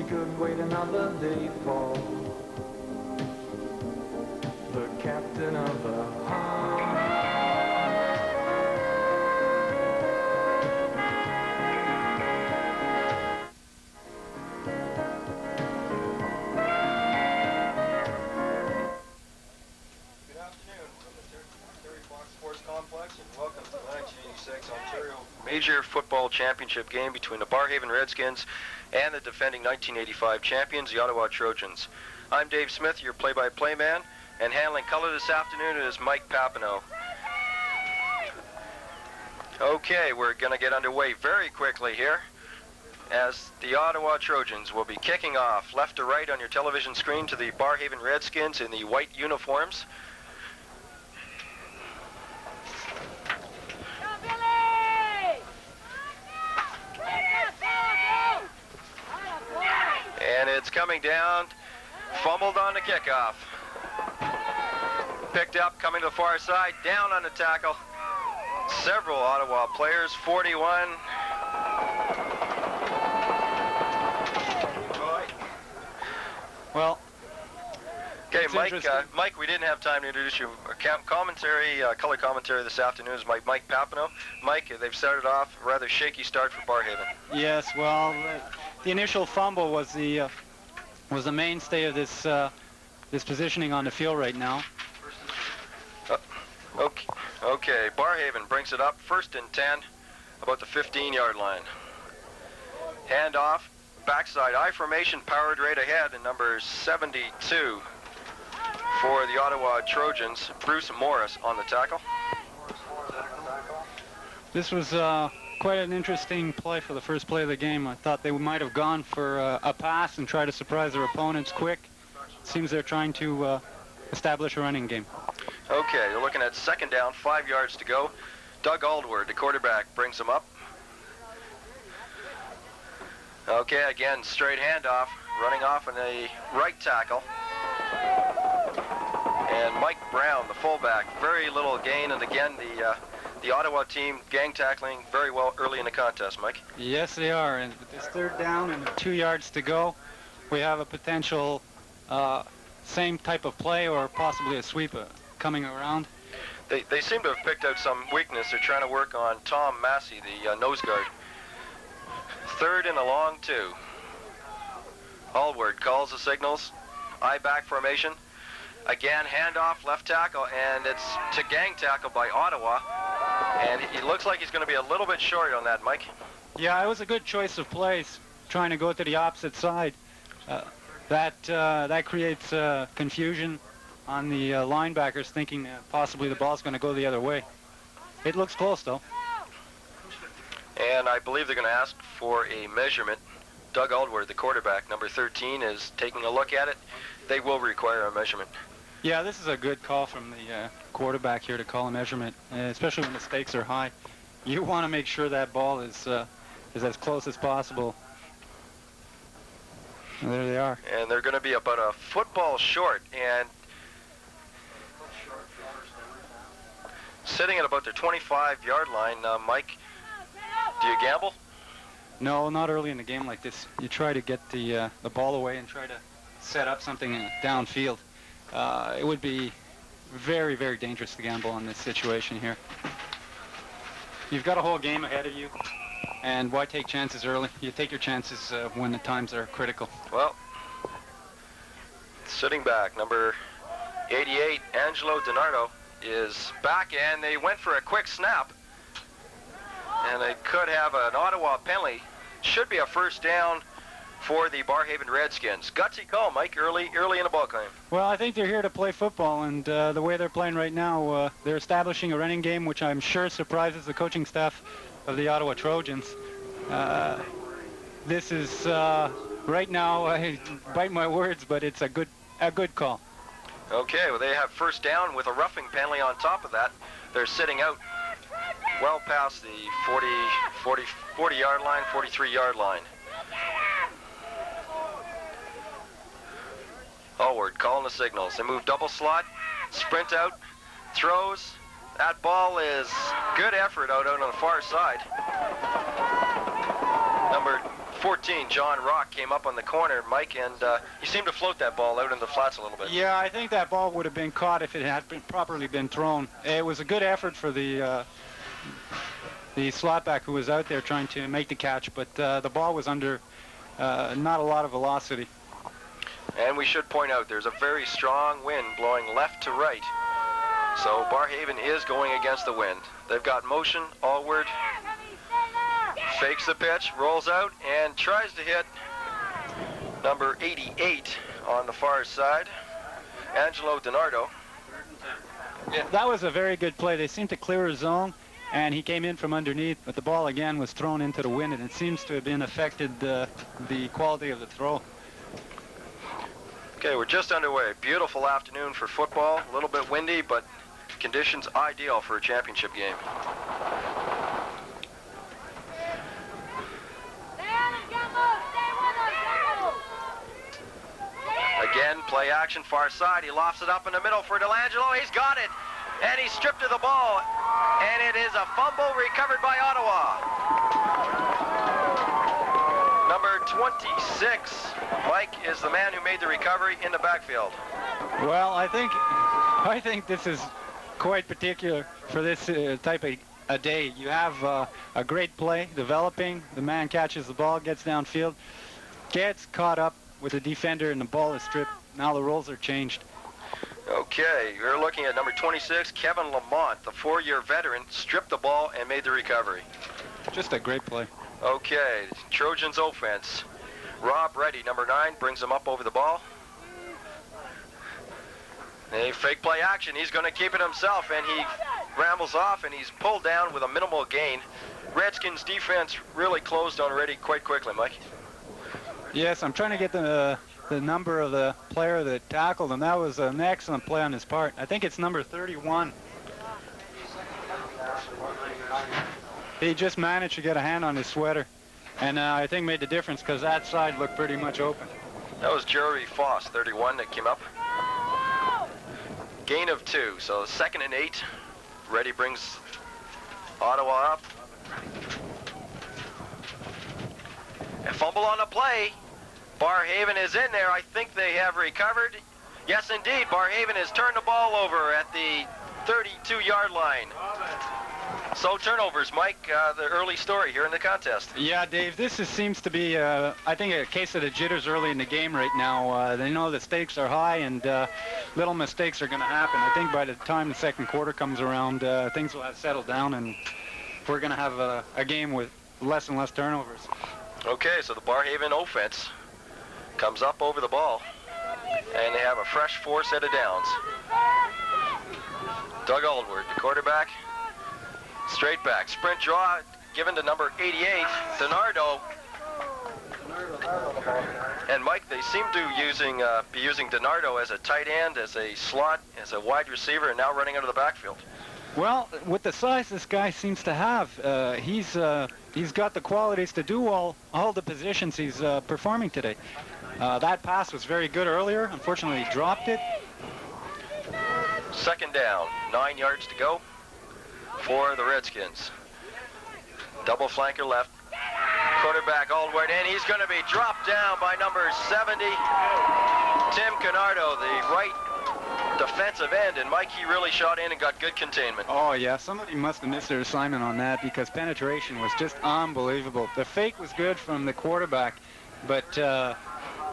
could wait another day for the captain of the heart. Major football championship game between the Barrhaven Redskins and the defending 1985 champions, the Ottawa Trojans. I'm Dave Smith, your play-by-play man, and handling color this afternoon is Mike Papineau. Okay, we're going to get underway very quickly here as the Ottawa Trojans will be kicking off left to right on your television screen to the Barrhaven Redskins in the white uniforms. And it's coming down, fumbled on the kickoff. Picked up, coming to the far side, down on the tackle. Several Ottawa players, 41. Well, okay, Mike, we didn't have time to introduce you. Color commentary this afternoon is Mike Papineau. Mike, they've started off a rather shaky start for Barrhaven. Yes, well, the initial fumble was the mainstay of this positioning on the field right now. Okay, Barrhaven brings it up, 1st and 10, about the 15-yard line. Hand off, backside I formation, powered right ahead, and number 72 for the Ottawa Trojans, Bruce Morris on the tackle. This was quite an interesting play for the first play of the game. I thought they might have gone for a pass and try to surprise their opponents quick. Seems they're trying to establish a running game. Okay, you're looking at 2nd down, 5 yards to go. Doug Aldward, the quarterback, brings them up. Okay, again, straight handoff, running off on the right tackle. And Mike Brown, the fullback, very little gain, and again, the Ottawa team gang tackling very well early in the contest, Mike. Yes, they are, and with this 3rd down and 2 yards to go, we have a potential same type of play or possibly a sweep coming around. They seem to have picked out some weakness. They're trying to work on Tom Massey, the nose guard. 3rd and a long 2. Aldward calls the signals. I-back formation. Again, handoff, left tackle, and it's to gang tackle by Ottawa. And he looks like he's going to be a little bit short on that, Mike. Yeah, it was a good choice of plays, trying to go to the opposite side. That creates confusion on the linebackers, thinking possibly the ball's going to go the other way. It looks close, though. And I believe they're going to ask for a measurement. Doug Aldward, the quarterback, number 13, is taking a look at it. They will require a measurement. Yeah, this is a good call from the quarterback here to call a measurement, especially when the stakes are high. You want to make sure that ball is as close as possible. And there they are. And they're going to be about a football short, and sitting at about their 25-yard line. Mike, do you gamble? No, not early in the game like this. You try to get the ball away and try to set up something downfield. It would be very, very dangerous to gamble on this situation here. You've got a whole game ahead of you, and why take chances early? You take your chances when the times are critical. Well, sitting back, number 88, Angelo DiNardo, is back, and they went for a quick snap, and they could have an Ottawa penalty. Should be a 1st down for the Barrhaven Redskins. Gutsy call, Mike, early in the ball game. Well, I think they're here to play football, and the way they're playing right now, they're establishing a running game, which I'm sure surprises the coaching staff of the Ottawa Trojans. This is right now, I bite my words, but it's a good call. Okay, well, they have 1st down with a roughing penalty on top of that. They're sitting out well past the 40-yard line, 43-yard line. Aldward calling the signals. They move double slot, sprint out, throws. That ball is good effort out on the far side. Number 14, John Rock came up on the corner, Mike, and he seemed to float that ball out in the flats a little bit. Yeah, I think that ball would have been caught if it had been properly been thrown. It was a good effort for the slot back who was out there trying to make the catch, but the ball was under not a lot of velocity. And we should point out there's a very strong wind blowing left to right. So Barrhaven is going against the wind. They've got motion, Allward, fakes the pitch, rolls out, and tries to hit number 88 on the far side, Angelo DiNardo. Yeah, that was a very good play. They seemed to clear a zone, and he came in from underneath, but the ball again was thrown into the wind, and it seems to have been affected the quality of the throw. Okay, we're just underway. Beautiful afternoon for football. A little bit windy, but conditions ideal for a championship game. Again, play action, far side. He lofts it up in the middle for Delangelo. He's got it, and he's stripped of the ball, and it is a fumble recovered by Ottawa. Number 26, Mike, is the man who made the recovery in the backfield. Well, I think this is quite particular for this type of a day. You have a great play developing. The man catches the ball, gets downfield, gets caught up with the defender, and the ball is stripped. Now the roles are changed. Okay, you're looking at number 26, Kevin Lamont, the 4-year veteran, stripped the ball and made the recovery. Just a great play. Okay, Trojans offense. Rob Reddy, number 9, brings him up over the ball. A fake play action. He's going to keep it himself, and he rambles off, and he's pulled down with a minimal gain. Redskins defense really closed on Reddy quite quickly, Mike. Yes, I'm trying to get the number of the player that tackled him. That was an excellent play on his part. I think it's number 31. He just managed to get a hand on his sweater, and I think made the difference because that side looked pretty much open. That was Jerry Foss, 31, that came up. Gain of 2, so 2nd and 8. Reddy brings Ottawa up. A fumble on the play. Barrhaven is in there. I think they have recovered. Yes, indeed. Barrhaven has turned the ball over at the 32-yard line. So turnovers, Mike, the early story here in the contest. Yeah, Dave, seems to be, I think, a case of the jitters early in the game right now. They know the stakes are high, and little mistakes are going to happen. I think by the time the second quarter comes around, things will have settled down, and we're going to have a game with less and less turnovers. Okay, so the Barrhaven offense comes up over the ball, and they have a fresh 4 set of downs. Doug Aldward, the quarterback, straight back, sprint draw given to number 88, DiNardo. And Mike, they seem to be using DiNardo as a tight end, as a slot, as a wide receiver, and now running out of the backfield. Well, with the size this guy seems to have, he's got the qualities to do all the positions he's performing today. That pass was very good earlier. Unfortunately, he dropped it. 2nd down, 9 yards to go for the Redskins. Double flanker left. Quarterback Aldward, and he's going to be dropped down by number 70, Tim Canardo, the right defensive end, and Mike, he really shot in and got good containment. Oh yeah, somebody must have missed their assignment on that because penetration was just unbelievable. The fake was good from the quarterback, but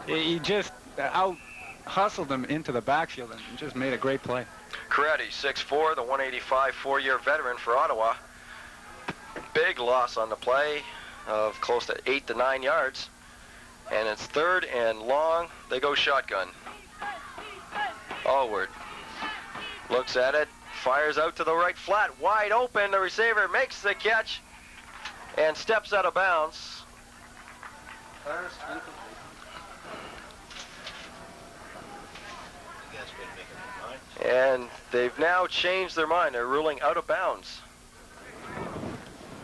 he just out-hustled him into the backfield and just made a great play. Corretti, 6'4", the 185 4-year veteran for Ottawa. Big loss on the play of close to 8 to 9 yards, and it's 3rd and long. They go shotgun. Allward looks at it, fires out to the right flat, wide open. The receiver makes the catch and steps out of bounds. And they've now changed their mind. They're ruling out of bounds.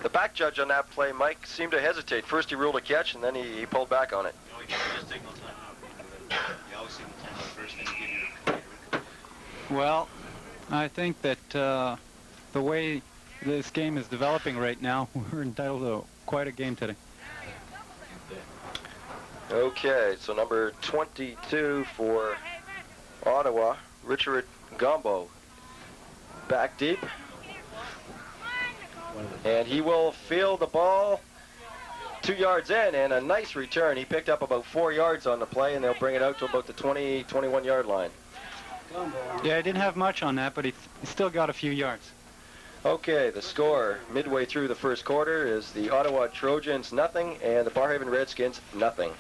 The back judge on that play, Mike, seemed to hesitate. First he ruled a catch, and then he pulled back on it. No, you just signal timeout. You always signal timeout first, then you give your... Well, I think that the way this game is developing right now, we're entitled to quite a game today. Okay. Okay, so number 22 for Ottawa, Richard Gombo. Back deep. And he will field the ball 2 yards in, and a nice return. He picked up about 4 yards on the play, and they'll bring it out to about the 20, 21-yard line. Yeah, he didn't have much on that, but he still got a few yards. Okay, the score midway through the first quarter is the Ottawa Trojans nothing and the Barrhaven Redskins nothing.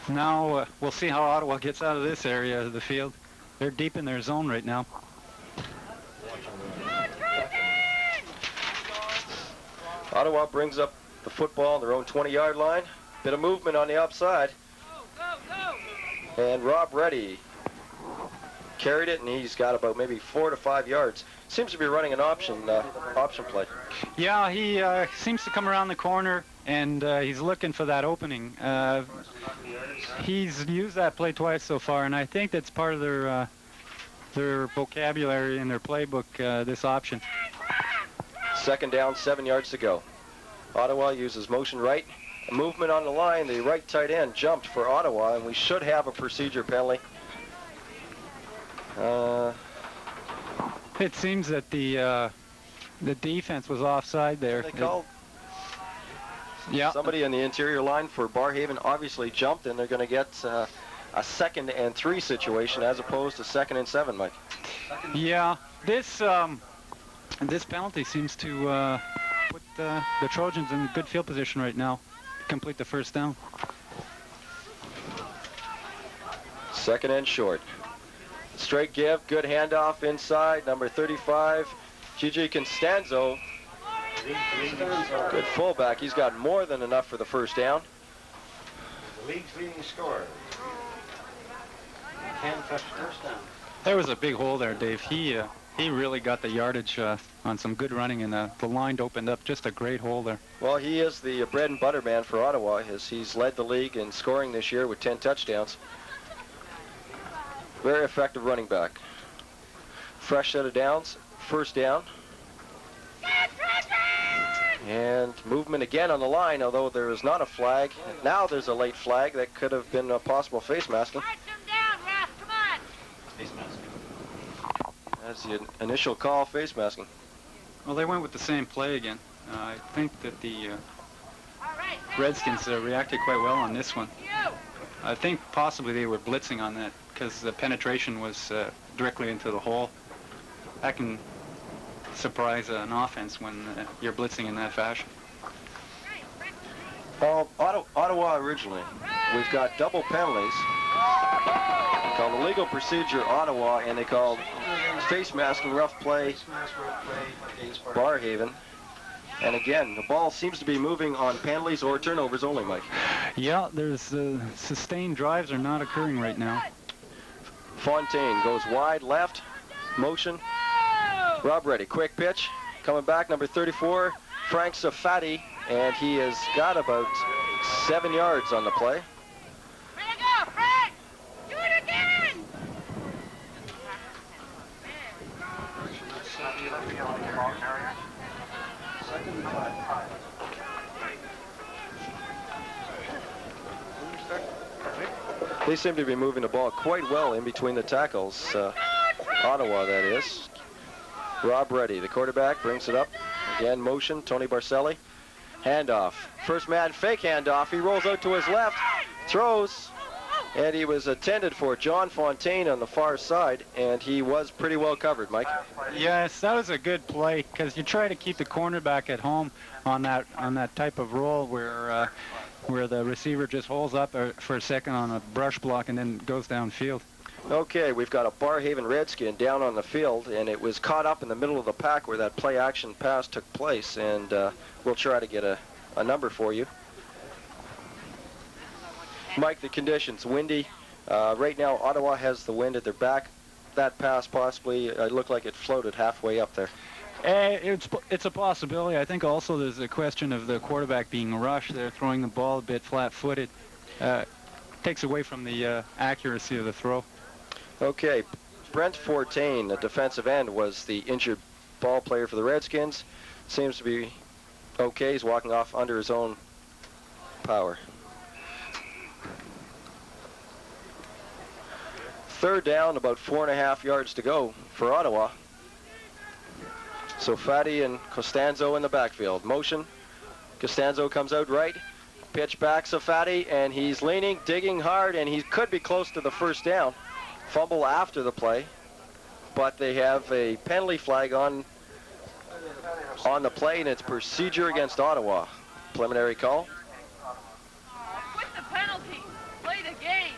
Now we'll see how Ottawa gets out of this area of the field. They're deep in their zone right now. Ottawa brings up the football on their own 20-yard line. Bit of movement on the outside. And Rob Reddy carried it, and he's got about maybe 4 to 5 yards. Seems to be running an option play. Yeah, he seems to come around the corner, and he's looking for that opening. He's used that play twice so far, and I think that's part of their vocabulary in their playbook, this option. Second down, 7 yards to go. Ottawa uses motion right. A movement on the line, the right tight end jumped for Ottawa, and we should have a procedure penalty. It seems that the defense was offside there. They called yeah. somebody in the interior line for Barrhaven obviously jumped, and they're going to get a 2nd and 3 situation as opposed to 2nd and 7, Mike. Yeah, this penalty seems to put the Trojans in good field position right now. Complete the first down. 2nd and short. Straight give, good handoff inside, number 35, Gigi Constanzo. Good fullback. He's got more than enough for the first down. The league's leading scorer. 10 first down. There was a big hole there, Dave. He really got the yardage on some good running, and the line opened up. Just a great hole there. Well, he is the bread and butter man for Ottawa. He's led the league in scoring this year with 10 touchdowns. Very effective running back. Fresh set of downs. First down. And movement again on the line, although there is not a flag. Now there's a late flag that could have been a possible face masking. Face mask. That's the initial call, face masking. Well, they went with the same play again. I think that the Redskins reacted quite well on this one. I think possibly they were blitzing on that because the penetration was directly into the hole. That can surprise an offense when you're blitzing in that fashion. Ottawa originally, we've got double penalties. Called illegal procedure Ottawa, and they called face masking rough play Barrhaven. And again, the ball seems to be moving on penalties or turnovers only, Mike. Yeah, there's sustained drives are not occurring right now. Fontaine goes wide left, motion. Rob Reddy, quick pitch. Coming back, number 34, Frank Safati, and he has got about 7 yards on the play. They seem to be moving the ball quite well in between the tackles. Ottawa, that is. Rob Reddy, the quarterback, brings it up. Again, motion, Tony Barcelli. Handoff. First man, fake handoff. He rolls out to his left, throws, and he was attended for John Fontaine on the far side, and he was pretty well covered, Mike. Yes, that was a good play because you try to keep the cornerback at home on that type of roll where the receiver just holds up for a second on a brush block and then goes downfield. Okay, we've got a Barrhaven Redskin down on the field, and it was caught up in the middle of the pack where that play-action pass took place, and we'll try to get a number for you. Mike, the conditions, windy. Right now, Ottawa has the wind at their back. That pass possibly looked like it floated halfway up there. It's a possibility. I think also there's a question of the quarterback being rushed. They're throwing the ball a bit flat-footed. Takes away from the accuracy of the throw. Okay, Brent Fontaine, the defensive end, was the injured ball player for the Redskins. Seems to be Okay, he's walking off under his own power. Third down, about 4.5 yards to go for Ottawa. So Fati and Costanzo in the backfield. Motion. Costanzo comes out right. Pitch back to Fati, and he's leaning, digging hard, and he could be close to the first down. Fumble after the play, but they have a penalty flag on the play, and it's procedure against Ottawa. Preliminary call. With the penalty, play the game.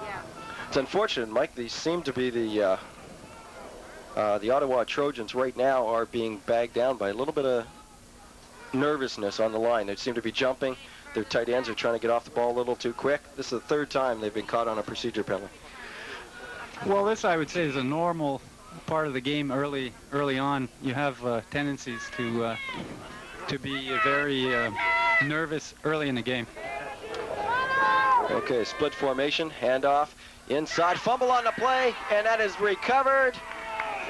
Yeah. It's unfortunate, Mike. These seem to be the Ottawa Trojans right now are being bagged down by a little bit of nervousness on the line. They seem to be jumping. Their tight ends are trying to get off the ball a little too quick. This is the third time they've been caught on a procedure penalty. Well, this I would say is a normal part of the game. Early on, you have tendencies to be very nervous early in the game. Okay, split formation, handoff, inside, fumble on the play, and that is recovered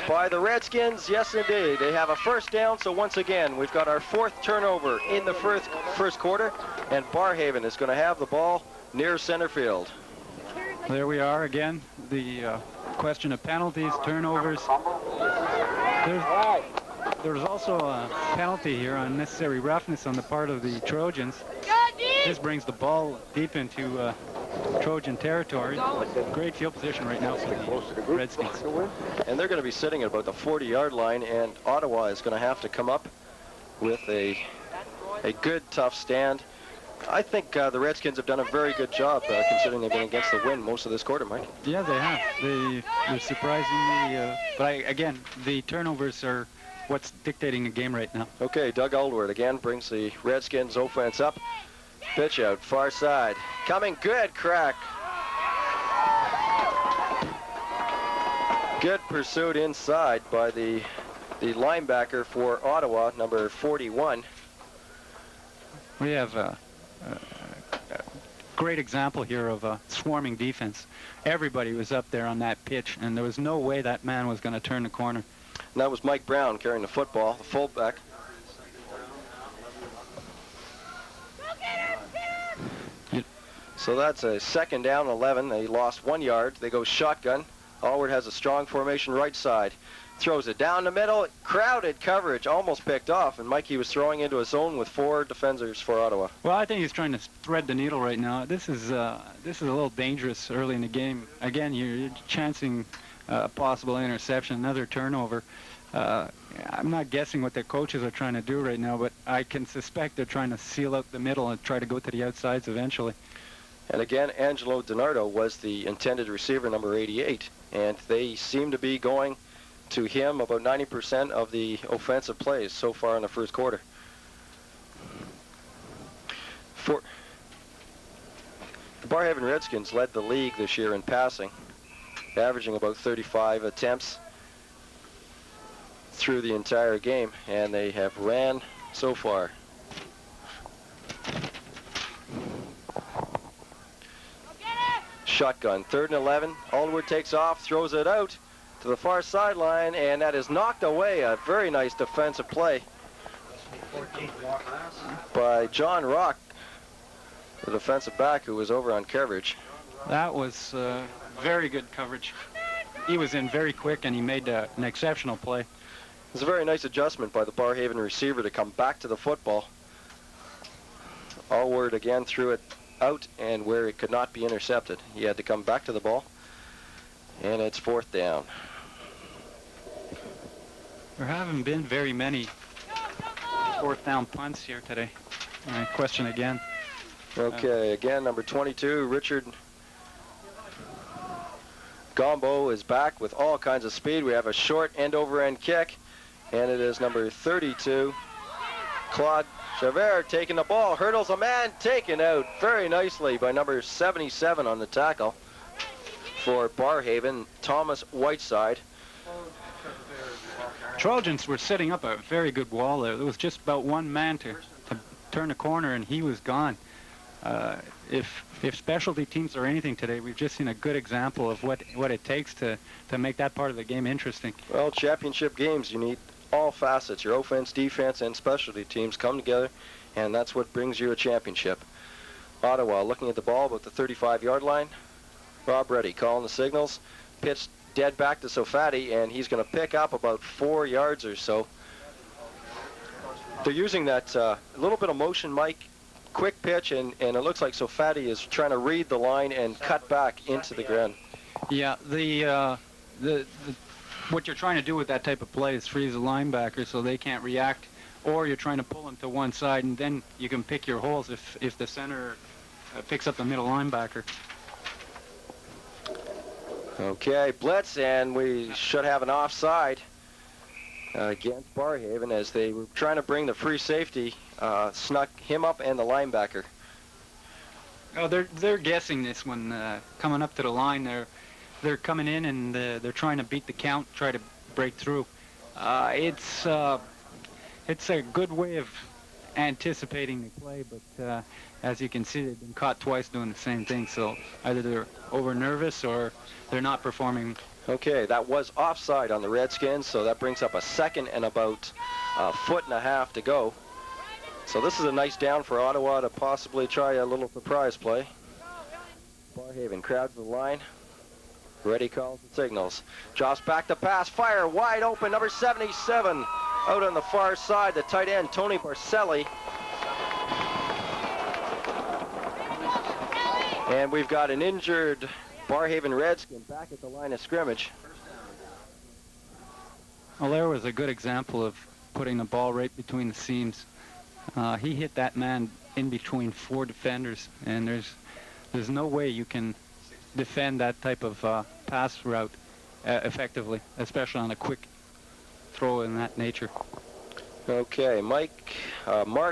by the Redskins. Yes, indeed. They have a first down, so once again, we've got our fourth turnover in the first quarter, and Barrhaven is going to have the ball near center field. There we are again. The question of penalties, turnovers. There's also a penalty here on unnecessary roughness on the part of the Trojans. This brings the ball deep into Trojan territory. Great field position right now for the Redskins. And they're going to be sitting at about the 40-yard line, and Ottawa is going to have to come up with a good, tough stand. I think the Redskins have done a very good job considering they've been against the wind most of this quarter, Mike. Yeah, they have. They're surprisingly, but again, the turnovers are what's dictating the game right now. Okay, Doug Aylward again brings the Redskins offense up. Pitch out, far side. Coming, good crack. Good pursuit inside by the linebacker for Ottawa, number 41. We have a great example here of a swarming defense. Everybody was up there on that pitch, and there was no way that man was going to turn the corner. And that was Mike Brown carrying the football, the fullback. So that's a second down 11. They lost 1 yard. They go shotgun. Allward has a strong formation right side. Throws it down the middle. Crowded coverage, almost picked off. And Mikey was throwing into a zone with 4 defenders for Ottawa. Well, I think he's trying to thread the needle right now. This is a little dangerous early in the game. Again, you're chancing a possible interception, another turnover. I'm not guessing what their coaches are trying to do right now, but I can suspect they're trying to seal out the middle and try to go to the outsides eventually. And again, Angelo DiNardo was the intended receiver, number 88. And they seem to be going to him about 90% of the offensive plays so far in the first quarter. The Barrhaven Redskins led the league this year in passing, averaging about 35 attempts through the entire game, and they have ran so far. Shotgun, 3rd and 11. Aylward takes off, throws it out to the far sideline, and that is knocked away. A very nice defensive play by John Rock, the defensive back who was over on coverage. That was very good coverage. He was in very quick, and he made an exceptional play. It was a very nice adjustment by the Barrhaven receiver to come back to the football. Aylward again threw it out, and where it could not be intercepted, he had to come back to the ball, and it's 4th down. There haven't been very many 4th down punts here today. Question again. Okay, again, number 22, Richard Gombo is back with all kinds of speed. We have a short end-over-end kick, and it is number 32, Claude Javert taking the ball, hurdles a man, taken out very nicely by number 77 on the tackle for Barrhaven, Thomas Whiteside. Trojans were setting up a very good wall there. There was just about one man to turn the corner, and he was gone. If specialty teams are anything today, we've just seen a good example of what it takes to make that part of the game interesting. Well, championship games, you need all facets, your offense, defense, and specialty teams come together, and that's what brings you a championship. Ottawa looking at the ball about the 35-yard line. Rob Reddy calling the signals. Pitch dead back to Sofati, and he's going to pick up about 4 yards or so. They're using that little bit of motion, Mike, quick pitch, and it looks like Sofati is trying to read the line and cut back into the ground. Yeah, the what you're trying to do with that type of play is freeze the linebacker so they can't react, or you're trying to pull them to one side, and then you can pick your holes if the center picks up the middle linebacker. Okay, blitz, and we should have an offside against Barrhaven as they were trying to bring the free safety, snuck him up and the linebacker. Oh, they're guessing this one coming up to the line. They're coming in and they're trying to beat the count, try to break through. It's a good way of anticipating the play, but as you can see, they've been caught twice doing the same thing. So either they're over nervous or they're not performing. Okay, that was offside on the Redskins, so that brings up a second and about a foot and a half to go. So this is a nice down for Ottawa to possibly try a little surprise play. Barrhaven crowds the line. Ready calls the signals. Drops back to pass. Fire wide open. Number 77 out on the far side. The tight end, Tony Barcelli. And we've got an injured Barrhaven Redskin back at the line of scrimmage. Well, there was a good example of putting the ball right between the seams. He hit that man in between 4 defenders, and there's no way you can defend that type of pass route effectively, especially on a quick throw in that nature. Okay, Mark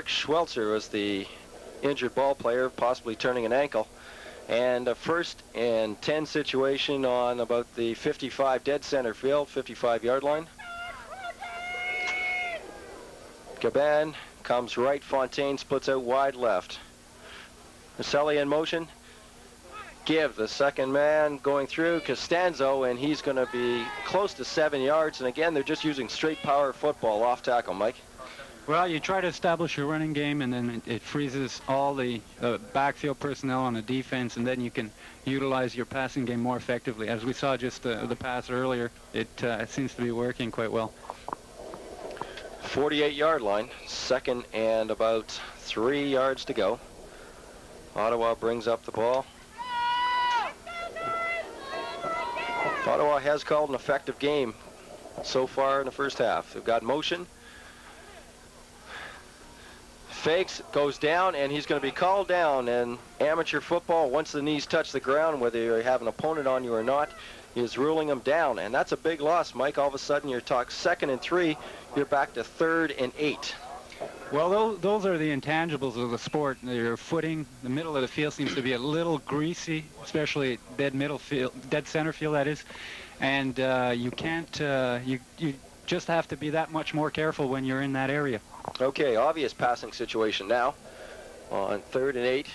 Schwelzer was the injured ball player, possibly turning an ankle. And a 1st and 10 situation on about the 55 dead center field, 55-yard line. Gaban comes right, Fontaine splits out wide left. Maselli in motion. Give the second man going through Costanzo, and he's going to be close to 7 yards. And again, they're just using straight power football off tackle, Mike. Well, you try to establish your running game, and then it freezes all the backfield personnel on the defense, and then you can utilize your passing game more effectively. As we saw just the pass earlier, it seems to be working quite well. 48-yard line, second and about 3 yards to go. Ottawa brings up the ball. Ottawa has called an effective game so far in the first half. They've got motion. Fakes, goes down, and he's going to be called down. And amateur football, once the knees touch the ground, whether you have an opponent on you or not, is ruling them down. And that's a big loss, Mike. All of a sudden, you're talking 2nd and 3. You're back to 3rd and 8. Well, those are the intangibles of the sport. Your footing, the middle of the field seems to be a little greasy, especially dead center field, that is. And you can't, you just have to be that much more careful when you're in that area. Okay, obvious passing situation now on 3rd and 8.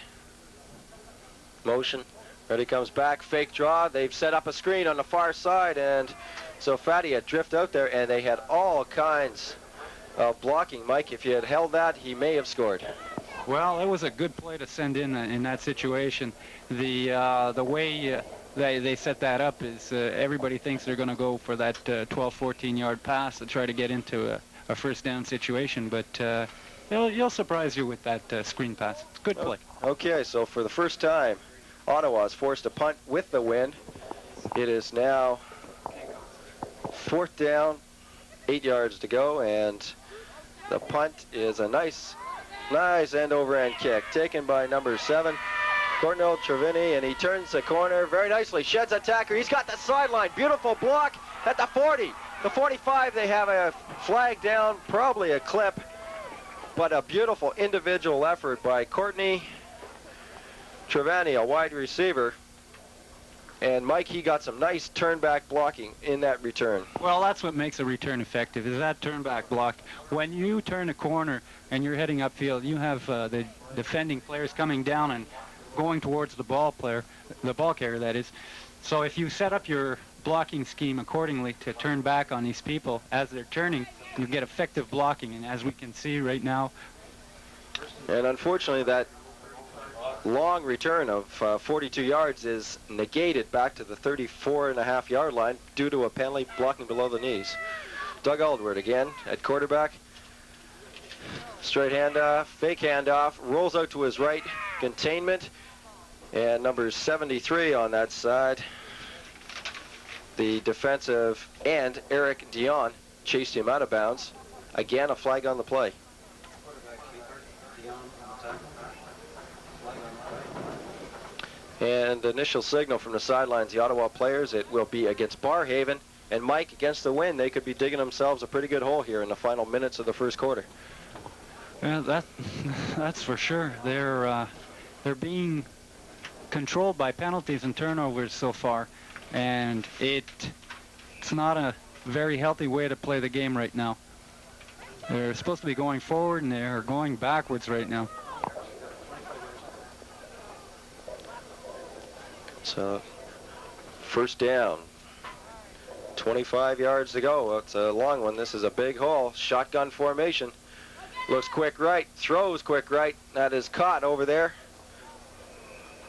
Motion. Ready comes back, fake draw. They've set up a screen on the far side, and so Fatty had drift out there, and they had all kinds of blocking. Mike, if you had held that, he may have scored. Well, it was a good play to send in that situation. The way they set that up is everybody thinks they're going to go for that 12, 14-yard pass to try to get into a first down situation, but he'll surprise you with that screen pass. Good play. Okay, so for the first time, Ottawa is forced to punt with the wind. It is now 4th down, 8 yards to go, and the punt is a nice end-over-end kick taken by number 7, Cornel Trevini, and he turns the corner very nicely, sheds attacker. He's got the sideline. Beautiful block at the 40. The 45, they have a flag down, probably a clip, but a beautiful individual effort by Courtney Trevani, a wide receiver. And Mike, he got some nice turn-back blocking in that return. Well, that's what makes a return effective, is that turn-back block. When you turn a corner and you're heading upfield, you have the defending players coming down and going towards the ball carrier, that is. So if you set up your blocking scheme accordingly to turn back on these people as they're turning. You get effective blocking, and as we can see right now. And unfortunately, that long return of 42 yards is negated back to the 34.5-yard line due to a penalty blocking below the knees. Doug Aldward again at quarterback. Straight handoff, fake handoff, rolls out to his right, containment, and number 73 on that side. The defensive end, Eric Dion, chased him out of bounds. Again, a flag on the play. And the initial signal from the sidelines, the Ottawa players, it will be against Barrhaven. And Mike, against the wind, they could be digging themselves a pretty good hole here in the final minutes of the first quarter. Yeah, that's for sure. They're being controlled by penalties and turnovers so far, and it's not a very healthy way to play the game right now. They're supposed to be going forward, and they're going backwards right now. So, first down. 25 yards to go. Well, it's a long one. This is a big hole. Shotgun formation. Looks quick right. Throws quick right. That is caught over there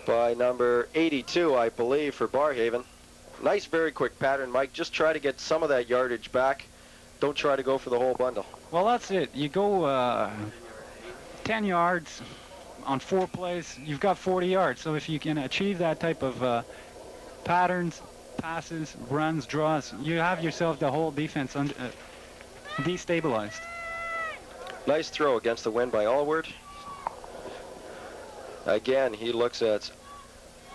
by number 82, I believe, for Barrhaven. Nice, very quick pattern, Mike. Just try to get some of that yardage back. Don't try to go for the whole bundle. Well, that's it. You go 10 yards on 4 plays, you've got 40 yards. So if you can achieve that type of patterns, passes, runs, draws, you have yourself the whole defense destabilized. Nice throw against the wind by Allward. Again, he looks at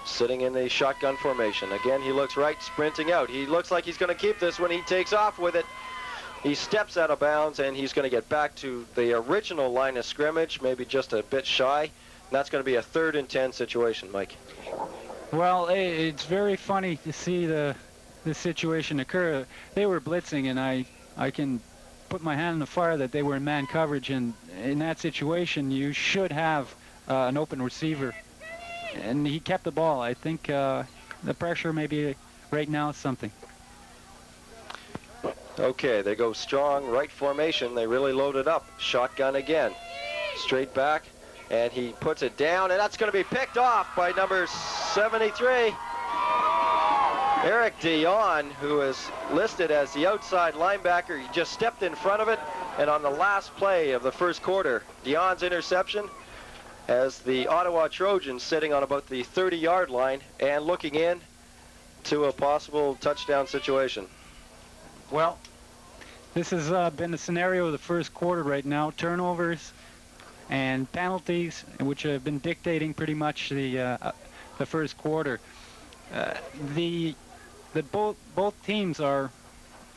sitting in the shotgun formation. Again, he looks right, sprinting out. He looks like he's going to keep this when he takes off with it. He steps out of bounds, and he's going to get back to the original line of scrimmage, maybe just a bit shy. And that's going to be a 3rd and 10 situation, Mike. Well, it's very funny to see the situation occur. They were blitzing, and I can put my hand in the fire that they were in man coverage, and in that situation, you should have an open receiver. And he kept the ball. I think the pressure maybe right now is something. Okay, they go strong right formation. They really load it up. Shotgun again. Straight back, and he puts it down, and that's going to be picked off by number 73. Eric Dion, who is listed as the outside linebacker. He just stepped in front of it, and on the last play of the first quarter, Dion's interception has the Ottawa Trojans sitting on about the 30-yard line and looking in to a possible touchdown situation. Well, this has been the scenario of the first quarter right now. Turnovers and penalties, which have been dictating pretty much the first quarter. Both teams are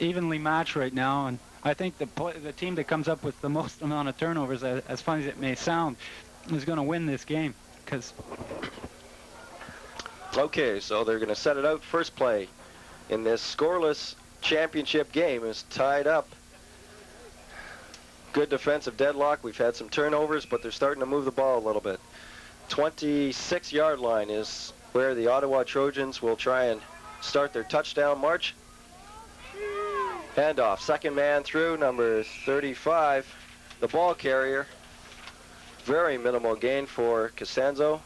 evenly matched right now, and I think the team that comes up with the most amount of turnovers, as funny as it may sound, is going to win this game. Okay, so they're going to set it out. First play in this scoreless championship game is tied up. Good defensive deadlock. We've had some turnovers, but they're starting to move the ball a little bit. 26-yard line is where the Ottawa Trojans will try and start their touchdown march. Handoff, second man through, number 35, the ball carrier. Very minimal gain for Costanzo.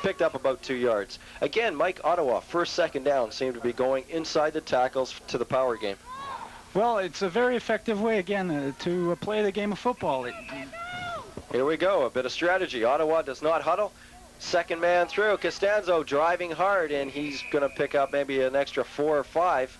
Picked up about 2 yards. Again, Mike, Ottawa, first, second down, seem to be going inside the tackles to the power game. Well, it's a very effective way, again, to play the game of football. Here we go, a bit of strategy. Ottawa does not huddle. Second man through, Costanzo driving hard, and he's going to pick up maybe an extra 4 or 5.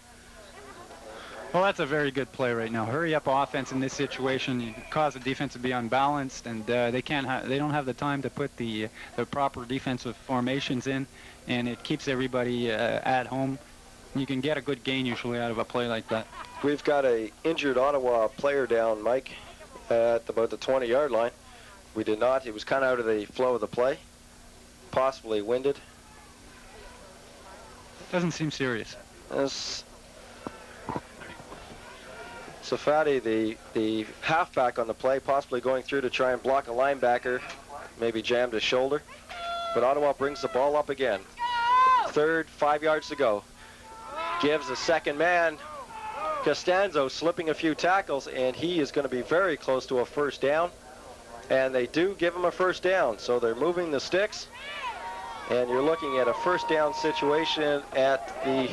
Well, that's a very good play right now. Hurry up offense in this situation. You cause the defense to be unbalanced, and they don't have the time to put the proper defensive formations in, and it keeps everybody at home. You can get a good gain usually out of a play like that. We've got a injured Ottawa player down, Mike, at about the 20-yard line. We did not. He was kind of out of the flow of the play, possibly winded. Doesn't seem serious. Safadi, the halfback on the play, possibly going through to try and block a linebacker, maybe jammed his shoulder. But Ottawa brings the ball up again. third, 5 yards to go. Gives the second man, Costanzo, slipping a few tackles, and he is going to be very close to a first down. And they do give him a first down, so they're moving the sticks. And you're looking at a first down situation at the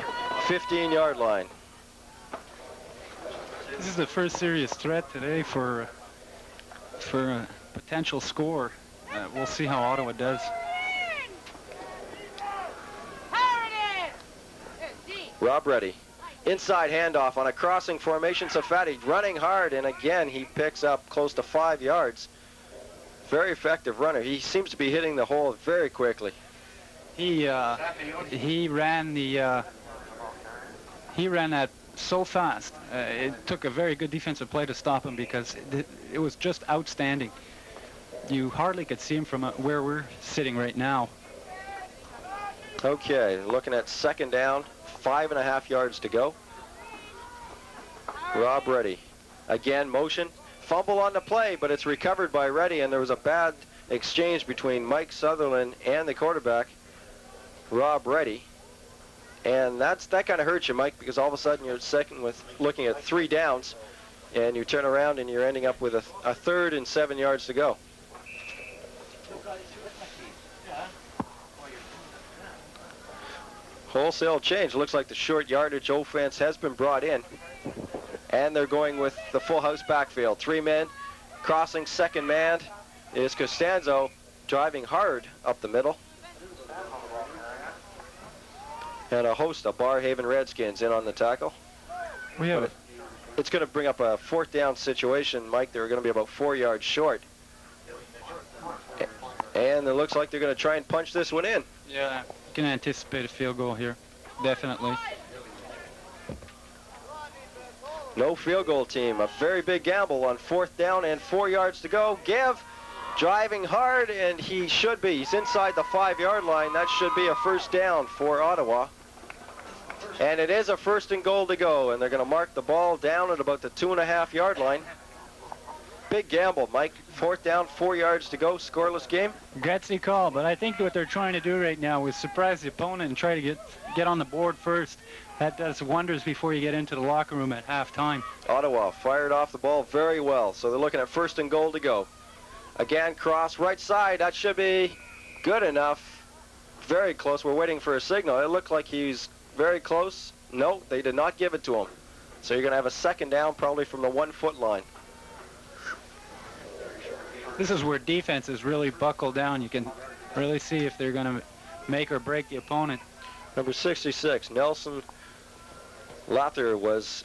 15-yard line. This is the first serious threat today for a potential score. We'll see how Ottawa does. Rob Reddy. Inside handoff on a crossing formation. Safadi running hard, and again he picks up close to 5 yards. Very effective runner. He seems to be hitting the hole very quickly. He ran that so fast. It took a very good defensive play to stop him because it was just outstanding. You hardly could see him from where we're sitting right now. Okay, looking at second down, 5.5 yards to go. Rob Reddy. Again, motion. Fumble on the play, but it's recovered by Reddy, and there was a bad exchange between Mike Sutherland and the quarterback, Rob Reddy. And that kind of hurts you, Mike, because all of a sudden you're second with looking at 3 downs, and you turn around and you're ending up with a third and 7 yards to go. Wholesale change. Looks like the short yardage offense has been brought in. And they're going with the full house backfield. 3 men. Crossing second man is Costanzo, driving hard up the middle. And a host of Barrhaven Redskins in on the tackle. It's going to bring up a fourth down situation, Mike. They're going to be about 4 yards short. And it looks like they're going to try and punch this one in. Yeah, you can anticipate a field goal here, definitely. No field goal team. A very big gamble on 4th down and 4 yards to go. Give driving hard, and he should be. He's inside the 5-yard line. That should be a first down for Ottawa. And it is a 1st and goal to go, and they're going to mark the ball down at about the 2.5-yard line. Big gamble, Mike. 4th down, 4 yards to go, scoreless game. Gutsy call, but I think what they're trying to do right now is surprise the opponent and try to get on the board first. That does wonders before you get into the locker room at halftime. Ottawa fired off the ball very well, so they're looking at 1st and goal to go. Again, cross right side. That should be good enough. Very close. We're waiting for a signal. It looked like he's very close. No, they did not give it to him. So you're going to have a 2nd down probably from the 1-foot line. This is where defenses really buckle down. You can really see if they're going to make or break the opponent. Number 66, Nelson Lather was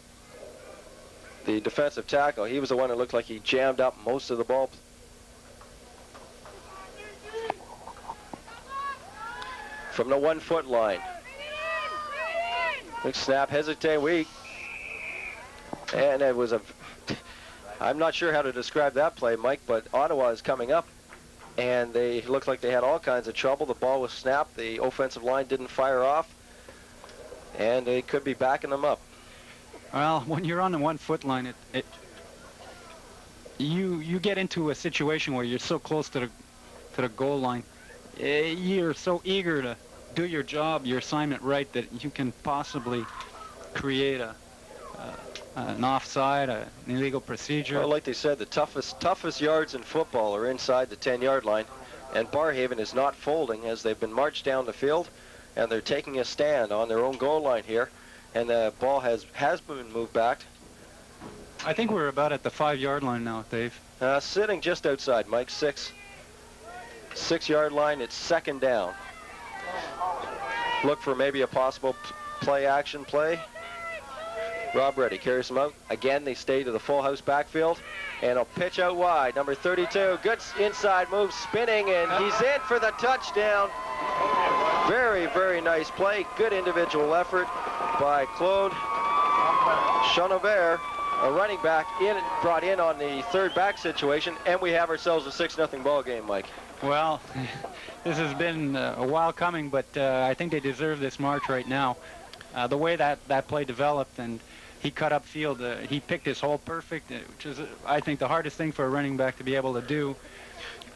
the defensive tackle. He was the one that looked like he jammed up most of the ball. From the 1-foot line. Big snap, hesitate, weak. And it was I'm not sure how to describe that play, Mike, but Ottawa is coming up, and they looked like they had all kinds of trouble. The ball was snapped. The offensive line didn't fire off, and they could be backing them up. Well, when you're on the 1-foot line, you get into a situation where you're so close to the goal line. You're so eager to do your job, your assignment right, that you can possibly create an offside, an illegal procedure. Well, like they said, the toughest yards in football are inside the 10-yard line, and Barrhaven is not folding as they've been marched down the field, and they're taking a stand on their own goal line here, and the ball has been moved back. I think we're about at the 5-yard line now, Dave. Sitting just outside, Mike. 6-yard line. It's 2nd down. Look for maybe a possible play-action play. Rob Reddy carries them out. Again, they stay to the full house backfield, and a pitch out wide. Number 32, good inside move, spinning, and he's in for the touchdown. Very, very nice play. Good individual effort by Claude Chenevert, a running back brought in on the 3rd back situation, and we have ourselves a 6-0 ball game, Mike. Well, this has been a while coming, but I think they deserve this march right now. The way that play developed, and he cut up field, he picked his hole perfect, which is, I think, the hardest thing for a running back to be able to do.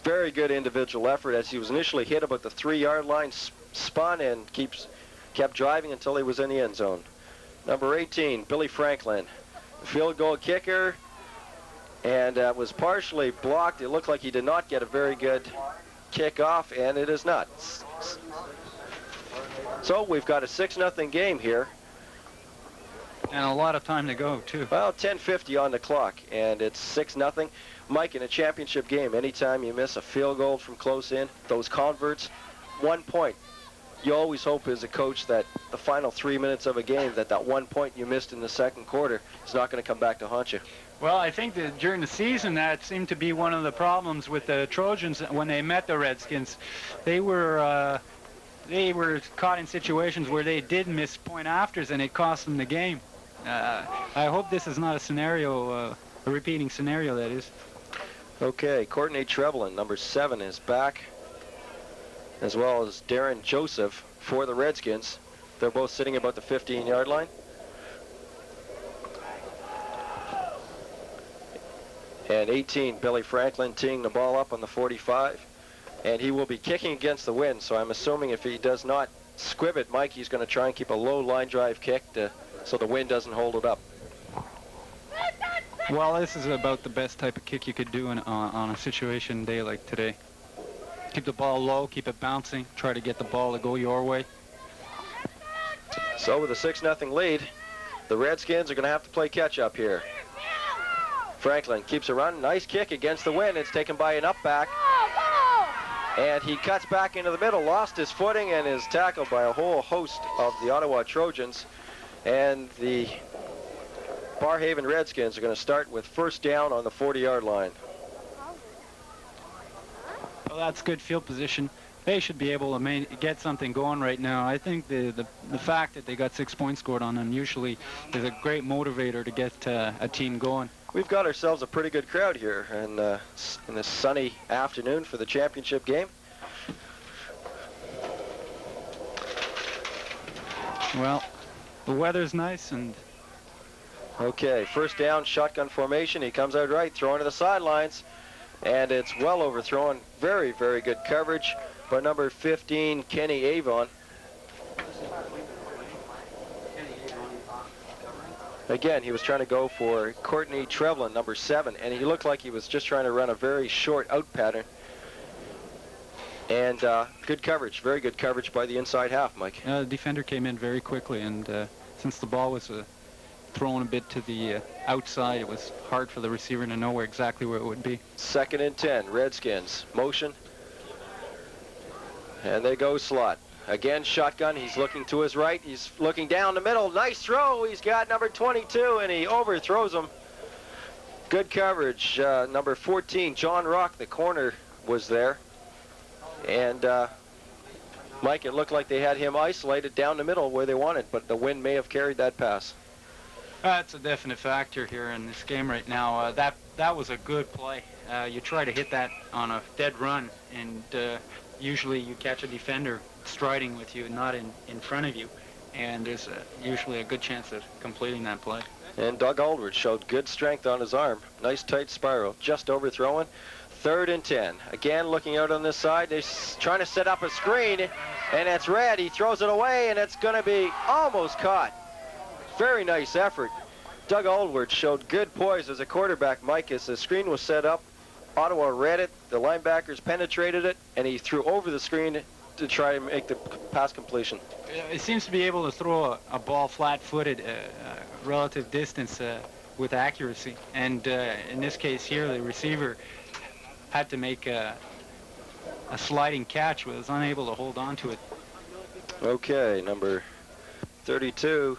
Very good individual effort as he was initially hit about the 3-yard line, spun and keeps kept driving until he was in the end zone. Number 18, Billy Franklin, field goal kicker, and was partially blocked. It looked like he did not get a very good kickoff, and it is not. So we've got a 6-0 game here. And a lot of time to go, too. Well, 10:50 on the clock, and it's 6-0. Mike, in a championship game, anytime you miss a field goal from close in, those converts, 1 point. You always hope as a coach that the final 3 minutes of a game, that 1 point you missed in the second quarter is not going to come back to haunt you. Well, I think that during the season that seemed to be one of the problems with the Trojans when they met the Redskins. They were caught in situations where they did miss point afters, and it cost them the game. I hope this is not a scenario, a repeating scenario, that is. Okay, Courtney Trevelyan, number 7, is back, as well as Darren Joseph for the Redskins. They're both sitting about the 15-yard line. And 18, Billy Franklin, teeing the ball up on the 45. And he will be kicking against the wind, so I'm assuming if he does not squib it, Mike, he's going to try and keep a low line drive kick so the wind doesn't hold it up. Well, this is about the best type of kick you could do on a situation day like today. Keep the ball low, keep it bouncing, try to get the ball to go your way. So with a 6-0 lead, the Redskins are going to have to play catch-up here. Franklin keeps a run. Nice kick against the wind. It's taken by an up back. And he cuts back into the middle, lost his footing, and is tackled by a whole host of the Ottawa Trojans. And the Barrhaven Redskins are going to start with first down on the 40-yard line. Well, that's good field position. They should be able to get something going right now. I think the fact that they got 6 points scored on them usually is a great motivator to get a team going. We've got ourselves a pretty good crowd here in this sunny afternoon for the championship game. Well, the weather's nice, and okay, first down, shotgun formation. He comes out right, throwing to the sidelines, and it's well overthrown. Very, very good coverage by number 15, Kenny Avon. Again, he was trying to go for Courtney Trevelyan, number 7, and he looked like he was just trying to run a very short out pattern. And good coverage, very good coverage by the inside half, Mike. The defender came in very quickly, and since the ball was thrown a bit to the outside, it was hard for the receiver to know exactly where it would be. 2nd and 10, Redskins, motion. And they go slot. Again, shotgun. He's looking to his right. He's looking down the middle. Nice throw. He's got number 22, and he overthrows him. Good coverage. Number 14, John Rock, the corner, was there. And, Mike, it looked like they had him isolated down the middle where they wanted, but the wind may have carried that pass. That's a definite factor here in this game right now. That was a good play. You try to hit that on a dead run, and usually you catch a defender striding with you, not in front of you, and there's usually a good chance of completing that play. And Doug Aldridge showed good strength on his arm. Nice tight spiral, just overthrowing. 3rd and 10. Again, looking out on this side, they're trying to set up a screen, and it's red. He throws it away, and it's going to be almost caught. Very nice effort. Doug Aldridge showed good poise as a quarterback, Mike, as the screen was set up. Ottawa read it, the linebackers penetrated it, and he threw over the screen to try and make the pass completion. It seems to be able to throw a ball flat-footed, relative distance with accuracy. And in this case here, the receiver had to make a sliding catch, was unable to hold on to it. Okay, number 32,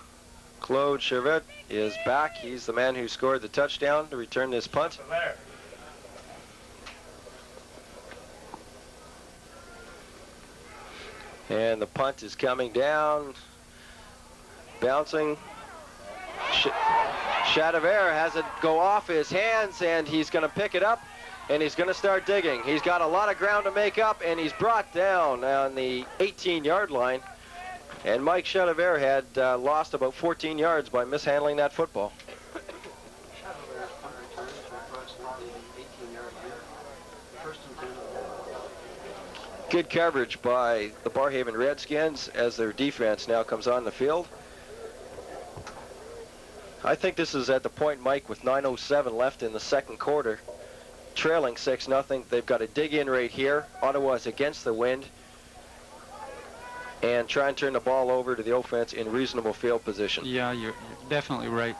Claude Chevette, is back. He's the man who scored the touchdown to return this punt. And the punt is coming down, bouncing. Chateauver has it go off his hands, and he's going to pick it up, and he's going to start digging. He's got a lot of ground to make up, and he's brought down on the 18-yard line. And Mike Chateauver had lost about 14 yards by mishandling that football. Good coverage by the Barrhaven Redskins as their defense now comes on the field. I think this is at the point, Mike, with 9:07 left in the second quarter. Trailing 6-0. They've got to dig in right here. Ottawa's against the wind. And try and turn the ball over to the offense in reasonable field position. Yeah, you're definitely right.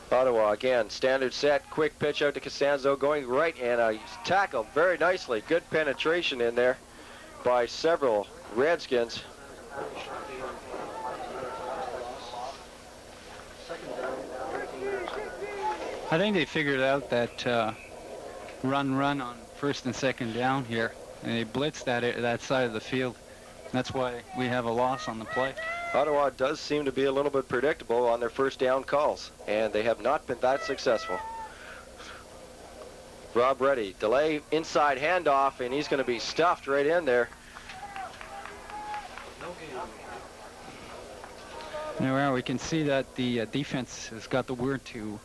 Ottawa again, standard set, quick pitch out to Costanzo, going right, and tackled very nicely. Good penetration in there by several Redskins. I think they figured out that run on first and second down here, and they blitzed that side of the field. That's why we have a loss on the play. Ottawa does seem to be a little bit predictable on their first down calls, and they have not been that successful. Rob Reddy, delay, inside handoff, and he's going to be stuffed right in there. Now we can see that the defense has got the word to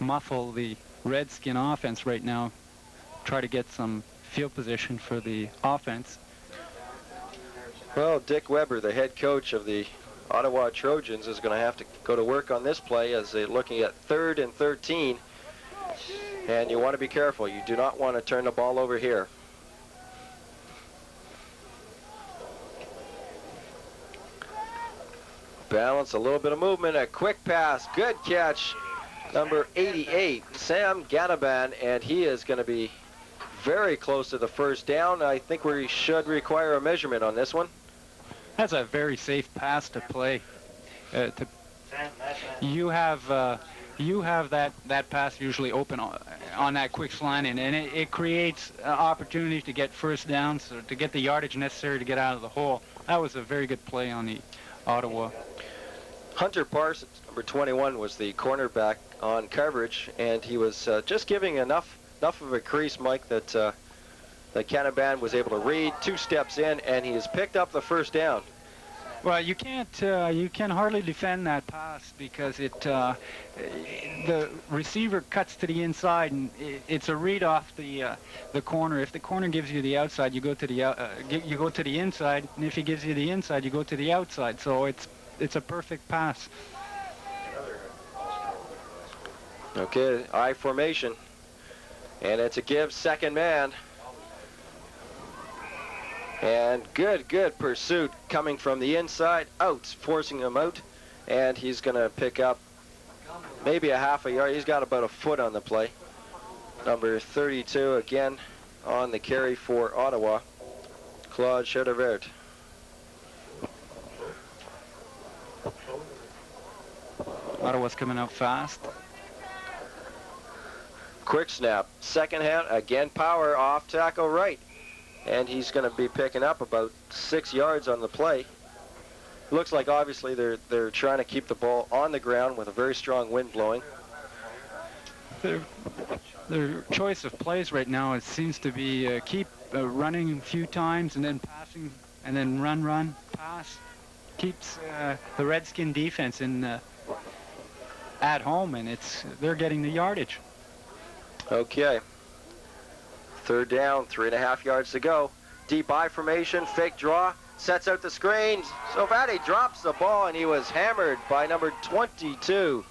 muffle the Redskin offense right now, try to get some field position for the offense. Well, Dick Weber, the head coach of the Ottawa Trojans, is going to have to go to work on this play as they're looking at 3rd and 13. And you want to be careful. You do not want to turn the ball over here. Balance, a little bit of movement, a quick pass, good catch. Number 88, Sam Ganaban, and he is going to be very close to the first down. I think we should require a measurement on this one. That's a very safe pass to play. You have that pass usually open on that quick slant, and it creates opportunities to get first downs, or to get the yardage necessary to get out of the hole. That was a very good play on the Ottawa. Hunter Parsons, number 21, was the cornerback on coverage, and he was just giving enough of a crease, Mike, that that Canaban was able to read. 2 steps in, and he has picked up the first down. Well, you can hardly defend that pass because the receiver cuts to the inside, and it's a read off the corner. If the corner gives you the outside, you go to the inside, and if he gives you the inside, you go to the outside. So it's a perfect pass. Okay, I formation, and it's a give, second man. And good pursuit coming from the inside, out, forcing him out, and he's going to pick up maybe a half a yard. He's got about a foot on the play. Number 32 again on the carry for Ottawa, Claude Chedevert. Ottawa's coming out fast. Quick snap, second hand, again power, off tackle right. And he's going to be picking up about 6 yards on the play. Looks like obviously they're trying to keep the ball on the ground with a very strong wind blowing. Their choice of plays right now, it seems to be keep running a few times and then passing, and then run, pass. Keeps the Redskin defense at home, and they're getting the yardage. Okay. 3rd down, 3.5 yards to go. Deep I formation, fake draw, sets out the screen. Sovati drops the ball, and he was hammered by number 22,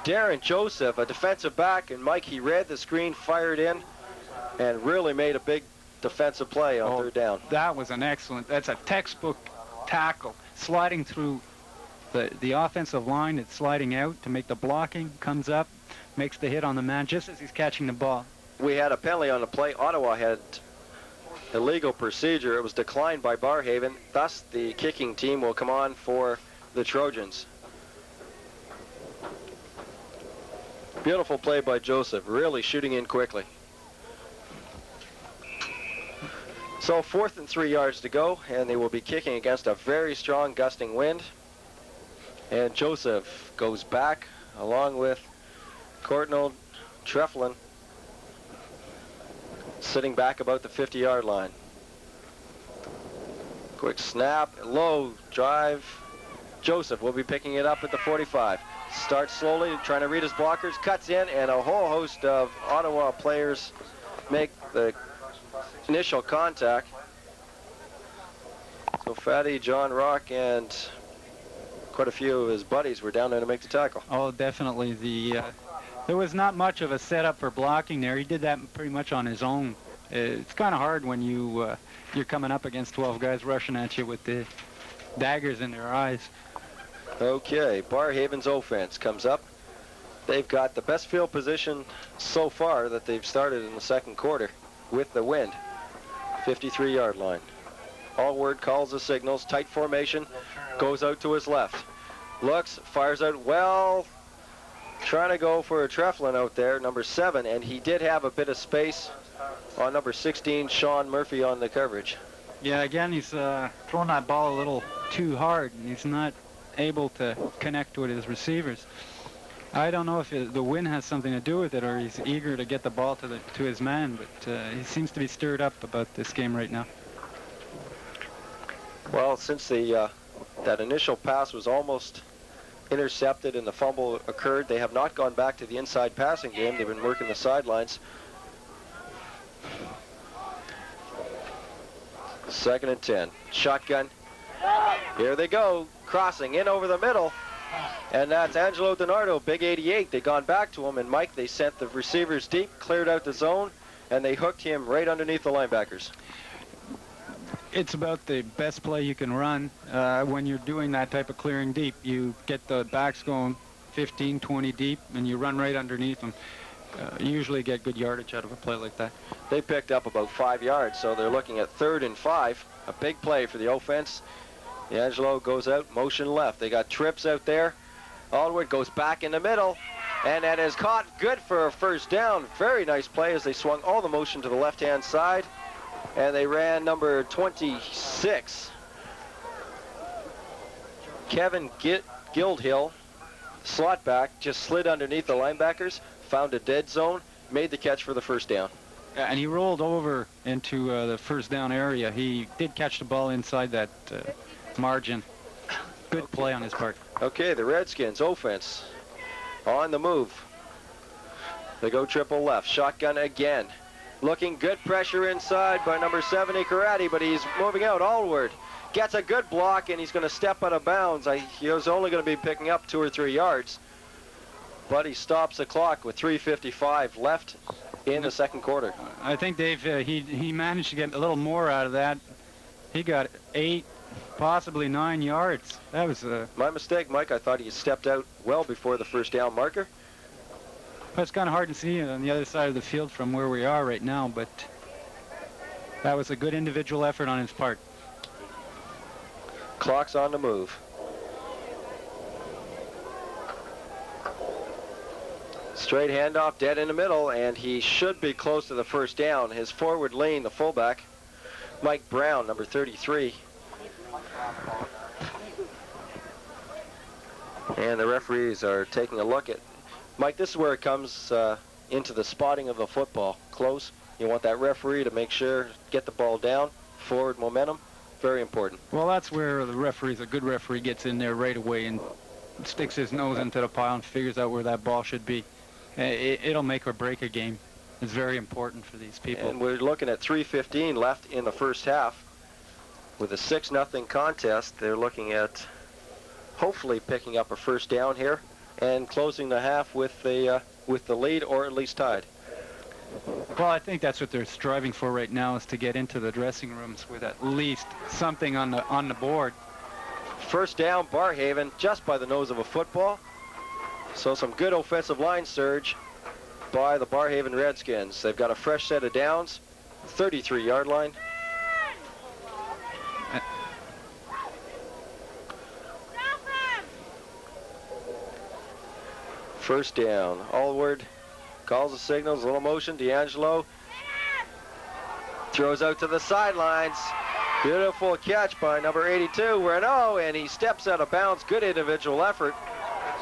Darren Joseph, a defensive back. And Mike, he read the screen, fired in, and really made a big defensive play on 3rd down. That was that's a textbook tackle, sliding through the offensive line. It's sliding out to make the blocking, comes up, makes the hit on the man just as he's catching the ball. We had a penalty on the play. Ottawa had illegal procedure. It was declined by Barrhaven. Thus, the kicking team will come on for the Trojans. Beautiful play by Joseph, really shooting in quickly. So 4th and 3 yards to go, and they will be kicking against a very strong gusting wind. And Joseph goes back along with Courtnall Treflin, sitting back about the 50-yard line. Quick snap, low drive. Joseph will be picking it up at the 45. Starts slowly, trying to read his blockers, cuts in, and a whole host of Ottawa players make the initial contact. So Fatty, John Rock, and quite a few of his buddies were down there to make the tackle. Oh, definitely. There was not much of a setup for blocking there. He did that pretty much on his own. It's kind of hard when you're coming up against 12 guys rushing at you with the daggers in their eyes. Okay, Barrhaven's offense comes up. They've got the best field position so far that they've started in the second quarter with the wind. 53-yard line. Allward calls the signals. Tight formation. Goes out to his left. Looks, fires out well. Trying to go for a Treflin out there, number 7, and he did have a bit of space on number 16, Sean Murphy, on the coverage. Yeah, again, he's throwing that ball a little too hard, and he's not able to connect with his receivers. I don't know if the wind has something to do with it, or he's eager to get the ball to his man, but he seems to be stirred up about this game right now. Well, since that initial pass was almost intercepted and the fumble occurred, they have not gone back to the inside passing game. They've been working the sidelines. 2nd and 10. Shotgun. Here they go. Crossing in over the middle. And that's Angelo DiNardo, big 88. They gone back to him, and Mike, they sent the receivers deep, cleared out the zone, and they hooked him right underneath the linebackers. It's about the best play you can run. When you're doing that type of clearing deep, you get the backs going 15, 20 deep, and you run right underneath them. You usually get good yardage out of a play like that. They picked up about 5 yards, so they're looking at 3rd and 5. A big play for the offense. Angelo goes out, motion left. They got trips out there. Allward goes back in the middle, and that is caught good for a first down. Very nice play as they swung all the motion to the left-hand side, and they ran number 26. Kevin Guildhill, slot back, just slid underneath the linebackers, found a dead zone, made the catch for the first down. And he rolled over into the first down area. He did catch the ball inside that margin. Good play on his part. Okay, the Redskins offense on the move. They go triple left, shotgun again. Looking good, pressure inside by number 70, Karate, but he's moving out. Allward gets a good block, and he's going to step out of bounds. He was only going to be picking up 2 or 3 yards, but he stops the clock with 3:55 left in the second quarter. I think, Dave, he managed to get a little more out of that. He got 8, possibly 9 yards. That was my mistake, Mike. I thought he stepped out well before the first down marker. It's kind of hard to see on the other side of the field from where we are right now, but that was a good individual effort on his part. Clock's on the move. Straight handoff, dead in the middle, and he should be close to the first down. His forward lane, the fullback, Mike Brown, number 33. And the referees are taking a look at. Mike, this is where it comes into the spotting of the football. Close. You want that referee to make sure, get the ball down, forward momentum. Very important. Well, that's where the referees, a good referee, gets in there right away and sticks his nose into the pile and figures out where that ball should be. It'll make or break a game. It's very important for these people. And we're looking at 3:15 left in the first half. With a 6-0 contest, they're looking at hopefully picking up a first down here and closing the half with the lead, or at least tied. Well, I think that's what they're striving for right now, is to get into the dressing rooms with at least something on the board. First down, Barrhaven, just by the nose of a football. So some good offensive line surge by the Barrhaven Redskins. They've got a fresh set of downs, 33-yard line. First down. Allward calls the signals, a little motion. D'Angelo throws out to the sidelines. Beautiful catch by number 82, Renault, and he steps out of bounds. Good individual effort,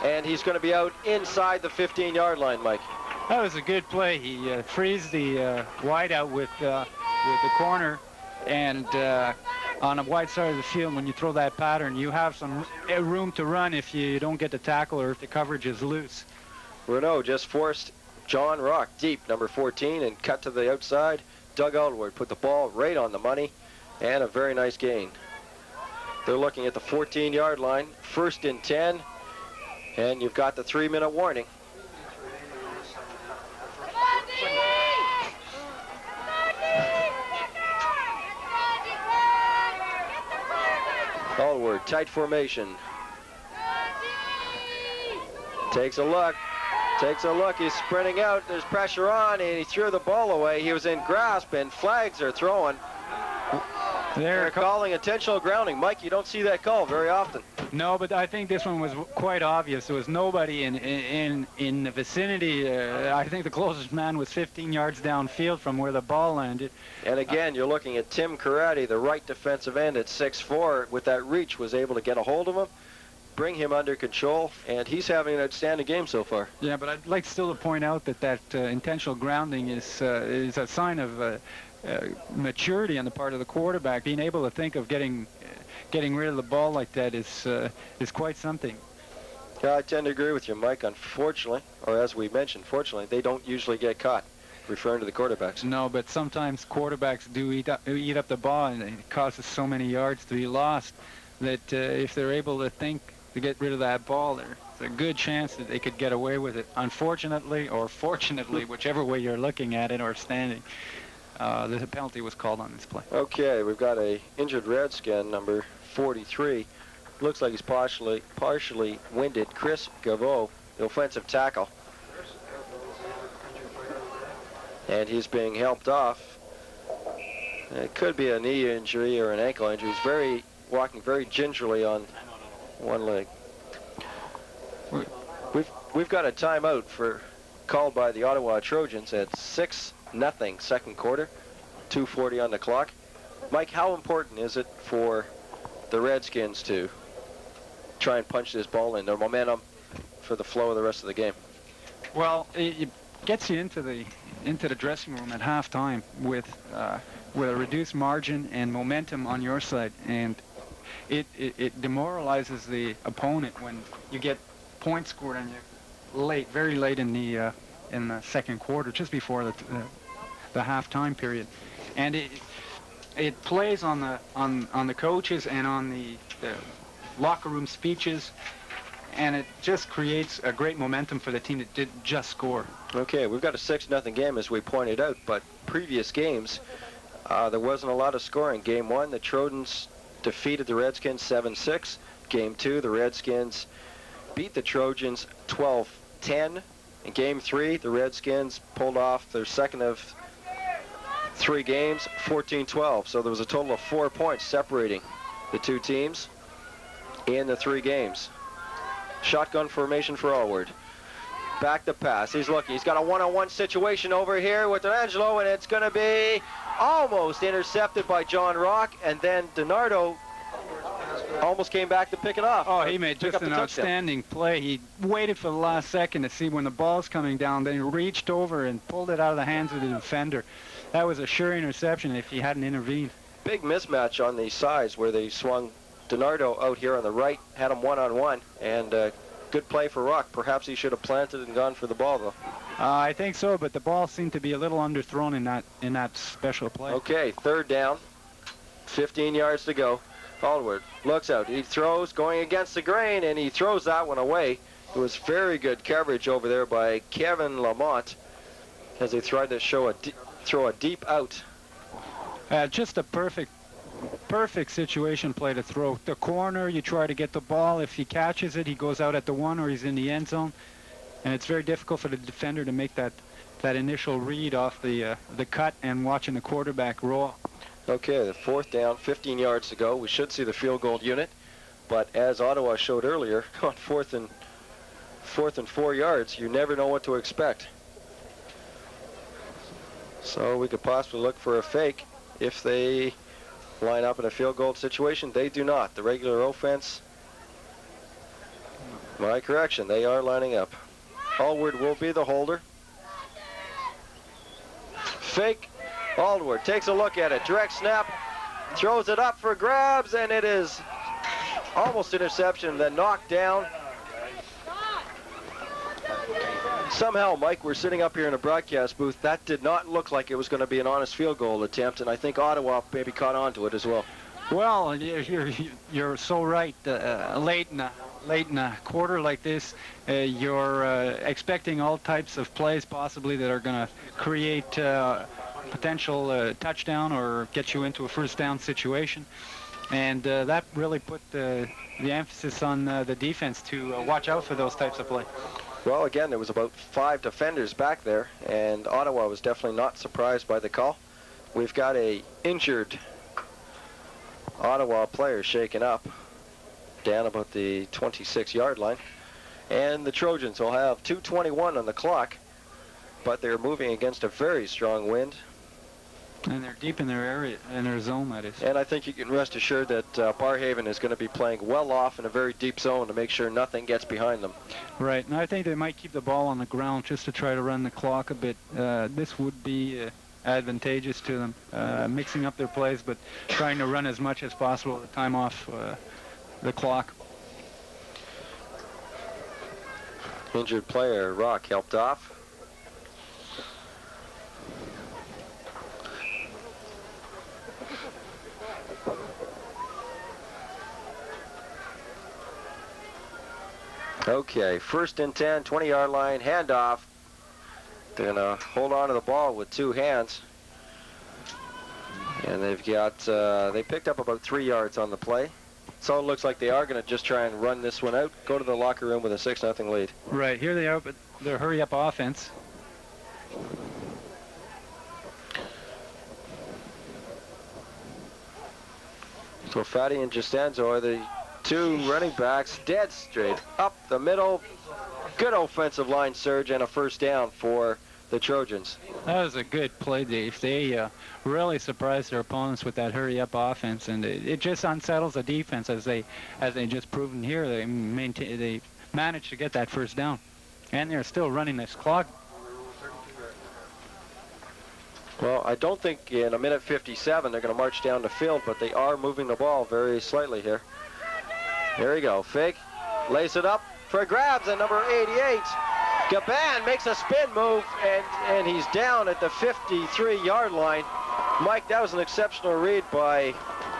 and he's going to be out inside the 15-yard line, Mike. That was a good play. He frees the wide out with the corner, and on a wide side of the field, when you throw that pattern, you have some room to run if you don't get the tackle or if the coverage is loose. Renault just forced John Rock deep, number 14, and cut to the outside. Doug Alward put the ball right on the money, and a very nice gain. They're looking at the 14-yard line, 1st and 10, and you've got the 3-minute warning. Alward, tight formation. Takes a look. He's sprinting out. There's pressure on, and he threw the ball away. He was in grasp, and flags are thrown. They're calling intentional grounding. Mike, you don't see that call very often. No, but I think this one was quite obvious. There was nobody in the vicinity. I think the closest man was 15 yards downfield from where the ball landed. And again, you're looking at Tim Karate, the right defensive end at 6'4", with that reach, was able to get a hold of him, bring him under control, and he's having an outstanding game so far. Yeah, but I'd like still to point out that intentional grounding is a sign of maturity on the part of the quarterback. Being able to think of getting rid of the ball like that is quite something. Yeah, I tend to agree with you, Mike. Unfortunately, or as we mentioned, fortunately, they don't usually get caught, referring to the quarterbacks. No, but sometimes quarterbacks do eat up the ball, and it causes so many yards to be lost that if they're able to think to get rid of that ball, there's a good chance that they could get away with it. Unfortunately, or fortunately, whichever way you're looking at it or standing, the penalty was called on this play. Okay, we've got a injured Redskin, number 43. Looks like he's partially winded. Chris Gaveau, the offensive tackle. And he's being helped off. It could be a knee injury or an ankle injury. He's walking very gingerly on one leg. We've got a timeout called by the Ottawa Trojans at 6-0 second quarter, 2:40 on the clock. Mike, how important is it for the Redskins to try and punch this ball in, their momentum for the flow of the rest of the game? Well, it gets you into the dressing room at halftime with a reduced margin and momentum on your side, and it demoralizes the opponent when you get points scored on you very late in the second quarter, just before the halftime period, and it plays on the coaches and on the locker room speeches, and it just creates a great momentum for the team that did just score. Okay, we've got a 6-0 game, as we pointed out, but previous games there wasn't a lot of scoring. Game 1, the Trojans defeated the Redskins 7-6. Game 2, the Redskins beat the Trojans 12-10. In Game 3, the Redskins pulled off their second of 3 games, 14-12. So there was a total of 4 points separating the two teams in the 3 games. Shotgun formation for Alward. Back to pass. He's looking. He's got a one-on-one situation over here with Angelo, and it's going to be almost intercepted by John Rock, and then DiNardo almost came back to pick it off. Oh, he made just an outstanding play. He waited for the last second to see when the ball's coming down, then he reached over and pulled it out of the hands of the defender. That was a sure interception if he hadn't intervened. Big mismatch on the sides where they swung DiNardo out here on the right, had him one-on-one, and good play for Rock. Perhaps he should have planted and gone for the ball, though. I think so, but the ball seemed to be a little underthrown in that special play. Okay, 3rd down, 15 yards to go. Alward looks out. He throws, going against the grain, and he throws that one away. It was very good coverage over there by Kevin Lamont as he tried to throw a deep out. Just a perfect situation play to throw. The corner, you try to get the ball. If he catches it, he goes out at the 1 or he's in the end zone. And it's very difficult for the defender to make that initial read off the cut and watching the quarterback roll. Okay, the 4th down, 15 yards to go. We should see the field goal unit. But as Ottawa showed earlier, on 4th and 4 yards, you never know what to expect. So we could possibly look for a fake if they line up in a field goal situation. They do not. The regular offense, my correction, they are lining up. Alward will be the holder. Fake. Alward takes a look at it. Direct snap. Throws it up for grabs, and it is almost interception, then knocked down. Somehow, Mike, we're sitting up here in a broadcast booth. That did not look like it was going to be an honest field goal attempt, and I think Ottawa maybe caught on to it as well. Well, you're so right. Late in a quarter like this, you're expecting all types of plays possibly that are going to create potential touchdown or get you into a first down situation. And that really put the emphasis on the defense to watch out for those types of plays. Well, again, there was about 5 defenders back there, and Ottawa was definitely not surprised by the call. We've got a injured Ottawa player shaken up down about the 26-yard line, and the Trojans will have 2:21 on the clock, but they're moving against a very strong wind. And they're deep in their area, in their zone, that is. And I think you can rest assured that Barrhaven is going to be playing well off in a very deep zone to make sure nothing gets behind them. Right, and I think they might keep the ball on the ground just to try to run the clock a bit. This would be advantageous to them, mixing up their plays, but trying to run as much as possible to time off the clock. Injured player, Rock, helped off. Okay, 1st and 10, 20-yard line, handoff. They're going to hold on to the ball with 2 hands. And they've got, they picked up about 3 yards on the play. So it looks like they are going to just try and run this one out, go to the locker room with a 6-0 lead. Right, here they are, but they're hurry-up offense. So Fatty and Gistanzo are the 2 running backs, dead straight up the middle. Good offensive line surge and a first down for the Trojans. That was a good play, Dave. They really surprised their opponents with that hurry-up offense, and it just unsettles the defense as they just proven here. They managed to get that first down, and they're still running this clock. Well, I don't think in a minute 57 they're going to march down the field, but they are moving the ball very slightly here. Here we go. Fake. Lays it up for grabs at number 88. Gaban makes a spin move, and he's down at the 53-yard line. Mike, that was an exceptional read by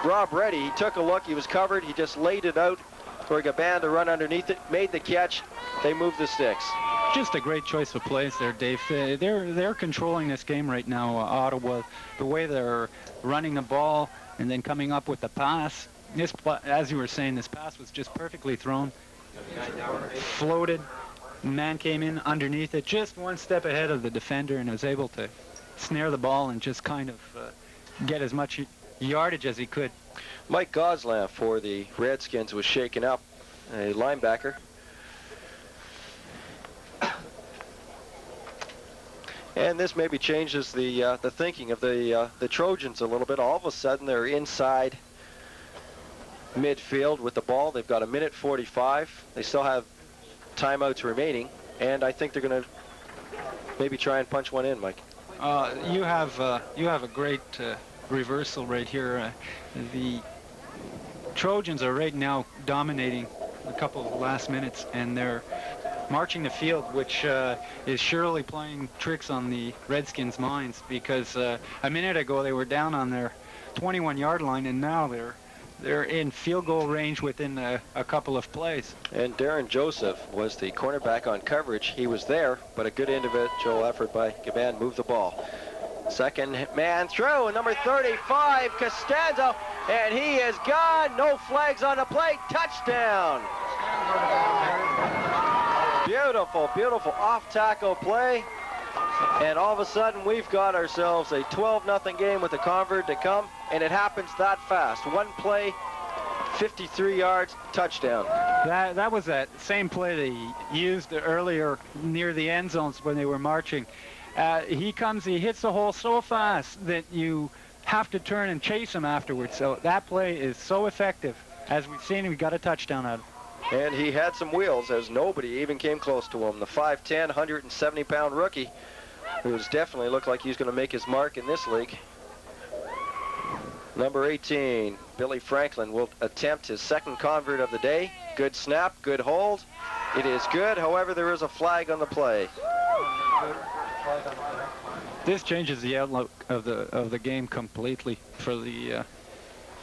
Rob Reddy. He took a look. He was covered. He just laid it out for Gaban to run underneath it. Made the catch. They moved the sticks. Just a great choice of plays there, Dave. They're controlling this game right now, Ottawa. The way they're running the ball and then coming up with the pass. This, as you were saying, this pass was just perfectly thrown. Floated. Man came in underneath it, just one step ahead of the defender, and was able to snare the ball and just kind of get as much yardage as he could. Mike Goslan for the Redskins was shaken up, a linebacker. And this maybe changes the thinking of the Trojans a little bit. All of a sudden, they're inside midfield with the ball. They've got a minute 45. They still have timeouts remaining, and I think they're going to maybe try and punch one in, Mike. You have a great reversal right here. The Trojans are right now dominating a couple of last minutes, and they're marching the field, which is surely playing tricks on the Redskins' minds, because a minute ago they were down on their 21-yard line, and now they're in field goal range within a couple of plays. And Darren Joseph was the cornerback on coverage. He was there, but a good individual effort by Gaban moved the ball. Second man through, and number 35, Costanzo, and he is gone. No flags on the play. Touchdown. Beautiful, beautiful off-tackle play. And all of a sudden, we've got ourselves a 12-0 game with the convert to come, and it happens that fast. One play, 53 yards, touchdown. That was that same play they used earlier near the end zones when they were marching. He hits the hole so fast that you have to turn and chase him afterwards. So that play is so effective. As we've seen, we got a touchdown out of it. And he had some wheels, as nobody even came close to him. The 5'10", 170-pound rookie, who definitely looked like he's going to make his mark in this league. Number 18, Billy Franklin, will attempt his second convert of the day. Good snap, good hold. It is good. However, there is a flag on the play. This changes the outlook of the game completely for the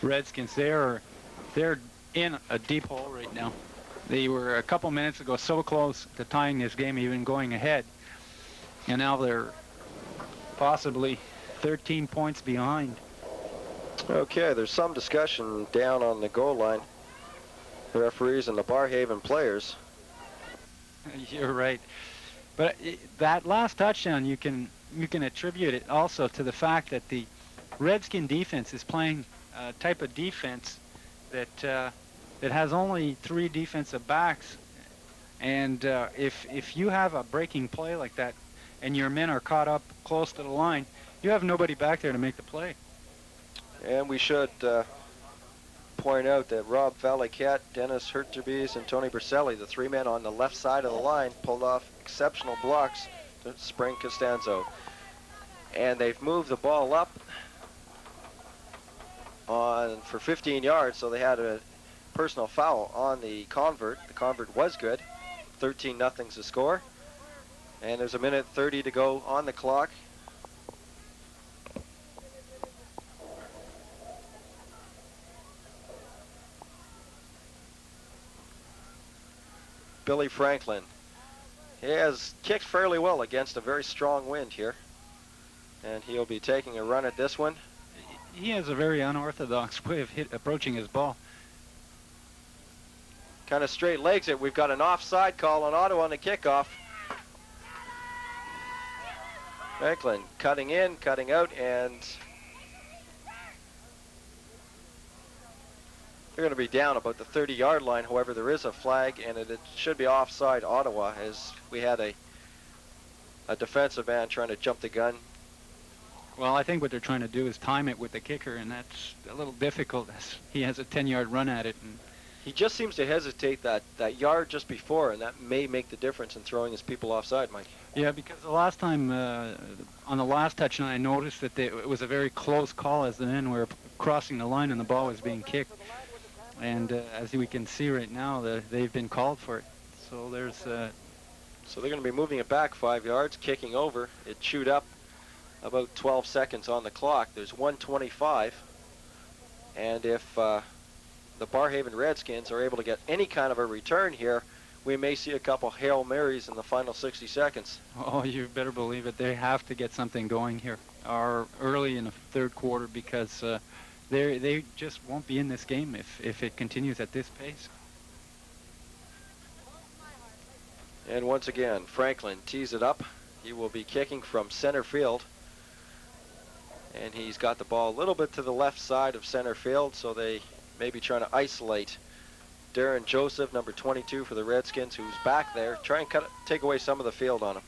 Redskins. They're in a deep hole right now. They were a couple minutes ago so close to tying this game, even going ahead, and now they're possibly 13 points behind. Okay, there's some discussion down on the goal line. The referees and the Barrhaven players. You're right, but that last touchdown, you can attribute it also to the fact that the Redskin defense is playing a type of defense that has only 3 defensive backs, and if you have a breaking play like that and your men are caught up close to the line, you have nobody back there to make the play. And we should point out that Rob Valiquette, Dennis Hurtubise, and Tony Berselli, the 3 men on the left side of the line, pulled off exceptional blocks to spring Costanzo. And they've moved the ball up for 15 yards, so they had a personal foul on the convert. The convert was good. 13-0's the score. And there's a minute 30 to go on the clock. Billy Franklin. He has kicked fairly well against a very strong wind here. And he'll be taking a run at this one. He has a very unorthodox way of approaching his ball. Kind of straight legs it. We've got an offside call on Ottawa on the kickoff. Franklin cutting in, cutting out, and they're going to be down about the 30-yard line. However, there is a flag, and it should be offside Ottawa, as we had a defensive man trying to jump the gun. Well, I think what they're trying to do is time it with the kicker, and that's a little difficult as he has a 10-yard run at it. And he just seems to hesitate that yard just before, and that may make the difference in throwing his people offside, Mike. yeah, because the last time on the last touchdown, I noticed that it was a very close call as the men were crossing the line and the ball was being kicked. And as we can see right now, they've been called for it. So there's. So they're going to be moving it back 5 yards, kicking over. It chewed up about 12 seconds on the clock. There's 1:25, and if the Barrhaven Redskins are able to get any kind of a return here, we may see a couple Hail Marys in the final 60 seconds. Oh, you better believe it. They have to get something going here, or early in the third quarter, because they just won't be in this game if it continues at this pace. And once again, Franklin tees it up. He will be kicking from center field. And he's got the ball a little bit to the left side of center field, so they may be trying to isolate Darren Joseph, number 22 for the Redskins, who's back there. Try and take away some of the field on him.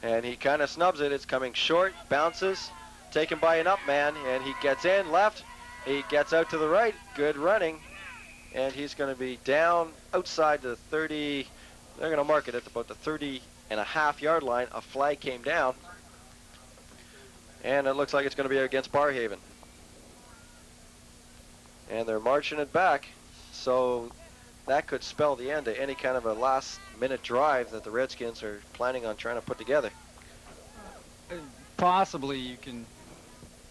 And he kind of snubs it. It's coming short, bounces, taken by an up man, and he gets in left. He gets out to the right. Good running. And he's going to be down outside the 30. They're going to mark it at about the 30.5-yard line. A flag came down. And it looks like it's going to be against Barrhaven. And they're marching it back. So that could spell the end of any kind of a last-minute drive that the Redskins are planning on trying to put together. Possibly you can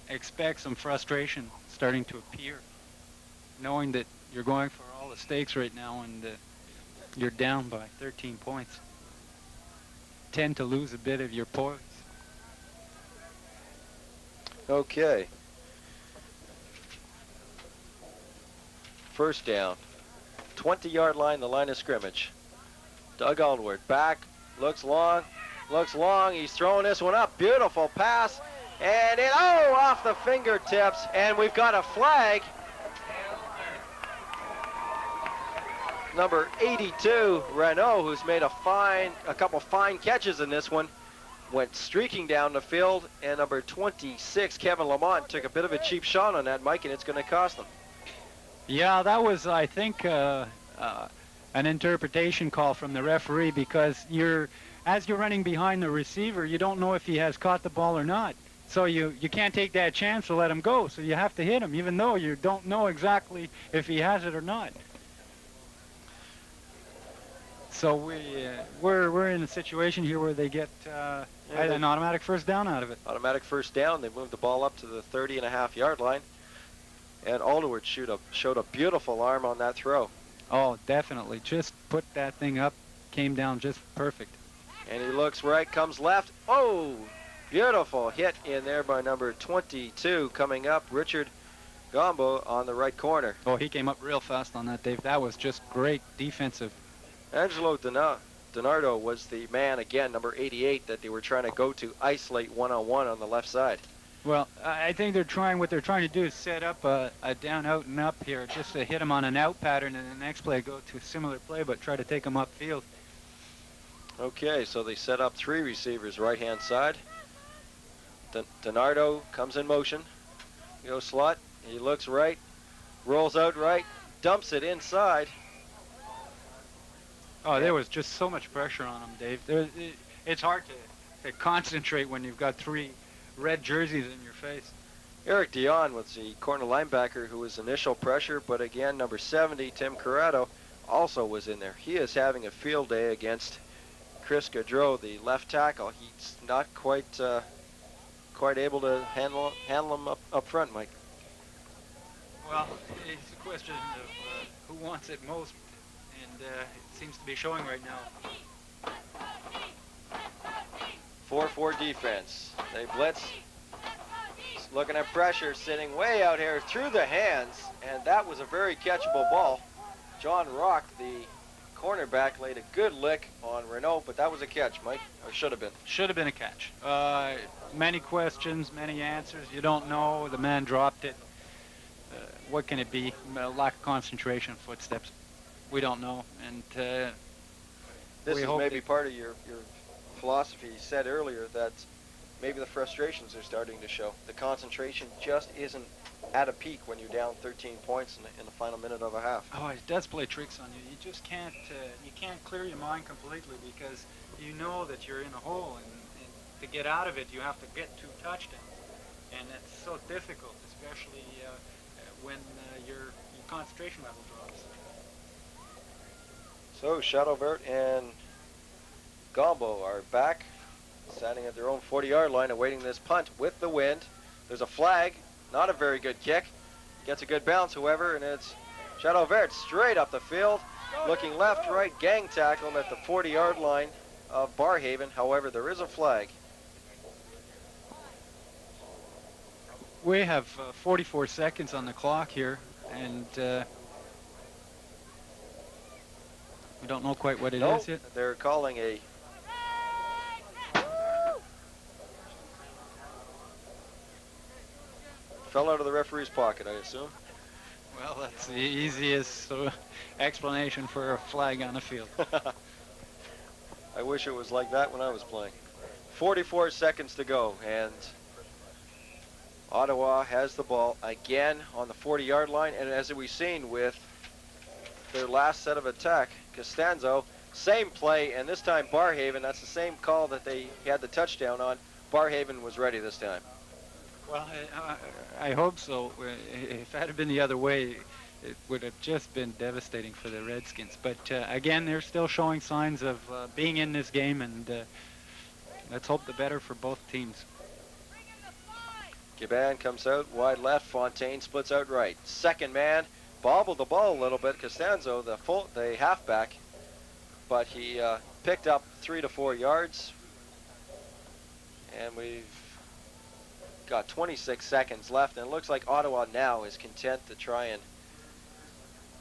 expect some frustration starting to appear, knowing that you're going for all the stakes right now and you're down by 13 points. Tend to lose a bit of your poise. Okay. First down. 20-yard line, the line of scrimmage. Doug Aldward back, looks long. He's throwing this one up. Beautiful pass. And off the fingertips. And we've got a flag. Number 82, Renault, who's made a couple fine catches in this one, went streaking down the field, and number 26, Kevin Lamont, took a bit of a cheap shot on that, Mike, and it's going to cost them. Yeah, that was, I think, an interpretation call from the referee, because as you're running behind the receiver, you don't know if he has caught the ball or not. So you can't take that chance to let him go. So you have to hit him, even though you don't know exactly if he has it or not. So we're in a situation here where they get an automatic first down out of it. Automatic first down. They moved the ball up to the 30.5-yard line. And Alderwood showed a beautiful arm on that throw. Oh, definitely. Just put that thing up. Came down just perfect. And he looks right, comes left. Oh, beautiful hit in there by number 22 coming up, Richard Gombo on the right corner. Oh, he came up real fast on that, Dave. That was just great defensive. Angelo Donardo was the man, again, number 88, that they were trying to go to isolate one-on-one on the left side. Well, I think what they're trying to do is set up a down, out, and up here, just to hit him on an out pattern, and the next play go to a similar play, but try to take him upfield. Okay, so they set up 3 receivers right-hand side. Donardo comes in motion. He goes slot. He looks right, rolls out right, dumps it inside. Oh, there was just so much pressure on him, Dave. It's hard to concentrate when you've got 3 red jerseys in your face. Eric Dion was the corner linebacker who was initial pressure, but again, number 70, Tim Corrado, also was in there. He is having a field day against Chris Gaudreau, the left tackle. He's not quite able to handle him up front, Mike. Well, it's a question of who wants it most, and it seems to be showing right now. 4-4 defense. They blitz. Looking at pressure, sitting way out here through the hands, and that was a very catchable ball. John Rock, the cornerback, laid a good lick on Renault, but that was a catch, Mike, or should have been. Should have been a catch. Many questions, many answers. You don't know. The man dropped it. What can it be? Lack of concentration, footsteps. We don't know. And this is maybe part of your philosophy. You said earlier that maybe the frustrations are starting to show. The concentration just isn't at a peak when you're down 13 points in the final minute of a half. Oh, it does play tricks on you. You just can't clear your mind completely because you know that you're in a hole, and to get out of it, you have to get 2 touchdowns, and it's so difficult, especially when your concentration level drops. So Shadowbert and Gombo are back, standing at their own 40-yard line, awaiting this punt with the wind. There's a flag. Not a very good kick. Gets a good bounce, however, and it's Shadowbert straight up the field, looking left, right, gang tackle at the 40-yard line of Barrhaven. However, there is a flag. We have 44 seconds on the clock here, and we don't know quite what it is yet. They're calling a fell out of the referee's pocket, I assume. Well, that's the easiest explanation for a flag on the field. I wish it was like that when I was playing. 44 seconds to go, and Ottawa has the ball again on the 40-yard line, and as we've seen with their last set of attack, Costanzo, same play, and this time Barrhaven, that's the same call that they had the touchdown on. Barrhaven was ready this time. Well, I hope so. If that had been the other way, it would have just been devastating for the Redskins. But again, they're still showing signs of being in this game, and let's hope the better for both teams. Giban comes out wide left. Fontaine splits out right. Second man bobbled the ball a little bit. Costanzo, the halfback, but he picked up 3 to 4 yards, and we've got 26 seconds left, and it looks like Ottawa now is content to try and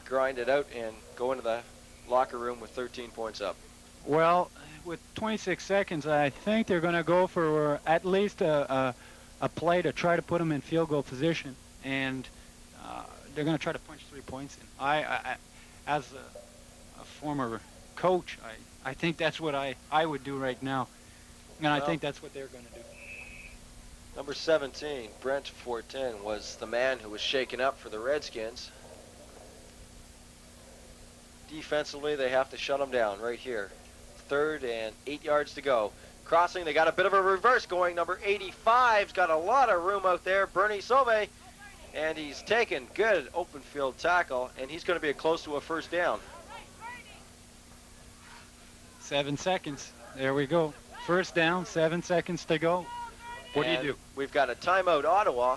grind it out and go into the locker room with 13 points up. Well, with 26 seconds, I think they're going to go for at least a play to try to put them in field goal position, and they're going to try to punch 3 points in. I as a former coach, I think that's what I would do right now, and I think that's what they're going to do. Number 17, Brent Fortin, was the man who was shaken up for the Redskins. Defensively, they have to shut him down right here. 3rd and 8 yards to go. Crossing, they got a bit of a reverse going. Number 85's got a lot of room out there, Bernie Sauve, and he's taken good open field tackle, and he's going to be close to a first down. 7 seconds. There we go. First down, 7 seconds to go. What do you do? We've got a timeout, Ottawa.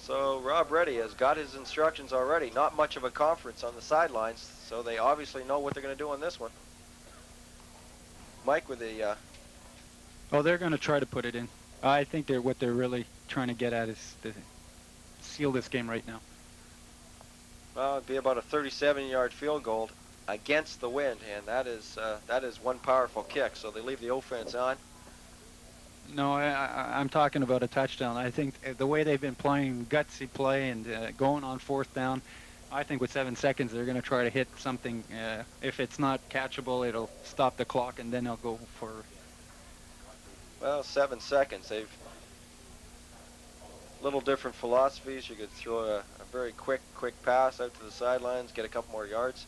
So Rob Reddy has got his instructions already. Not much of a conference on the sidelines, so they obviously know what they're going to do on this one. Mike with the... Oh, they're going to try to put it in. I think what they're really trying to get at is to seal this game right now. Well, it'd be about a 37-yard field goal against the wind, and that is one powerful kick. So they leave the offense on. No, I'm talking about a touchdown. I think the way they've been playing gutsy play and going on fourth down, I think with 7 seconds they're going to try to hit something. If it's not catchable, it'll stop the clock, and then they'll go for... Well, 7 seconds. They've little different philosophies. You could throw a very quick pass out to the sidelines, get a couple more yards.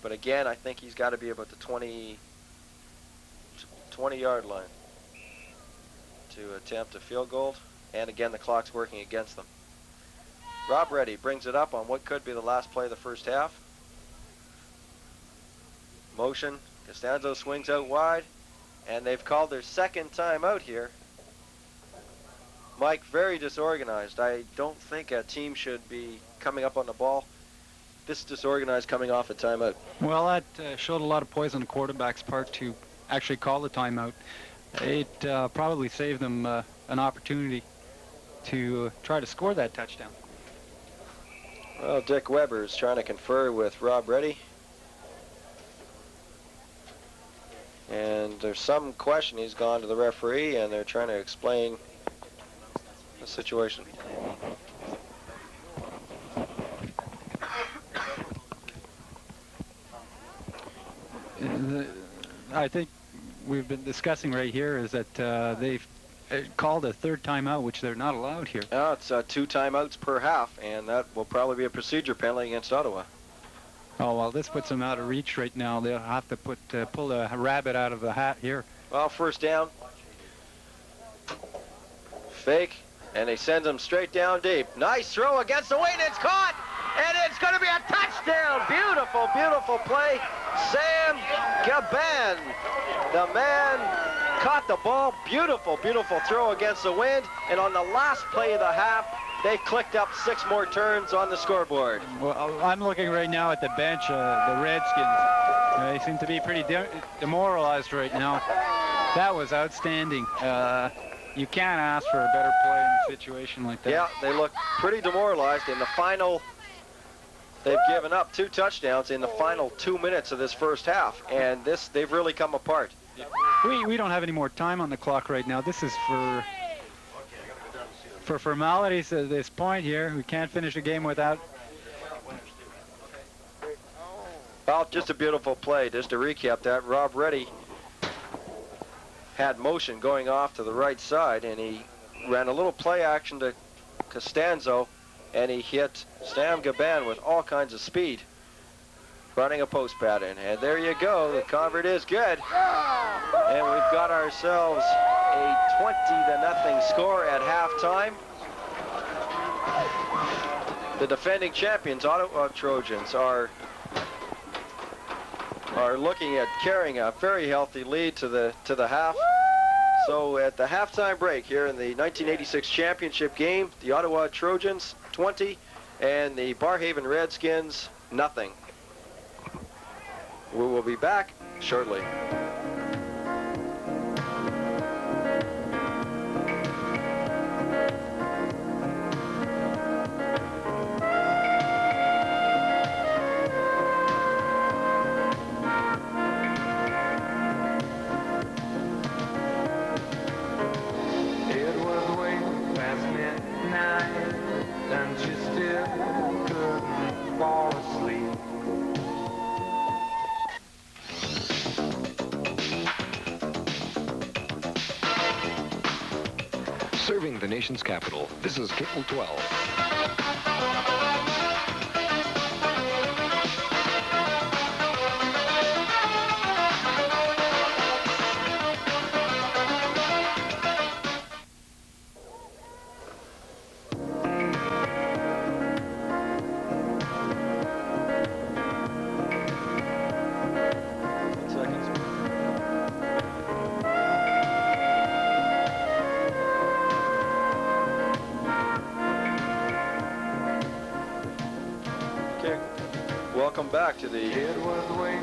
But again, I think he's got to be about the 20-yard line to attempt a field goal. And again, the clock's working against them. Rob Reddy brings it up on what could be the last play of the first half. Motion. Costanzo swings out wide. And they've called their second timeout here. Mike, very disorganized. I don't think a team should be coming up on the ball this disorganized coming off a timeout. Well, that showed a lot of poise on the quarterback's part to actually call the timeout. It probably saved them an opportunity to try to score that touchdown. Well, Dick Weber is trying to confer with Rob Reddy. And there's some question. He's gone to the referee, and they're trying to explain the situation. I think we've been discussing right here is that they've called a third timeout, which they're not allowed here. It's 2 timeouts per half, and that will probably be a procedure penalty against Ottawa. Oh, well, this puts them out of reach right now. They'll have to pull a rabbit out of the hat here. Well, first down. Fake, and they send him straight down deep. Nice throw against the wind. It's caught, and it's going to be a touchdown. Beautiful, beautiful play. Sam Gaban, the man, caught the ball. Beautiful, beautiful throw against the wind. And on the last play of the half, they clicked up 6 more turns on the scoreboard. Well, I'm looking right now at the bench, the Redskins. They seem to be pretty demoralized right now. That was outstanding. You can't ask for a better play in a situation like that. Yeah, they look pretty demoralized. In the final, they've given up 2 touchdowns in the final 2 minutes of this first half, and they've really come apart. We don't have any more time on the clock right now. This is for formalities at this point here. We can't finish a game without. Well, just a beautiful play. Just to recap that, Rob Reddy had motion going off to the right side, and he ran a little play action to Costanzo, and he hit Sam Gaban with all kinds of speed, running a post pattern. And there you go. The convert is good. And we've got ourselves a 20-0 score at halftime. The defending champions, Ottawa Trojans, are looking at carrying a very healthy lead to the half. So at the halftime break here in the 1986 championship game, the Ottawa Trojans 20 and the Barrhaven Redskins nothing. We will be back shortly. It was way past midnight, and she still couldn't fall asleep. Serving the nation's capital, this is Cable 12. welcome back to the It was way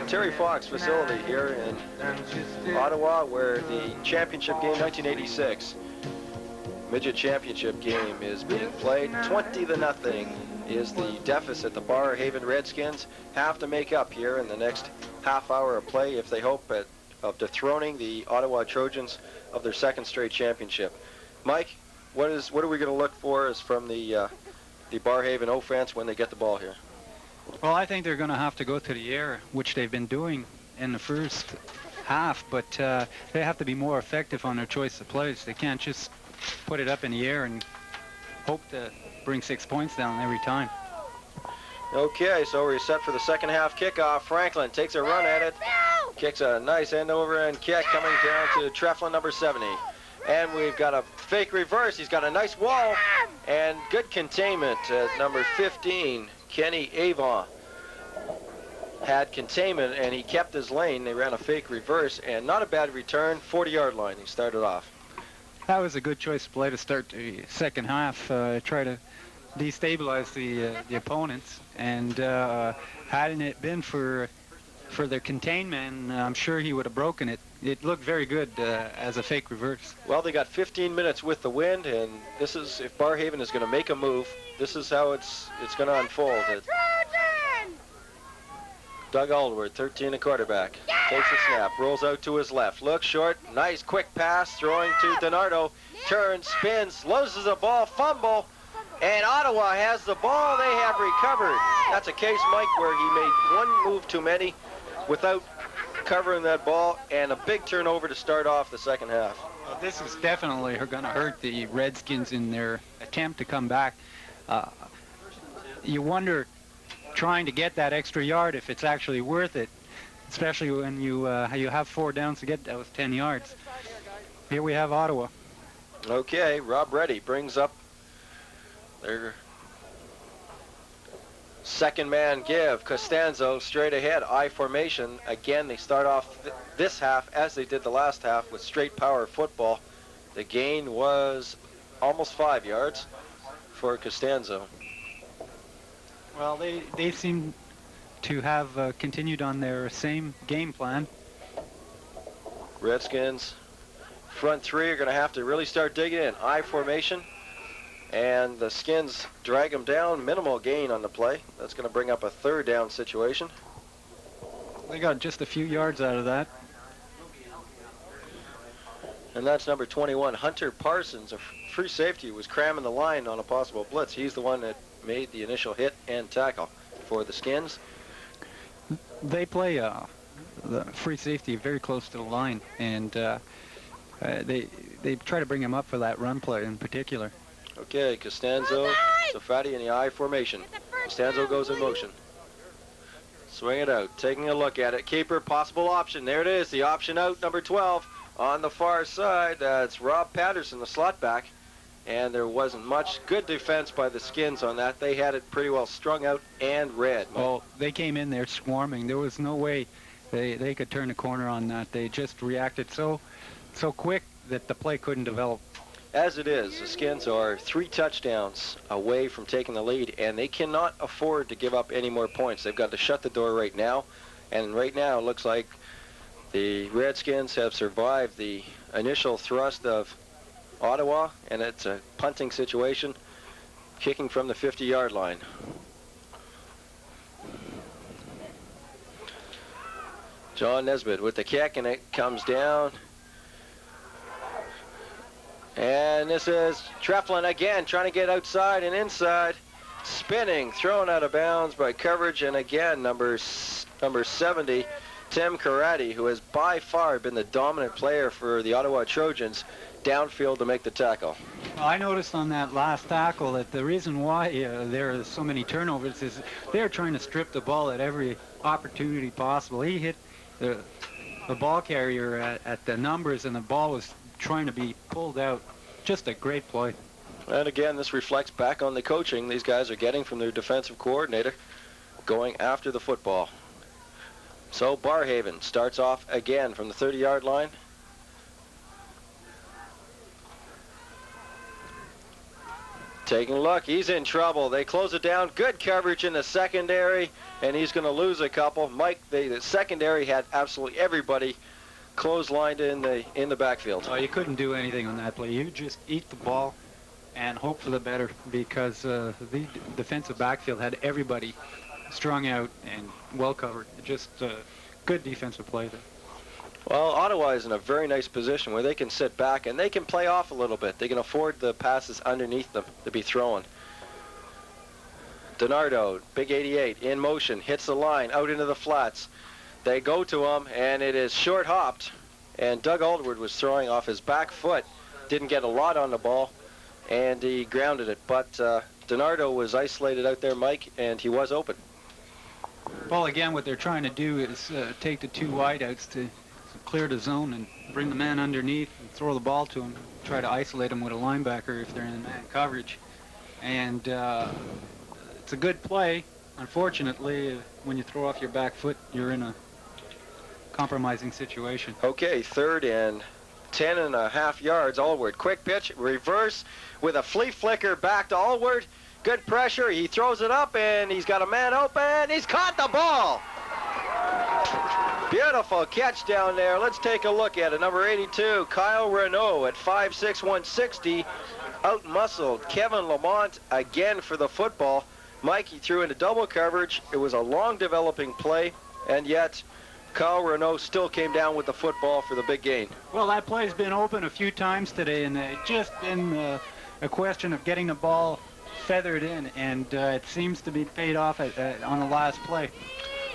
Terry Fox facility here in and she still Ottawa, where the championship game 1986 midget championship game is being played. 20-0 is the deficit the Barrhaven Redskins have to make up here in the next half hour of play if they hope of dethroning the Ottawa Trojans of their second straight championship. Mike, what are we going to look for as from the Barrhaven offense when they get the ball here? Well, I think they're going to have to go to the air, which they've been doing in the first half, but they have to be more effective on their choice of plays. They can't just put it up in the air and hope to bring 6 points down every time. Okay, so we're set for the second half kickoff. Franklin takes a run at it, kicks a nice end over end kick coming down to Treflin, number 70. And we've got a fake reverse. He's got a nice wall and good containment at number 15. Kenny Avon had containment and he kept his lane. They ran a fake reverse and not a bad return. 40-yard line he started off. That was a good choice of play to start the second half. Try to destabilize the opponents, and hadn't it been for their containment, I'm sure he would have broken it. It looked very good as a fake reverse. Well, they got 15 minutes with the wind, and this is, if Barrhaven is going to make a move, this is how it's going to unfold. Doug Aldward, 13, a quarterback, takes a snap, rolls out to his left, looks short, nice quick pass, throwing to DiNardo, turns, spins, loses the ball, fumble, and Ottawa has the ball. They have recovered. That's a case, Mike, where he made one move too many without covering that ball, and a big turnover to start off the second half. Well, this is definitely going to hurt the Redskins in their attempt to come back. You wonder, trying to get that extra yard, if it's actually worth it, especially when you have 4 downs to get those 10 yards. Here we have Ottawa. Okay, Rob Reddy brings up their second man give. Costanzo straight ahead, I formation. Again, they start off this half as they did the last half with straight power football. The gain was almost 5 yards for Costanzo. Well, they seem to have continued on their same game plan. Redskins front three are going to have to really start digging in. I formation, and the Skins drag them down. Minimal gain on the play. That's going to bring up a third down situation. They got just a few yards out of that. And that's number 21, Hunter Parsons, a free safety, was cramming the line on a possible blitz. He's the one that made the initial hit and tackle for the Skins. They play the free safety very close to the line, and they try to bring him up for that run play in particular. Okay, Costanzo, Safati in the I formation. Costanzo goes in motion. Swing it out, taking a look at it. Keeper, possible option. There it is, the option out, number 12. On the far side, that's Rob Patterson, the slot back. And there wasn't much good defense by the Skins on that. They had it pretty well strung out and read. Well, they came in there swarming. There was no way they could turn the corner on that. They just reacted so quick that the play couldn't develop. As it is, the Skins are 3 touchdowns away from taking the lead, and they cannot afford to give up any more points. They've got to shut the door right now, and right now it looks like the Redskins have survived the initial thrust of Ottawa, and it's a punting situation, kicking from the 50-yard line. John Nesbitt with the kick, and it comes down. And this is Treflin again, trying to get outside and inside. Spinning, thrown out of bounds by coverage, and again, number 70, Tim Karate, who has by far been the dominant player for the Ottawa Trojans, downfield to make the tackle. I noticed on that last tackle that the reason why there are so many turnovers is they're trying to strip the ball at every opportunity possible. He hit the ball carrier at the numbers, and the ball was trying to be pulled out. Just a great play. And again, this reflects back on the coaching these guys are getting from their defensive coordinator, going after the football. So Barrhaven starts off again from the 30-yard line. Taking a look, he's in trouble. They close it down. Good coverage in the secondary, and he's going to lose a couple. Mike, the secondary had absolutely everybody clotheslined in the backfield. Oh, you couldn't do anything on that play. You just eat the ball and hope for the better, because the defensive backfield had everybody strung out and well covered. Just good defensive play there. Well, Ottawa is in a very nice position where they can sit back and they can play off a little bit. They can afford the passes underneath them to be thrown. DiNardo, big 88, in motion, hits the line, out into the flats. They go to him, and it is short-hopped. And Doug Aldward was throwing off his back foot. Didn't get a lot on the ball, and he grounded it. But DiNardo was isolated out there, Mike, and he was open. Well, again, what they're trying to do is take the two wideouts to clear the zone and bring the man underneath and throw the ball to him, try to isolate him with a linebacker if they're in man coverage. And it's a good play. Unfortunately, when you throw off your back foot, you're in a compromising situation. Okay, 3rd and 10.5 yards. Allward, quick pitch, reverse with a flea flicker back to Allward. Good pressure. He throws it up, and he's got a man open. He's caught the ball. Beautiful catch down there. Let's take a look at it. Number 82, Kyle Renault at 5'6", 160. Out-muscled Kevin Lamont again for the football. Mike, he threw into double coverage. It was a long developing play, and yet Kyle Renault still came down with the football for the big gain. Well, that play's been open a few times today, and it's just been a question of getting the ball feathered in, and it seems to be paid off on the last play.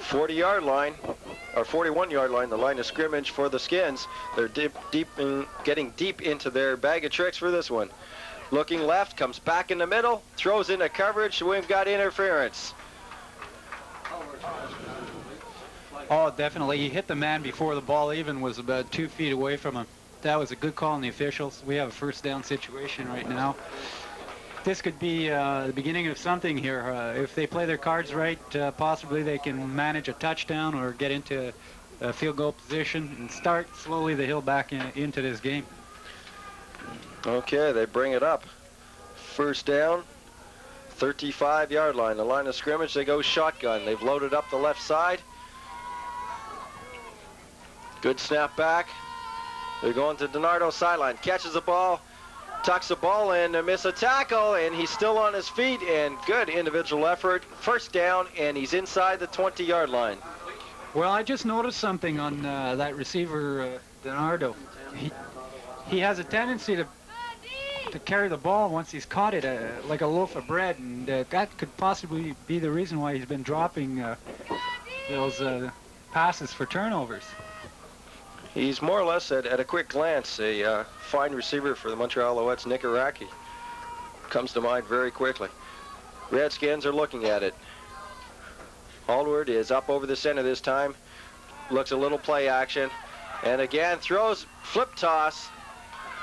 40-yard line, or 41-yard line, the line of scrimmage for the Skins. They're getting deep into their bag of tricks for this one. Looking left, comes back in the middle, throws into coverage. We've got interference. Oh, definitely. He hit the man before the ball even was about 2 feet away from him. That was a good call on the officials. We have a first down situation right now. This could be the beginning of something here. If they play their cards right, possibly they can manage a touchdown or get into a field goal position and start slowly the hill back into this game. Okay, they bring it up. First down, 35-yard line. The line of scrimmage, they go shotgun. They've loaded up the left side. Good snap back. They're going to DiNardo sideline. Catches the ball. Tucks the ball in to miss a tackle, and he's still on his feet, and good individual effort. First down, and he's inside the 20-yard line. Well, I just noticed something on that receiver, DiNardo. He has a tendency to carry the ball once he's caught it like a loaf of bread, and that could possibly be the reason why he's been dropping those passes for turnovers. He's more or less, at a quick glance, a fine receiver for the Montreal Alouettes. Nick Araki comes to mind very quickly. Redskins are looking at it. Aldward is up over the center this time. Looks a little play action. And again, throws, flip toss.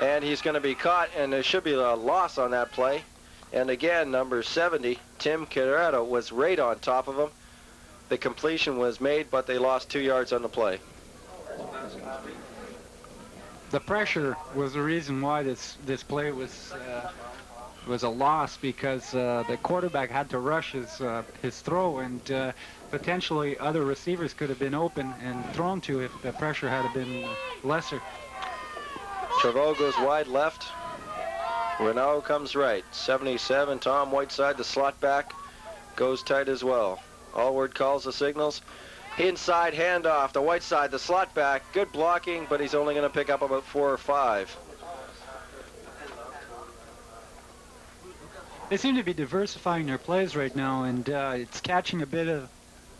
And he's going to be caught, and there should be a loss on that play. And again, number 70, Tim Carrero, was right on top of him. The completion was made, but they lost 2 yards on the play. The pressure was the reason why this play was a loss, because the quarterback had to rush his throw, and potentially other receivers could have been open and thrown to if the pressure had been lesser. Trevaux goes wide left. Renault comes right. 77, Tom Whiteside, the slot back, goes tight as well. Allward calls the signals. Inside handoff to Whiteside, the slot back. Good blocking, but he's only going to pick up about 4 or 5. They seem to be diversifying their plays right now, and it's catching a bit of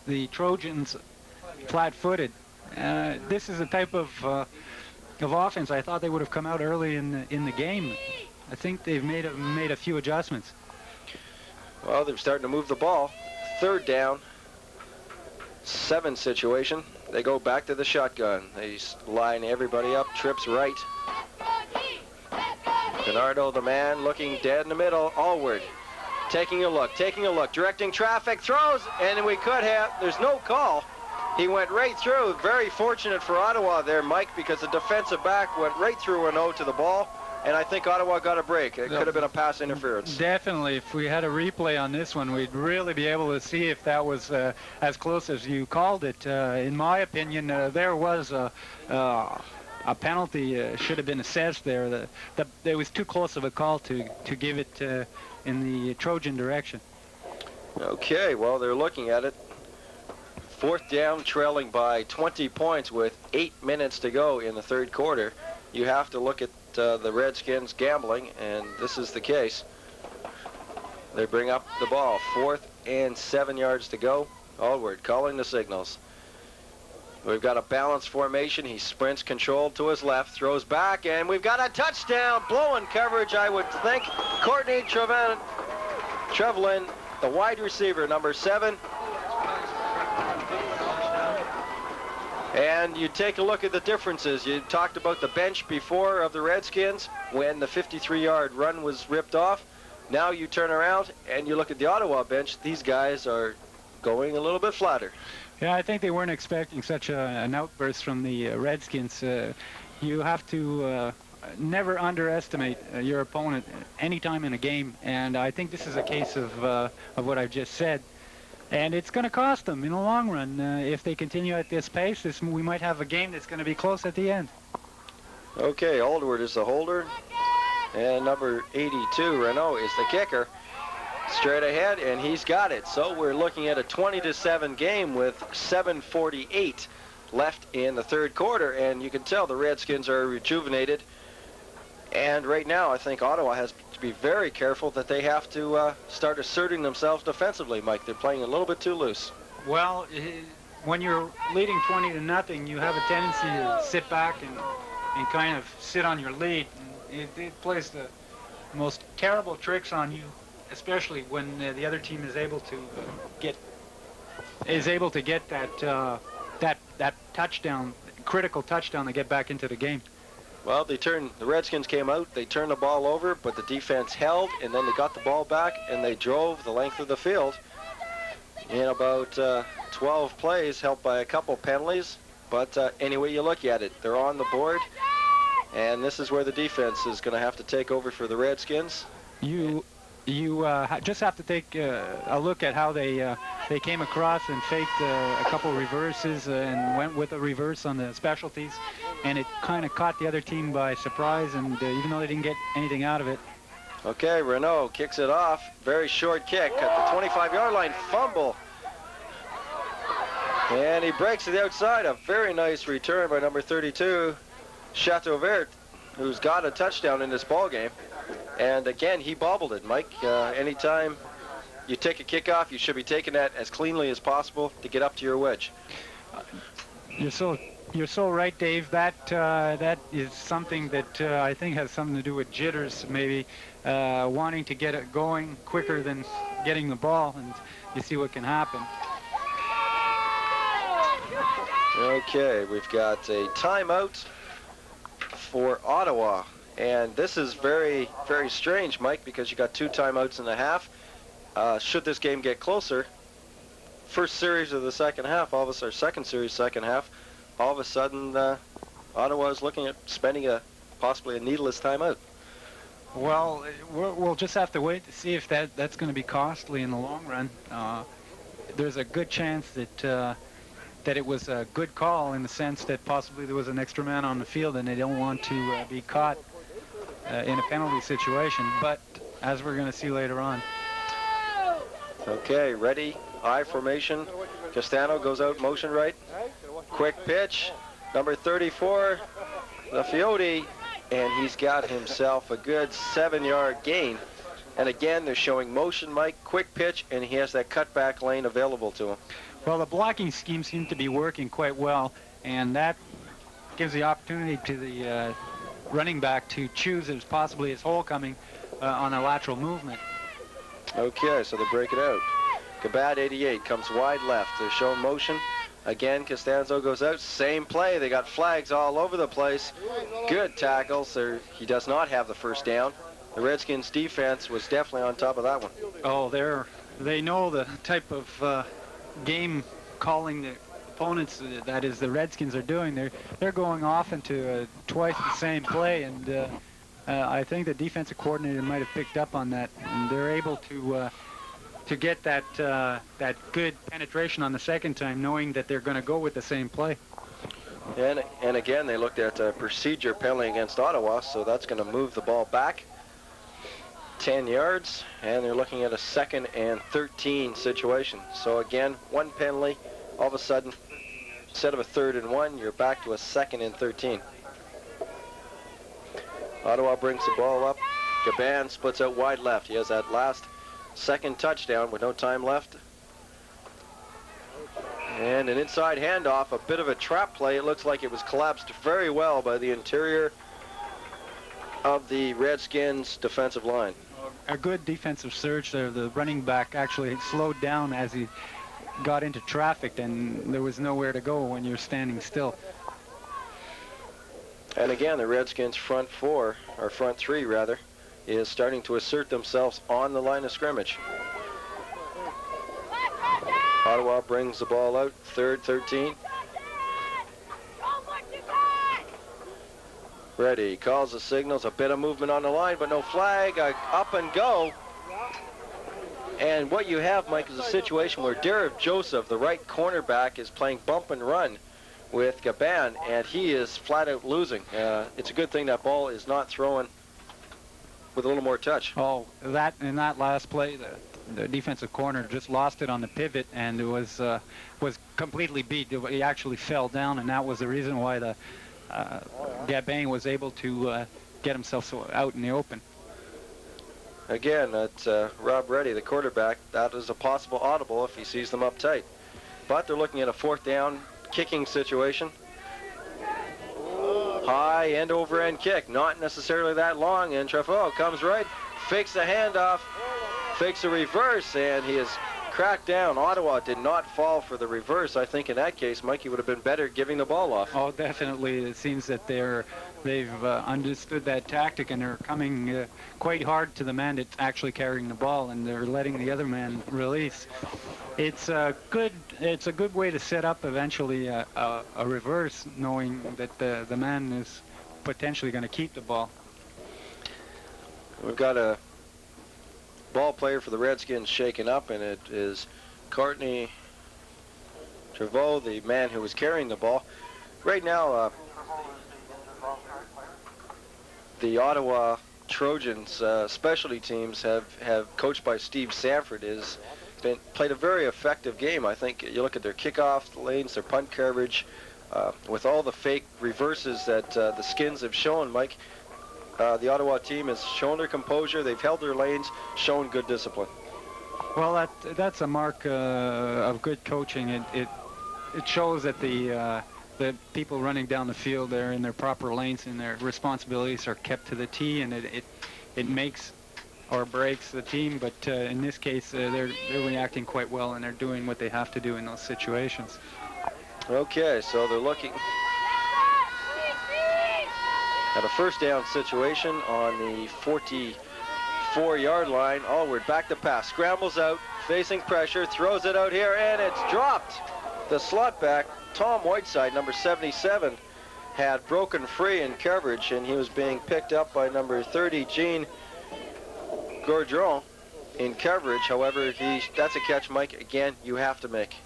the Trojans flat-footed. This is a type of offense I thought they would have come out early in the game. I think they've made a few adjustments. Well, they're starting to move the ball. 3rd down. 7 situation. They go back to the shotgun. They line everybody up. Trips right. DiNardo, the man, looking dead in the middle. Allward taking a look, directing traffic, throws, and we could have, there's no call. He went right through. Very fortunate for Ottawa there, Mike, because the defensive back went right through Renault to the ball. and I think Ottawa got a break. It could have been a pass interference. Definitely. If we had a replay on this one, we'd really be able to see if that was as close as you called it. In my opinion, there was a penalty should have been assessed there. It was too close of a call to give it in the Trojan direction. Okay, well, they're looking at it. 4th down, trailing by 20 points with 8 minutes to go in the 3rd quarter. You have to look at the Redskins gambling, and this is the case. They bring up the ball. 4th and 7 yards to go. Allward calling the signals. We've got a balanced formation. He sprints controlled to his left, throws back, and we've got a touchdown. Blowing coverage, I would think. Courtney Trevelin, the wide receiver, number 7. And you take a look at the differences. You talked about the bench before of the Redskins when the 53-yard run was ripped off. Now you turn around and you look at the Ottawa bench. These guys are going a little bit flatter. Yeah, I think they weren't expecting such an outburst from the Redskins. You have to never underestimate your opponent anytime in a game, and I think this is a case of what I've just said. And it's going to cost them in the long run. If they continue at this pace, we might have a game that's going to be close at the end. Okay, Aldward is the holder, and number 82, Renault, is the kicker. Straight ahead, and he's got it. So we're looking at a 20-7 game with 7:48 left in the 3rd quarter, and you can tell the Redskins are rejuvenated. And right now, I think Ottawa has to be very careful that they have to start asserting themselves defensively, Mike. They're playing a little bit too loose. Well, when you're leading 20-0, you have a tendency to sit back and kind of sit on your lead. It plays the most terrible tricks on you, especially when the other team is able to get that touchdown, critical touchdown, to get back into the game. Well, the Redskins came out, they turned the ball over, but the defense held, and then they got the ball back, and they drove the length of the field in about 12 plays, helped by a couple penalties. But anyway you look at it, they're on the board, and this is where the defense is going to have to take over for the Redskins. You just have to take a look at how they came across and faked a couple reverses and went with a reverse on the specialties, and it kind of caught the other team by surprise, and even though they didn't get anything out of it. Okay, Renault kicks it off. Very short kick at the 25-yard line. Fumble. And he breaks to the outside. A very nice return by number 32, Chateauvert, who's got a touchdown in this ball game. And again, he bobbled it, Mike. Anytime you take a kickoff, you should be taking that as cleanly as possible to get up to your wedge. You're so right, Dave. That is something that I think has something to do with jitters, maybe wanting to get it going quicker than getting the ball, and you see what can happen. Okay, we've got a timeout for Ottawa. And this is very, very strange, Mike, because you got 2 timeouts in the half. Should this game get closer, first series of the second half, second series second half, all of a sudden Ottawa is looking at spending possibly a needless timeout. Well, we'll just have to wait to see if that's going to be costly in the long run. There's a good chance that it was a good call in the sense that possibly there was an extra man on the field and they don't want to be caught in a penalty situation, but as we're going to see later on. Okay, ready, I formation. Castano goes out motion right. Quick pitch, number 34, Lafiotti, and he's got himself a good 7-yard gain. And again, they're showing motion, Mike, quick pitch, and he has that cutback lane available to him. Well, the blocking scheme seems to be working quite well, and that gives the opportunity to the running back to choose as possibly his hole coming on a lateral movement. Okay, so they break it out. Gabat 88 comes wide left. They're showing motion. Again, Costanzo goes out. Same play. They got flags all over the place. Good tackles. He does not have the first down. The Redskins defense was definitely on top of that one. Oh, they know the type of game calling the opponents, that is the Redskins, are doing. They're going off into twice the same play, and I think the defensive coordinator might have picked up on that, and they're able to get that good penetration on the second time, knowing that they're going to go with the same play. And again, they looked at a procedure penalty against Ottawa, so that's going to move the ball back 10 yards, and they're looking at a 2nd and 13 situation. So again, one penalty, all of a sudden, instead of a 3rd and 1, you're back to a 2nd and 13. Ottawa brings the ball up. Gaban splits out wide left. He has that last second touchdown with no time left. And an inside handoff, a bit of a trap play. It looks like it was collapsed very well by the interior of the Redskins defensive line. A good defensive surge there. The running back actually slowed down as he got into traffic, and there was nowhere to go when you're standing still. And again, the Redskins front three rather, is starting to assert themselves on the line of scrimmage. Ottawa brings the ball out, 3rd, 13. Ready, calls the signals, a bit of movement on the line, but no flag, up and go. And what you have, Mike, is a situation where Derek Joseph, the right cornerback, is playing bump and run with Gaban, and he is flat out losing. It's a good thing that ball is not thrown with a little more touch. Oh, in that last play, the defensive corner just lost it on the pivot, and it was completely beat. He actually fell down, and that was the reason why the Gaban was able to get himself out in the open. Again, that's Rob Reddy, the quarterback. That is a possible audible if he sees them up tight. But they're looking at a 4th down kicking situation. High end over end kick, not necessarily that long, and Treffaut comes right, fakes the handoff, fakes a reverse, and he is cracked down. Ottawa did not fall for the reverse. I think in that case, Mikey would have been better giving the ball off. Oh, definitely. It seems that they've understood that tactic, and they're coming quite hard to the man that's actually carrying the ball, and they're letting the other man release. It's a good way to set up eventually a reverse, knowing that the man is potentially going to keep the ball. We've got a ball player for the Redskins shaken up, and it is Courtney Trevaux, the man who was carrying the ball. Right now, the Ottawa Trojans specialty teams have coached by Steve Sanford has played a very effective game. I think you look at their kickoff lanes, their punt coverage, with all the fake reverses that the Skins have shown, Mike. The Ottawa team has shown their composure. They've held their lanes, shown good discipline. Well, that's a mark of good coaching. It shows that the people running down the field, they're in their proper lanes, and their responsibilities are kept to the T, and it makes or breaks the team. But in this case, they're reacting quite well, and they're doing what they have to do in those situations. Okay, so they're looking at a 1st down situation on the 44-yard line. Allward back to pass, scrambles out, facing pressure, throws it out here, and it's dropped. The slot back, Tom Whiteside, number 77, had broken free in coverage, and he was being picked up by number 30, Gene Gaudron, in coverage. However, that's a catch, Mike, again, you have to make.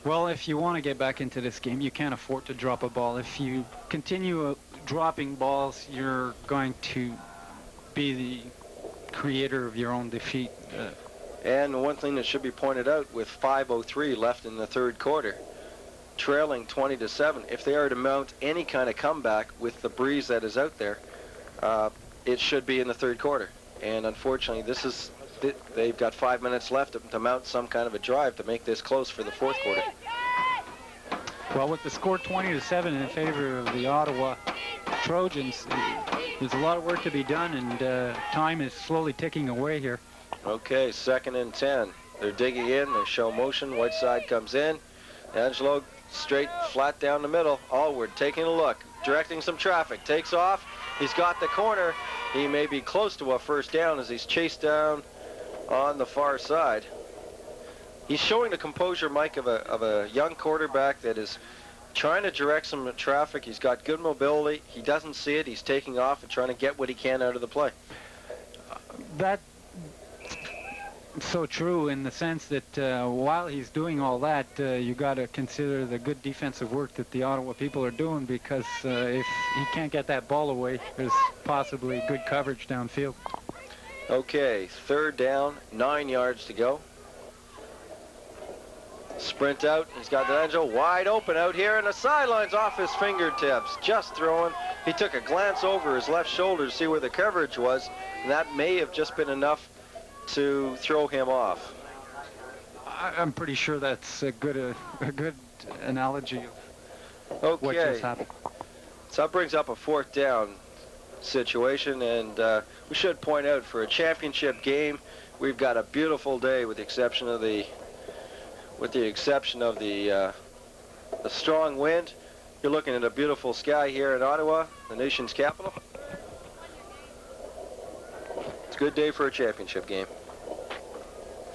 Well, if you want to get back into this game, you can't afford to drop a ball. If you continue dropping balls, you're going to be the creator of your own defeat. And one thing that should be pointed out, with 5:03 left in the 3rd quarter, trailing 20-7, if they are to mount any kind of comeback with the breeze that is out there, it should be in the 3rd quarter. And unfortunately, they've got 5 minutes left to mount some kind of a drive to make this close for the 4th quarter. Well, with the score 20-7 in favor of the Ottawa Trojans, there's a lot of work to be done, and time is slowly ticking away here. Okay, 2nd and 10. They're digging in, they show motion, Whiteside comes in. Angelo straight, flat down the middle. Allward taking a look, directing some traffic, takes off. He's got the corner. He may be close to a 1st down as he's chased down on the far side. He's showing the composure, Mike, of a young quarterback that is trying to direct some traffic. He's got good mobility. He doesn't see it. He's taking off and trying to get what he can out of the play. That's so true in the sense that while he's doing all that, you got to consider the good defensive work that the Ottawa people are doing, because if he can't get that ball away, there's possibly good coverage downfield. Okay, 3rd down, 9 yards to go. Sprint out. He's got D'Angelo wide open out here, and the sidelines off his fingertips. Just throwing. He took a glance over his left shoulder to see where the coverage was, and that may have just been enough to throw him off. I'm pretty sure that's a good analogy of what just happened. So that brings up a 4th down situation, and we should point out, for a championship game, we've got a beautiful day, with the exception of the strong wind. You're looking at a beautiful sky here in Ottawa, the nation's capital. It's a good day for a championship game.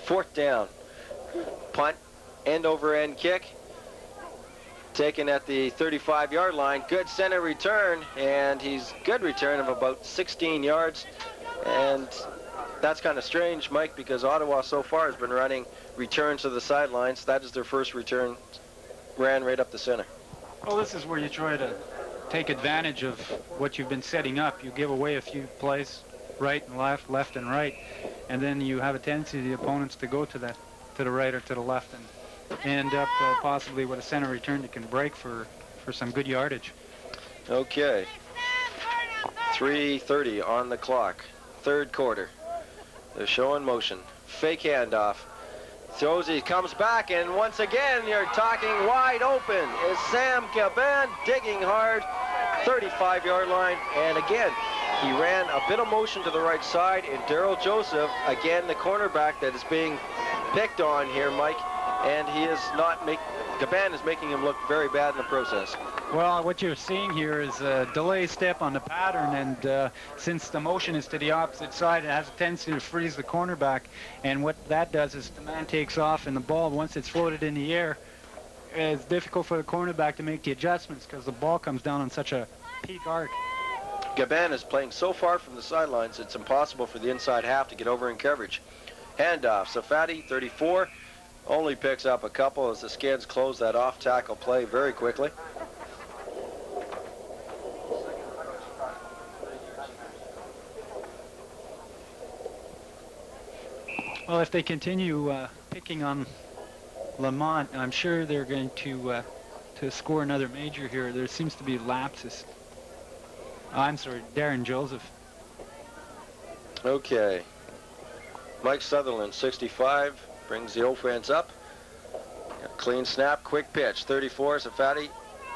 4th down. Punt, end over end kick. Taken at the 35-yard line. Good center return, and he's good return of about 16 yards. And that's kind of strange, Mike, because Ottawa so far has been running returns to the sidelines. That is their first return. Ran right up the center. Well, this is where you try to take advantage of what you've been setting up. You give away a few plays, right and left, left and right, and then you have a tendency, the opponents, to go to the right or to the left, and end up possibly with a center return that can break for some good yardage. Okay. 3:30 on the clock. 3rd quarter. They're showing motion. Fake handoff. Throws, he comes back, and once again, you're talking wide open. Is Sam Gaban digging hard. 35-yard line, and again, he ran a bit of motion to the right side, and Daryl Joseph, again, the cornerback that is being picked on here, Mike, and he is not Gaban is making him look very bad in the process. Well, what you're seeing here is a delay step on the pattern, and since the motion is to the opposite side, it has a tendency to freeze the cornerback, and what that does is the man takes off, and the ball, once it's floated in the air, it's difficult for the cornerback to make the adjustments because the ball comes down on such a peak arc. Gaban is playing so far from the sidelines, it's impossible for the inside half to get over in coverage. Handoff. Safadi, 34, only picks up a couple as the Skids close that off-tackle play very quickly. Well, if they continue picking on Lamont, I'm sure they're going to score another major here. There seems to be lapses. I'm sorry, Darren Joseph. Okay. Mike Sutherland, 65, brings the offense up. Clean snap, quick pitch. 34, Safadi,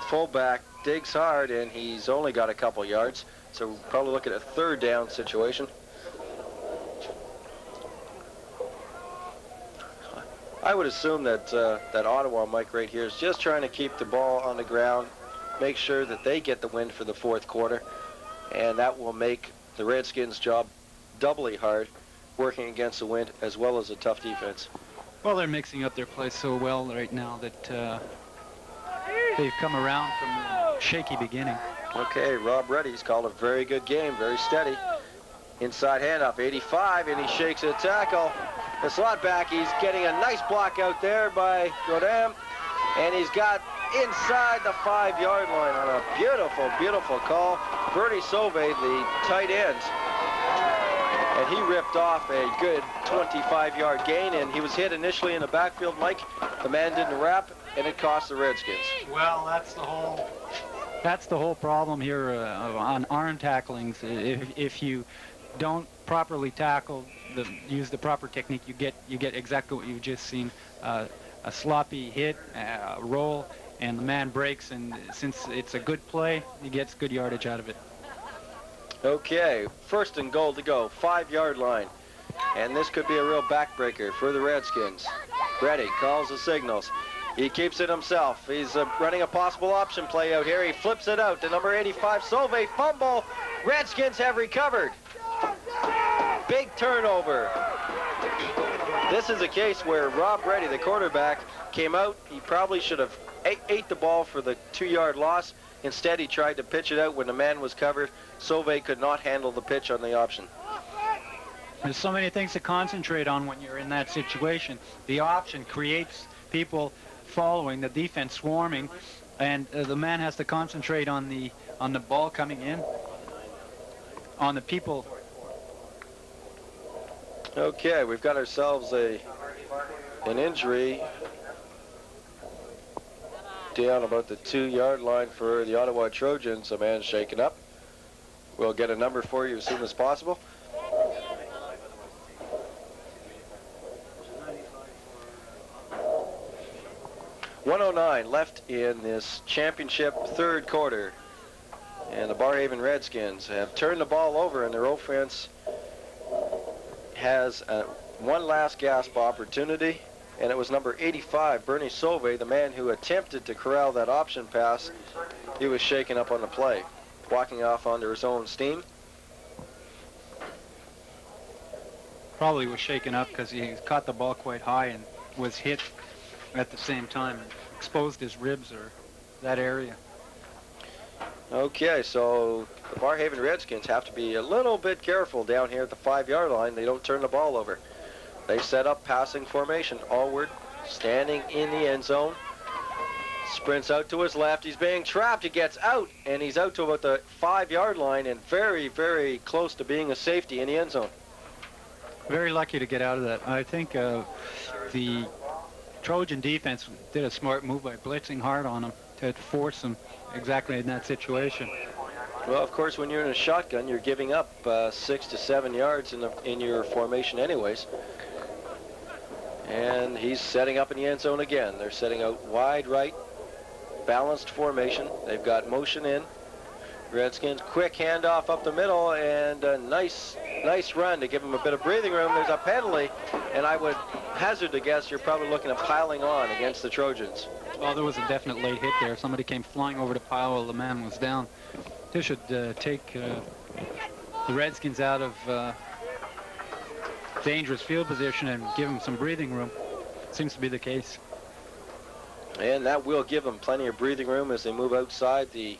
fullback, digs hard, and he's only got a couple yards. So we'll probably look at a 3rd down situation. I would assume that that Ottawa, Mike, right here is just trying to keep the ball on the ground, make sure that they get the win for the 4th quarter, and that will make the Redskins' job doubly hard, working against the wind as well as a tough defense. Well, they're mixing up their play so well right now that they've come around from a shaky beginning. Okay, Rob Reddy's called a very good game, very steady. Inside handoff, 85, and he shakes a tackle. The slot back, he's getting a nice block out there by Godin, and he's got inside the 5-yard line on a beautiful, beautiful call. Bernie Sauve, the tight end, and he ripped off a good 25-yard gain, and he was hit initially in the backfield, Mike. The man didn't wrap, and it cost the Redskins. Well, that's the whole problem here on arm tacklings. If you don't properly tackle, use the proper technique, you get exactly what you've just seen, a sloppy hit, roll, and the man breaks, and since it's a good play, he gets good yardage out of it. Okay, 1st and goal to go, 5-yard line, and this could be a real backbreaker for the Redskins. Reddy calls the signals. He keeps it himself. He's running a possible option play out here. He flips it out to number 85, Sauve, fumble. Redskins have recovered. Big turnover. This is a case where Rob Reddy, the quarterback, came out. He probably should have ate the ball for the 2-yard loss. Instead, he tried to pitch it out when the man was covered. Sauvé could not handle the pitch on the option. There's so many things to concentrate on when you're in that situation. The option creates people following, the defense swarming, and the man has to concentrate on the ball coming in, on the people. Okay, we've got ourselves an injury down about the 2-yard line for the Ottawa Trojans. A man shaken up. We'll get a number for you as soon as possible. .109 left in this championship third quarter. And the Barrhaven Redskins have turned the ball over, and their offense has one last gasp opportunity. And it was number 85, Bernie Sauvé, the man who attempted to corral that option pass. He was shaken up on the play, walking off under his own steam. Probably was shaken up because he caught the ball quite high and was hit at the same time and exposed his ribs or that area. Okay, so the Barrhaven Redskins have to be a little bit careful down here at the 5-yard line. They don't turn the ball over. They set up passing formation. Allward standing in the end zone. Sprints out to his left. He's being trapped. He gets out, and he's out to about the 5-yard line and very, very close to being a safety in the end zone. Very lucky to get out of that. I think the Trojan defense did a smart move by blitzing hard on him to force him exactly in that situation. Well, of course, when you're in a shotgun, you're giving up 6 to 7 yards in your formation anyways. And he's setting up in the end zone again. They're setting out wide right, balanced formation. They've got motion in. Redskins, quick handoff up the middle, and a nice run to give him a bit of breathing room. There's a penalty, and I would hazard to guess you're probably looking at piling on against the Trojans. Well, there was a definite late hit there. Somebody came flying over the pile while the man was down. This should take the Redskins out of dangerous field position and give them some breathing room. Seems to be the case. And that will give them plenty of breathing room as they move outside the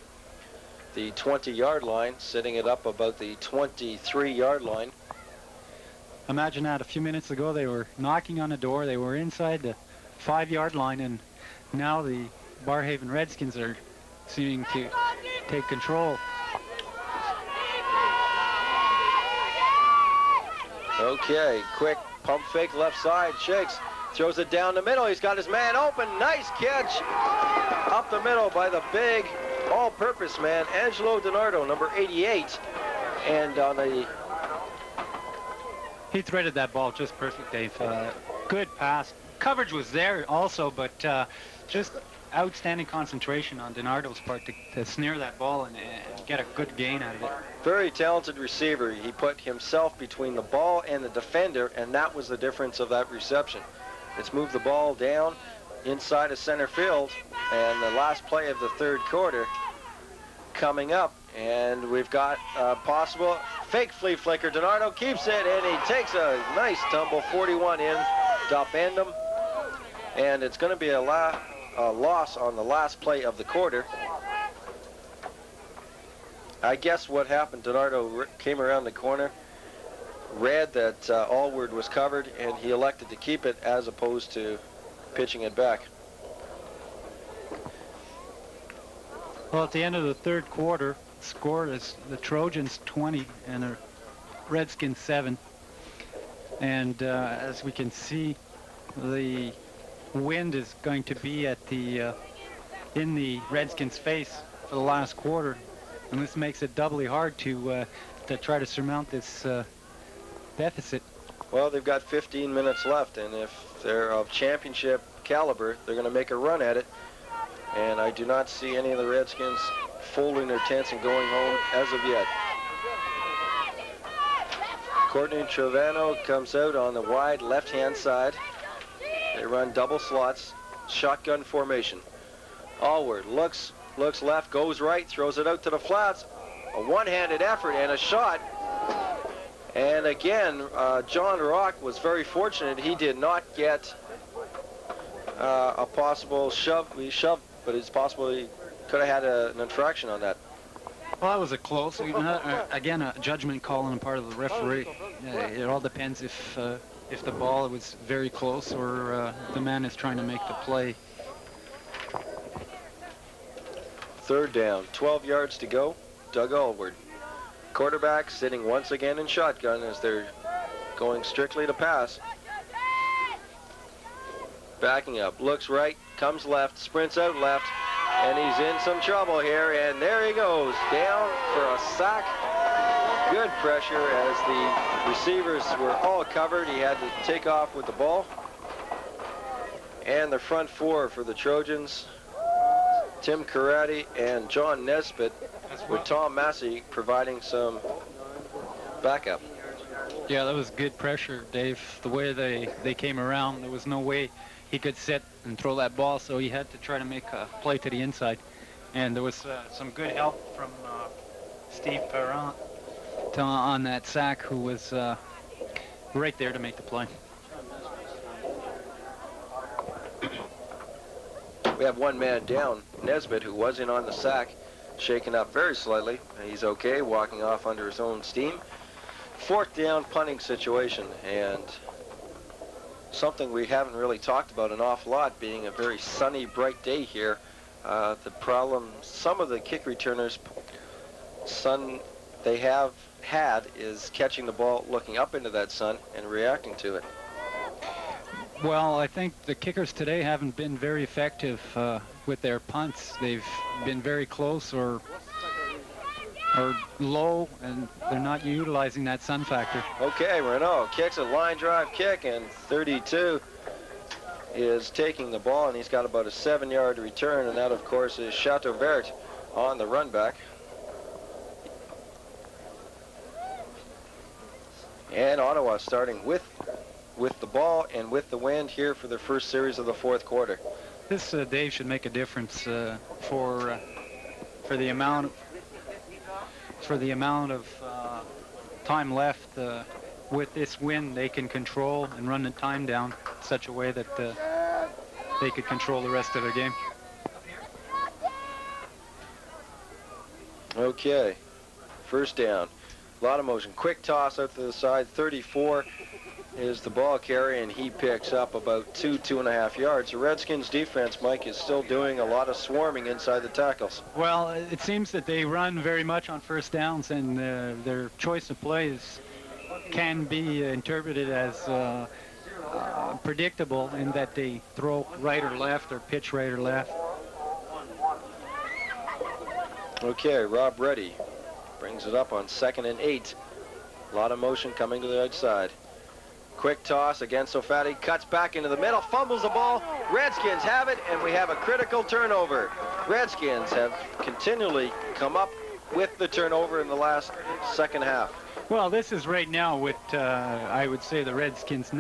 20-yard line, setting it up about the 23-yard line. Imagine that a few minutes ago they were knocking on the door, they were inside the 5-yard line, and now the Barrhaven Redskins are seeming to take control. Okay, quick pump fake left side, shakes, throws it down the middle. He's got his man open. Nice catch up the middle by the big all-purpose man, Angelo DiNardo, number 88. And on the... He threaded that ball just perfect, Dave. Good pass. Coverage was there also, but just outstanding concentration on DiNardo's part to snare that ball and get a good gain out of it. Very talented receiver. He put himself between the ball and the defender, and that was the difference of that reception. It's moved the ball down inside of center field, and the last play of the third quarter coming up, and we've got a possible fake flea flicker. DiNardo keeps it, and he takes a nice tumble, 41 in to upend him, and it's going to be a loss on the last play of the quarter. I guess what happened, DiNardo came around the corner, read that Allward was covered, and he elected to keep it as opposed to pitching it back. Well, at the end of the third quarter, score is the Trojans 20 and the Redskins 7. And as we can see, the wind is going to be at the in the Redskins' face for the last quarter, and this makes it doubly hard to try to surmount this deficit. Well, they've got 15 minutes left, and if they're of championship caliber, they're going to make a run at it. And I do not see any of the Redskins folding their tents and going home as of yet. Courtney Trevano comes out on the wide left-hand side. They run double slots, shotgun formation. Allward looks left, goes right, throws it out to the flats. A one-handed effort and a shot. And again, John Rock was very fortunate. He did not get a possible shove. He shoved but it's possible he could have had an infraction on that. Well, that was a close. Again, a judgment call on the part of the referee. It all depends if the ball was very close or the man is trying to make the play. Third down, 12 yards to go. Doug Alward, quarterback, sitting once again in shotgun as they're going strictly to pass. Backing up, looks right, comes left, sprints out left, and he's in some trouble here, and there he goes, down for a sack. Good pressure as the receivers were all covered. He had to take off with the ball. And the front four for the Trojans, Tim Karate and John Nesbitt, with Tom Massey providing some backup. Yeah, that was good pressure, Dave. The way they came around, there was no way he could sit and throw that ball, so he had to try to make a play to the inside. And there was some good help from Steve Parent on that sack, who was right there to make the play. We have one man down, Nesbitt, who was in on the sack, shaken up very slightly. He's okay, walking off under his own steam. Fourth down punting situation, and something we haven't really talked about an awful lot, being a very sunny, bright day here. The problem, some of the kick returners, sun they have had is catching the ball, looking up into that sun, and reacting to it. Well, I think the kickers today haven't been very effective with their punts. They've been very close or low, and they're not utilizing that sun factor. Okay, Renault kicks a line drive kick, and 32 is taking the ball, and he's got about a 7-yard return, and that, of course, is Chateauvert on the run back. And Ottawa starting with the ball and with the wind here for the first series of the fourth quarter. This, Dave, should make a difference for the amount of time left. With this wind, they can control and run the time down in such a way that they could control the rest of the game. Okay, first down. A lot of motion. Quick toss out to the side. 34 is the ball carrier, and he picks up about 2.5 yards. The Redskins defense, Mike, is still doing a lot of swarming inside the tackles. Well, it seems that they run very much on first downs, and their choice of plays can be interpreted as predictable in that they throw right or left or pitch right or left. Okay, Rob Reddy brings it up on 2nd and 8. A lot of motion coming to the outside. Quick toss against Sofati, cuts back into the middle, fumbles the ball. Redskins have it, and we have a critical turnover. Redskins have continually come up with the turnover in the last second half. Well, this is right now what I would say the Redskins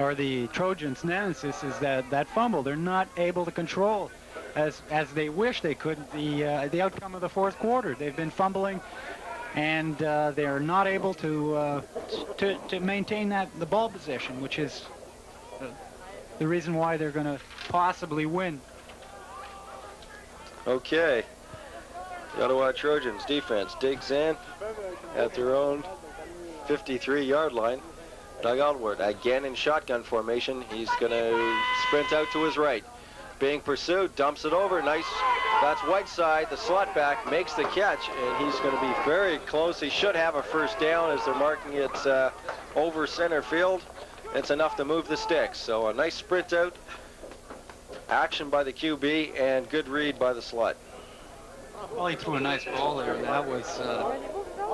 or the Trojans' nemesis is that fumble. They're not able to control as they wish they could the outcome of the fourth quarter. They've been fumbling, and they're not able to maintain the ball possession, which is the reason why they're going to possibly win. Okay. The Ottawa Trojans defense digs in at their own 53-yard line. Doug Alward again in shotgun formation. He's going to sprint out to his right. Being pursued, dumps it over. Nice. That's Whiteside, the slot back, makes the catch, and he's going to be very close. He should have a first down as they're marking it over center field. It's enough to move the sticks. So a nice sprint out, action by the QB, and good read by the slot. Well, he threw a nice ball there. That was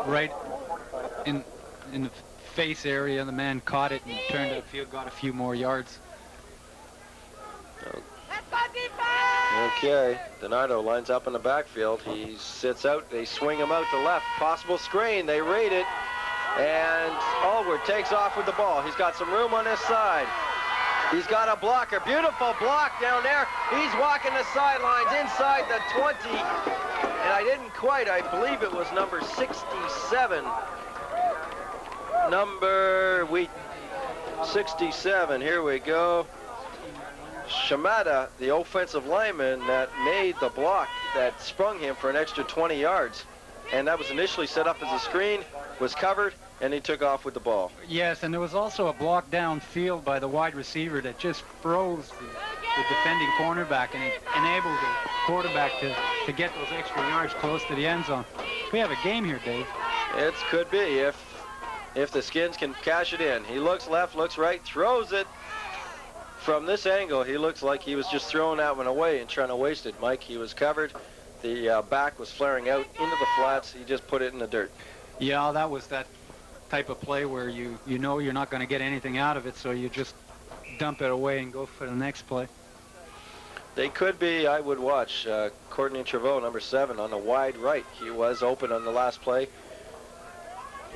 right in the face area. The man caught it and turned upfield, got a few more yards. Okay, Donardo lines up in the backfield. He sits out. They swing him out to left. Possible screen. They raid it. And Alward takes off with the ball. He's got some room on this side. He's got a blocker. Beautiful block down there. He's walking the sidelines inside the 20. And I didn't quite. I believe it was number 67. 67. Here we go. Shimada, the offensive lineman that made the block that sprung him for an extra 20 yards. And that was initially set up as a screen, was covered, and he took off with the ball. Yes, and there was also a block downfield by the wide receiver that just froze the defending cornerback, and it enabled the quarterback to get those extra yards close to the end zone. We have a game here, Dave. It could be if the Skins can cash it in. He looks left, looks right, throws it. From this angle, he looks like he was just throwing that one away and trying to waste it, Mike. He was covered. The back was flaring out into the flats. He just put it in the dirt. Yeah, that was that type of play where you know you're not going to get anything out of it, so you just dump it away and go for the next play. They could be, I would watch, Courtney Treveau, number 7, on the wide right. He was open on the last play.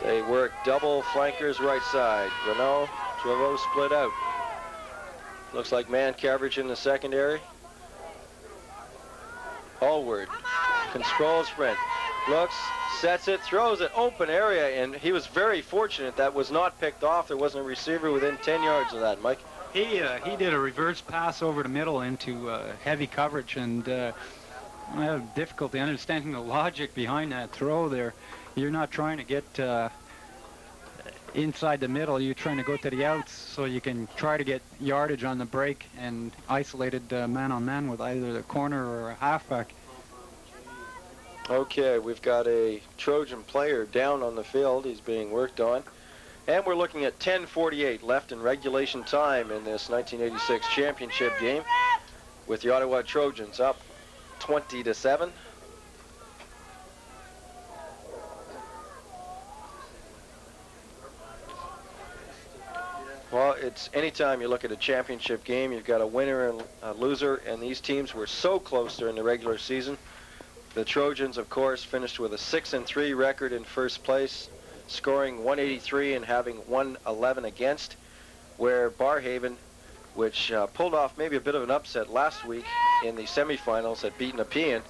They work double flankers right side. Renault, Treveau split out. Looks like man coverage in the secondary. Allward, control sprint, looks, sets it, throws it, open area, and he was very fortunate that was not picked off. There wasn't a receiver within 10 yards of that, Mike. He did a reverse pass over the middle into heavy coverage, and I have difficulty understanding the logic behind that throw there. You're not trying to get inside the middle. You're trying to go to the outs so you can try to get yardage on the break and isolated man-on-man with either the corner or a halfback. Okay, we've got a Trojan player down on the field. He's being worked on. And we're looking at 10:48 left in regulation time in this 1986 championship game, with the Ottawa Trojans up 20-7. Well, it's anytime you look at a championship game, you've got a winner and a loser, and these teams were so close during the regular season. The Trojans, of course, finished with a 6-3 record in first place, scoring 183 and having 111 against, where Barrhaven, which pulled off maybe a bit of an upset last week in the semifinals at beating Nepean,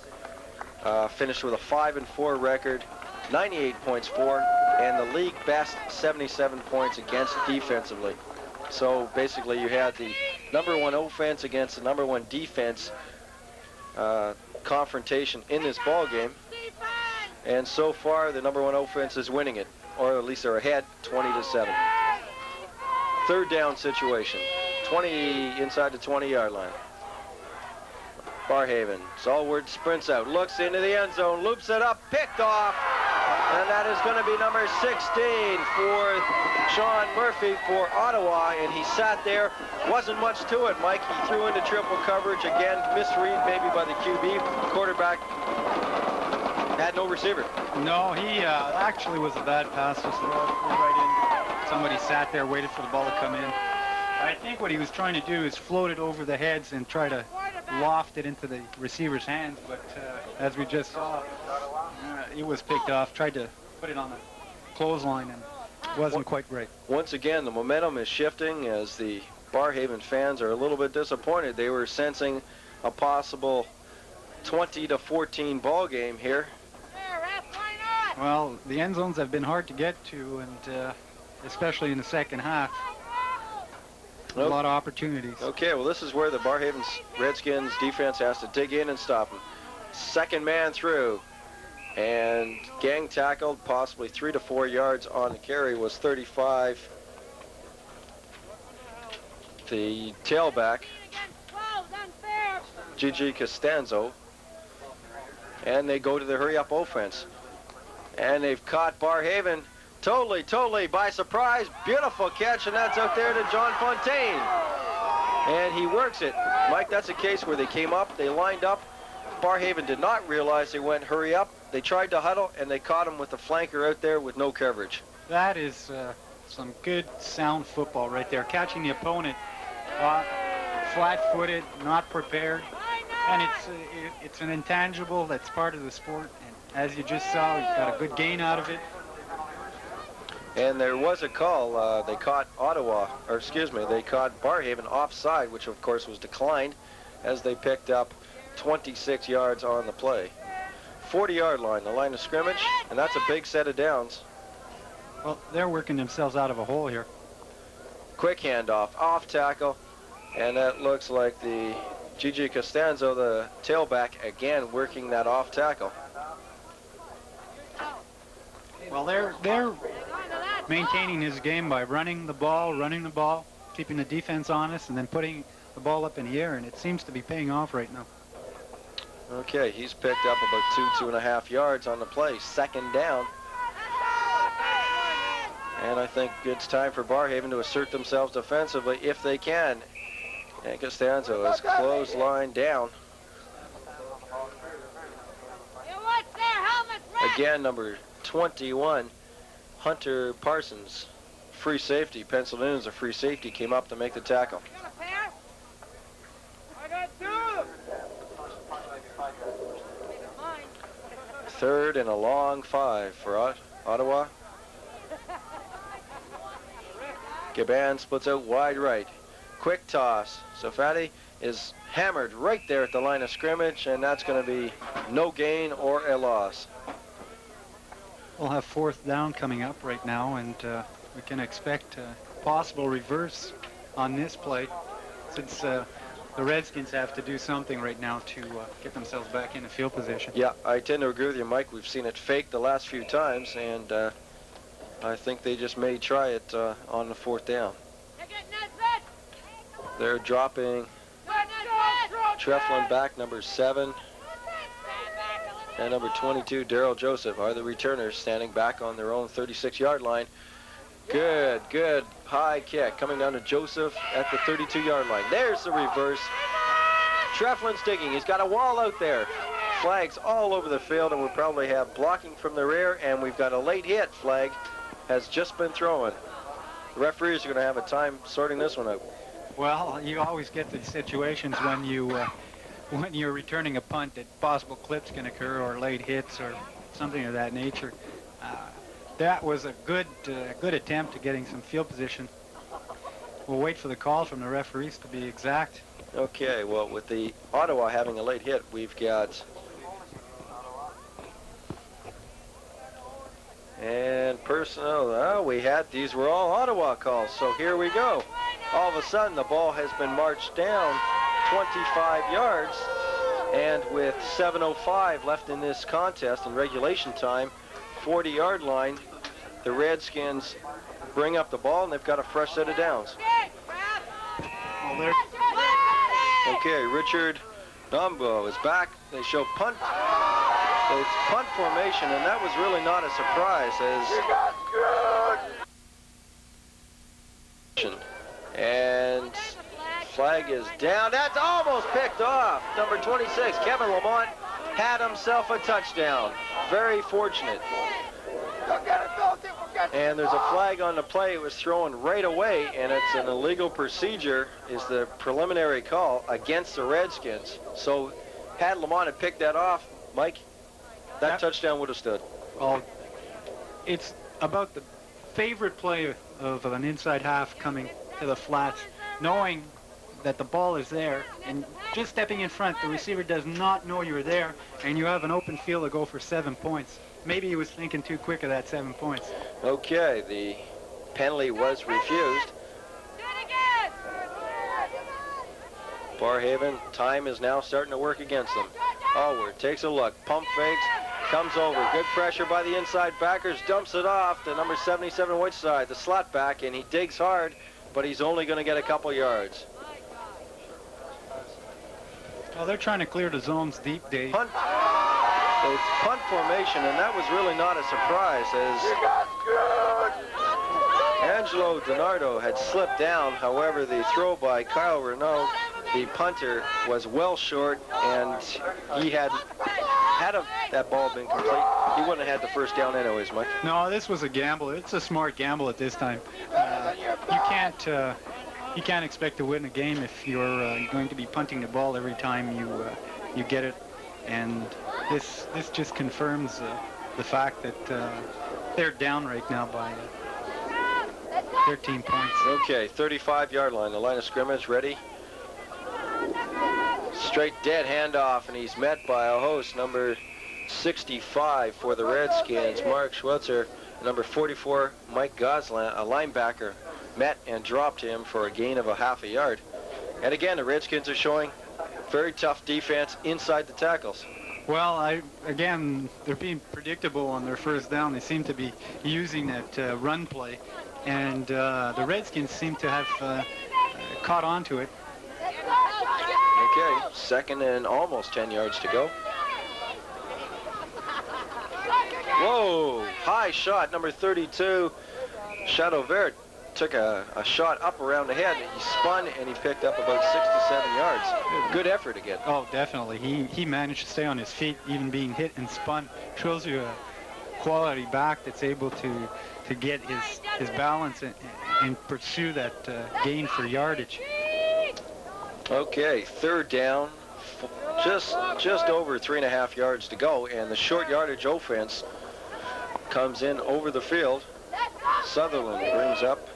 finished with a 5-4 record, 98 points for, and the league best 77 points against defensively. So basically you had the number 1 offense against the number 1 defense confrontation in this ball game, and so far the number 1 offense is winning it, or at least they're ahead 20-7. Third down situation, 20 inside the 20-yard line. Barrhaven, Zalward sprints out, looks into the end zone, loops it up, picked off, and that is going to be number 16 for Sean Murphy for Ottawa, and he sat there. Wasn't much to it, Mike. He threw into triple coverage again, misread maybe by the QB. Quarterback had no receiver. No, he actually was a bad pass, just right in. Somebody sat there, waited for the ball to come in. I think what he was trying to do is float it over the heads and try to loft it into the receiver's hands, but as we just saw, it was picked off. Tried to put it on the clothesline and wasn't quite great. Once again, the momentum is shifting as the Barrhaven fans are a little bit disappointed. They were sensing a possible 20-14 ball game here. Well, the end zones have been hard to get to, and especially in the second half. A lot of opportunities. Okay, well, this is where the Barrhaven Redskins defense has to dig in and stop them. Second man through, and gang tackled, possibly 3 to 4 yards on the carry, was 35. The tailback, Gigi Costanzo, and they go to the hurry-up offense. And they've caught Barrhaven totally by surprise. Beautiful catch, and that's out there to John Fontaine. And he works it. Mike, that's a case where they came up, they lined up. Barrhaven did not realize they went hurry up. They tried to huddle, and they caught him with the flanker out there with no coverage. That is some good, sound football right there. Catching the opponent flat-footed, not prepared. And it's an intangible that's part of the sport. And as you just saw, he got a good gain out of it. And there was a call. They caught they caught Barrhaven offside, which of course was declined as they picked up 26 yards on the play. 40-yard line, the line of scrimmage, and that's a big set of downs. Well, they're working themselves out of a hole here. Quick handoff, off tackle, And that looks like the Gigi Costanzo, the tailback, again working that off tackle. Well, they're maintaining his game by running the ball, keeping the defense honest, and then putting the ball up in the air, and it seems to be paying off right now. Okay, he's picked up about 2.5 yards on the play. 2nd down. And I think it's time for Barrhaven to assert themselves defensively if they can. And Costanzo is clothesline down. Again, number 21, Hunter Parsons, free safety, penciled in as a free safety, came up to make the tackle. I got 2. 3rd and a long 5 for Ottawa. Gaban splits out wide right. Quick toss. Safadi is hammered right there at the line of scrimmage, and that's going to be no gain or a loss. We'll have 4th down coming up right now, and we can expect a possible reverse on this play, since the Redskins have to do something right now to get themselves back into field position. Yeah, I tend to agree with you, Mike. We've seen it fake the last few times, and I think they just may try it on the 4th down. They're dropping Treflin back, number 7, and number 22, Daryl Joseph, are the returners standing back on their own 36-yard line. Good high kick coming down to Joseph at the 32-yard line. There's the reverse. Treflin's digging. He's got a wall out there. Flags all over the field, and we'll probably have blocking from the rear, and we've got a late hit flag has just been thrown. The referees are going to have a time sorting this one out. Well, you always get the situations when you're returning a punt that possible clips can occur, or late hits, or something of that nature. That was a good attempt at getting some field position. We'll wait for the call from the referees to be exact. Okay, well, with the Ottawa having a late hit, we've got and personnel. These were all Ottawa calls, so here we go. All of a sudden, the ball has been marched down 25 yards, and with 7:05 left in this contest in regulation time, 40-yard line, the Redskins bring up the ball, and they've got a fresh set of downs. Okay, Richard Nombo is back. They show punt. So it's punt formation, and that was really not a surprise and flag is down. That's almost picked off. Number 26, Kevin Lamont, had himself a touchdown. Very fortunate. And there's a flag on the play. It was thrown right away, and it's an illegal procedure, is the preliminary call against the Redskins. So had Lamont had picked that off, Mike, that touchdown would have stood. Well, it's about the favorite play of an inside half coming to the flats, knowing that the ball is there, and just stepping in front, the receiver does not know you're there, and you have an open field to go for 7 points. Maybe he was thinking too quick of that 7 points. Okay, the penalty was refused. Barrhaven, time is now starting to work against them. Allward takes a look, pump fakes, comes over, good pressure by the inside backers, dumps it off to number 77 Whiteside, the slot back, and he digs hard, but he's only going to get a couple yards. Well, they're trying to clear the zones deep, Dave. Punt. So it's punt formation, and that was really not a surprise, as Angelo DiNardo had slipped down. However, the throw by Kyle Renault, the punter, was well short, and he had that ball been complete, he wouldn't have had the first down anyways, Mike. No, this was a gamble. It's a smart gamble at this time. You can't expect to win a game if you're going to be punting the ball every time you get it, and this just confirms the fact that they're down right now by 13 points. Okay, 35-yard line, the line of scrimmage, ready. Straight dead handoff, and he's met by a host, number 65 for the Redskins, Mark Schweitzer, number 44, Mike Goslan, a linebacker, met and dropped him for a gain of a half a yard. And again, the Redskins are showing very tough defense inside the tackles. Well, again, they're being predictable on their first down. They seem to be using that run play, and the Redskins seem to have caught on to it. Okay, second and almost 10 yards to go. Whoa, high shot, number 32, Shadow Vert took a shot up around the head. He spun and he picked up about 6 to 7 yards. Good effort again. Oh, definitely. He managed to stay on his feet, even being hit and spun. Shows you a quality back that's able to get his balance and pursue that gain for yardage. Okay, third down, just over 3.5 yards to go, and the short yardage offense comes in over the field. Sutherland brings up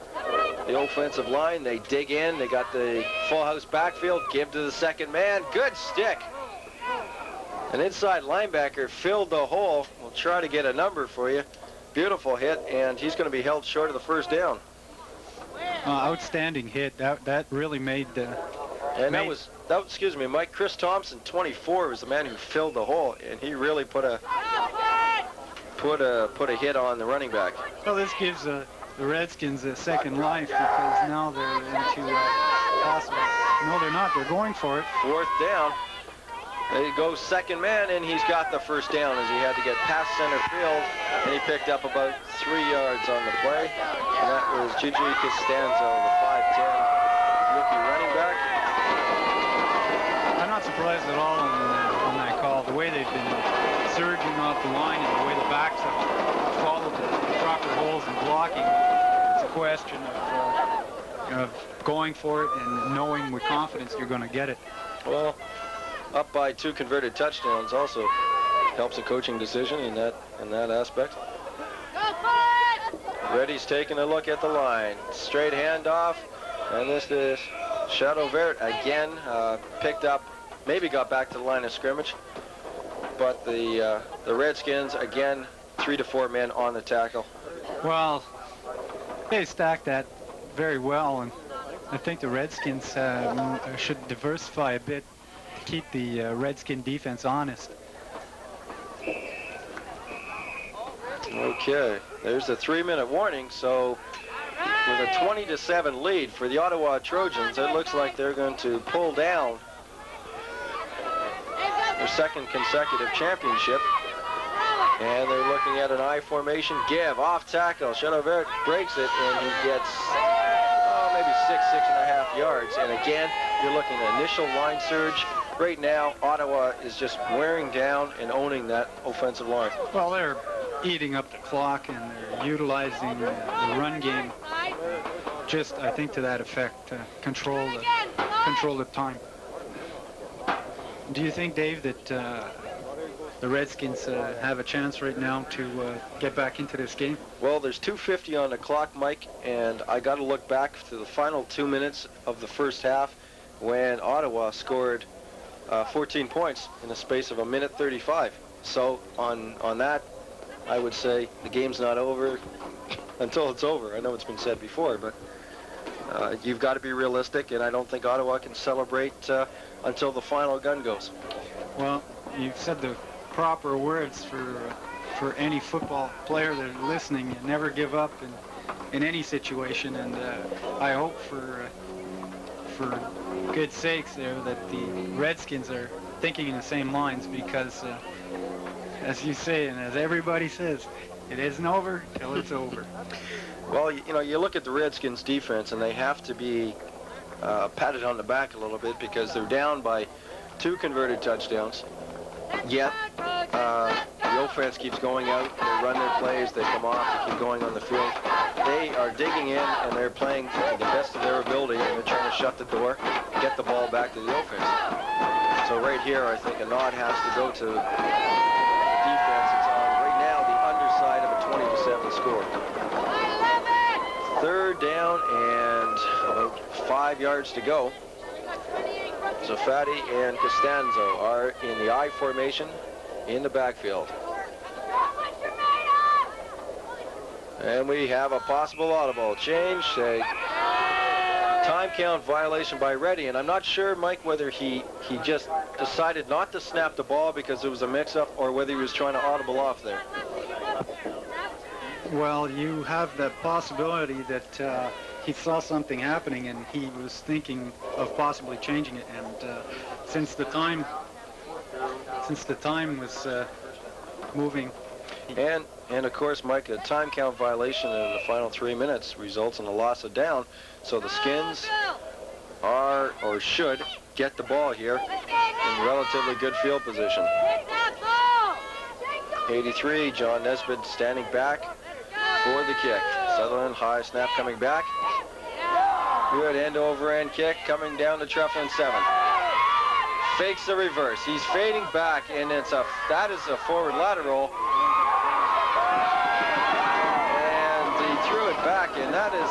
the offensive line. They dig in. They got the full house backfield. Give to the second man. Good stick. An inside linebacker filled the hole. We'll try to get a number for you. Beautiful hit, and he's going to be held short of the first down. Outstanding hit. That really made. And that was excuse me, Mike. Chris Thompson, 24, was the man who filled the hole, and he really put a hit on the running back. Well, this gives the Redskins a second life, because now they're into possible. No, they're not. They're going for it. Fourth down. There he goes, second man, and he's got the first down as he had to get past center field, and he picked up about 3 yards on the play. And that was Gigi Costanzo, the 5'10" rookie running back. I'm not surprised at all on that call. The way they've been surging off the line and the way the backs have followed the proper holes and blocking, it's a question of going for it and knowing with confidence you're going to get it. Well, up by 2 converted touchdowns also helps a coaching decision in that aspect. Reddy's taking a look at the line. Straight handoff, and this is Shadow Vert again, picked up, maybe got back to the line of scrimmage, but the Redskins again 3 to 4 men on the tackle. Well, they stacked that very well, and I think the Redskins should diversify a bit to keep the Redskin defense honest. Okay, there's a 3-minute warning, so with a 20 to 7 lead for the Ottawa Trojans, it looks like they're going to pull down their second consecutive championship. And they're looking at an I formation give, off tackle. Shadow Vert breaks it, and he gets maybe 6.5 yards. And again, you're looking at initial line surge. Right now, Ottawa is just wearing down and owning that offensive line. Well, they're eating up the clock, and they're utilizing the run game just, I think, to that effect, control the time. Do you think, Dave, that the Redskins have a chance right now to get back into this game? Well, there's 2:50 on the clock, Mike, and I got to look back to the final 2 minutes of the first half when Ottawa scored 14 points in the space of 1:35. So on that, I would say the game's not over until it's over. I know it's been said before, but you've got to be realistic, and I don't think Ottawa can celebrate until the final gun goes. Well, you've said the proper words for any football player that are listening. Never give up in any situation, and I hope for good sakes there that the Redskins are thinking in the same lines, because as you say, and as everybody says, it isn't over till it's over. Well, you know, you look at the Redskins defense, and they have to be patted on the back a little bit, because they're down by 2 converted touchdowns. Yet the offense keeps going out. They run their plays. They come off. They keep going on the field. They are digging in, and they're playing to the best of their ability, and they're trying to shut the door, get the ball back to the offense. So right here, I think a nod has to go to the defense. It's on right now the underside of a 20 to 7 score. Third down and about 5 yards to go. Zafati and Costanzo are in the I formation in the backfield. And we have a possible audible change. time count violation by Reddy, and I'm not sure, Mike, whether he just decided not to snap the ball because it was a mix-up or whether he was trying to audible off there. Well, you have the possibility that he saw something happening and he was thinking of possibly changing it, and since the time was moving. And of course, Mike, a time count violation in the final 3 minutes results in a loss of down. So the Skins are, or should, get the ball here in relatively good field position. 83, John Nesbitt standing back for the kick. Sutherland, high snap coming back. Good end-over-end kick coming down to Treflin 7. Fakes the reverse. He's fading back, and that is a forward lateral. And he threw it back, and that is,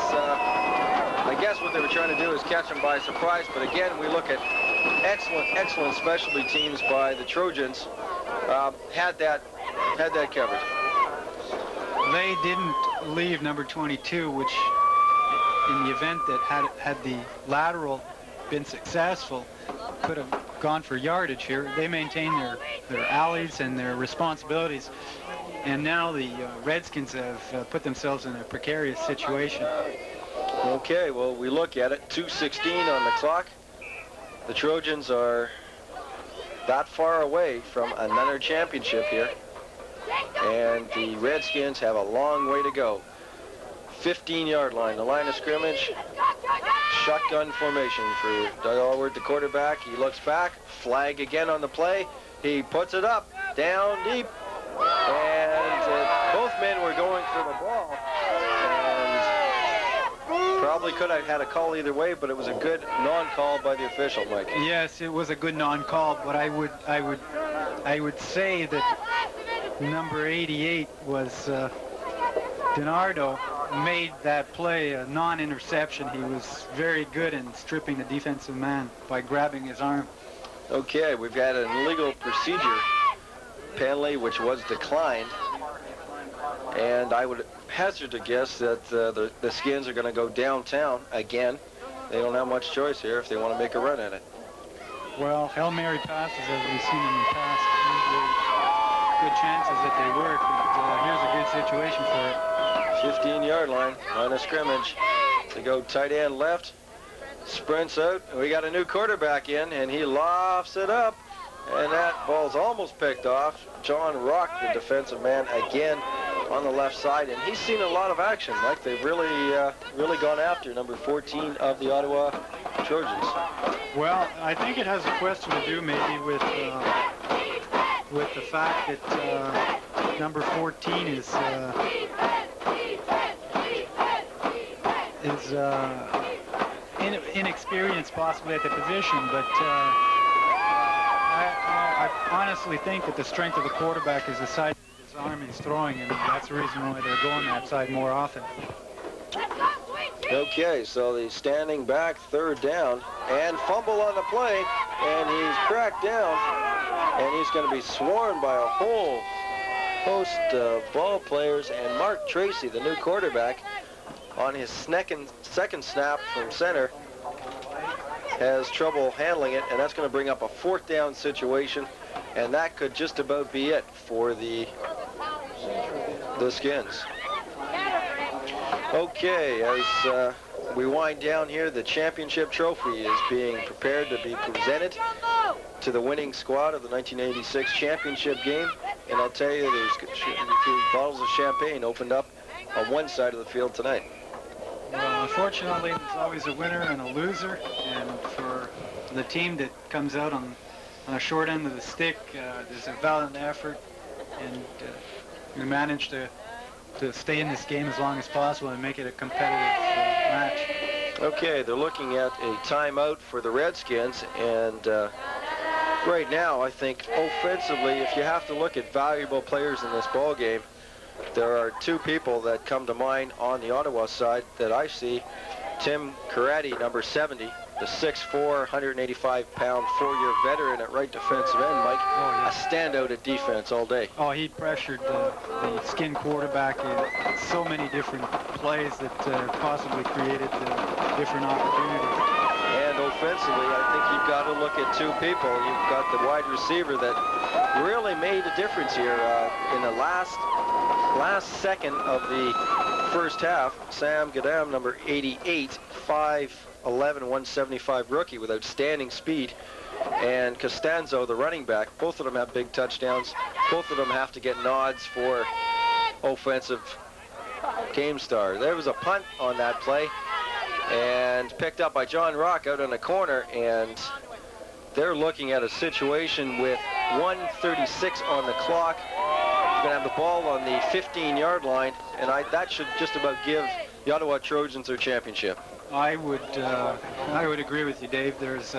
I guess what they were trying to do is catch him by surprise. But again, we look at excellent specialty teams by the Trojans. Had that covered. They didn't leave number 22, which in the event that had the lateral been successful, could have gone for yardage here. They maintain their alleys and their responsibilities, and now the Redskins have put themselves in a precarious situation. Okay, well, we look at it, 2:16 on the clock. The Trojans are that far away from another championship here, and the Redskins have a long way to go. 15-yard line, the line of scrimmage. Shotgun formation for Doug Allward, the quarterback. He looks back, flag again on the play. He puts it up, down deep, and both men were going for the ball. And probably could have had a call either way, but it was a good non-call by the official, Mike. Yes, it was a good non-call, but I would say that number 88 was DiNardo. Made that play a non-interception. He was very good in stripping the defensive man by grabbing his arm. Okay, we've got an illegal procedure penalty which was declined, and I would hazard to guess that the Skins are going to go downtown again. They don't have much choice here if they want to make a run at it. Well, Hail Mary passes, as we've seen in the past, usually good chances that they work, but here's a good situation for it. 15-yard line of scrimmage. They go tight end left, sprints out. We got a new quarterback in, and he lofts it up, and that ball's almost picked off. John Rock, the defensive man, again on the left side, and he's seen a lot of action. Like they've really gone after number 14 of the Ottawa Trojans. Well, I think it has a question to do maybe with the fact that number 14 is inexperienced possibly at the position, but I honestly think that the strength of the quarterback is the side his arm is throwing, and that's the reason why they're going that side more often. Okay, so the standing back, third down, and fumble on the play, and he's cracked down, and he's going to be swarmed by a whole host of ball players, and Mark Tracy, the new quarterback, on his second snap from center, has trouble handling it, and that's going to bring up a fourth down situation, and that could just about be it for the Skins. Okay, as we wind down here, the championship trophy is being prepared to be presented to the winning squad of the 1986 championship game, and I'll tell you, there's a few bottles of champagne opened up on one side of the field tonight. Well, unfortunately, there's always a winner and a loser, and for the team that comes out on a short end of the stick, there's a valiant effort, and we managed to stay in this game as long as possible and make it a competitive match. Okay, they're looking at a timeout for the Redskins, and right now, I think offensively, if you have to look at valuable players in this ball game, there are two people that come to mind on the Ottawa side that I see. Tim Karate, number 70, the 6'4", 185-pound, 4-year veteran at right defensive end, Mike. Oh, A standout at defense all day. Oh, he pressured the skin quarterback in so many different plays that possibly created different opportunities. And offensively, I think you've got to look at two people. You've got the wide receiver that really made a difference here in the last second of the first half. Sam Gadam, number 88, 5'11", 175 rookie with outstanding speed. And Costanzo, the running back, both of them have big touchdowns. Both of them have to get nods for offensive game star. There was a punt on that play and picked up by John Rock out on the corner, and they're looking at a situation with 1:36 on the clock. You're going to have the ball on the 15-yard line, and that should just about give the Ottawa Trojans their championship. I would agree with you, Dave. There's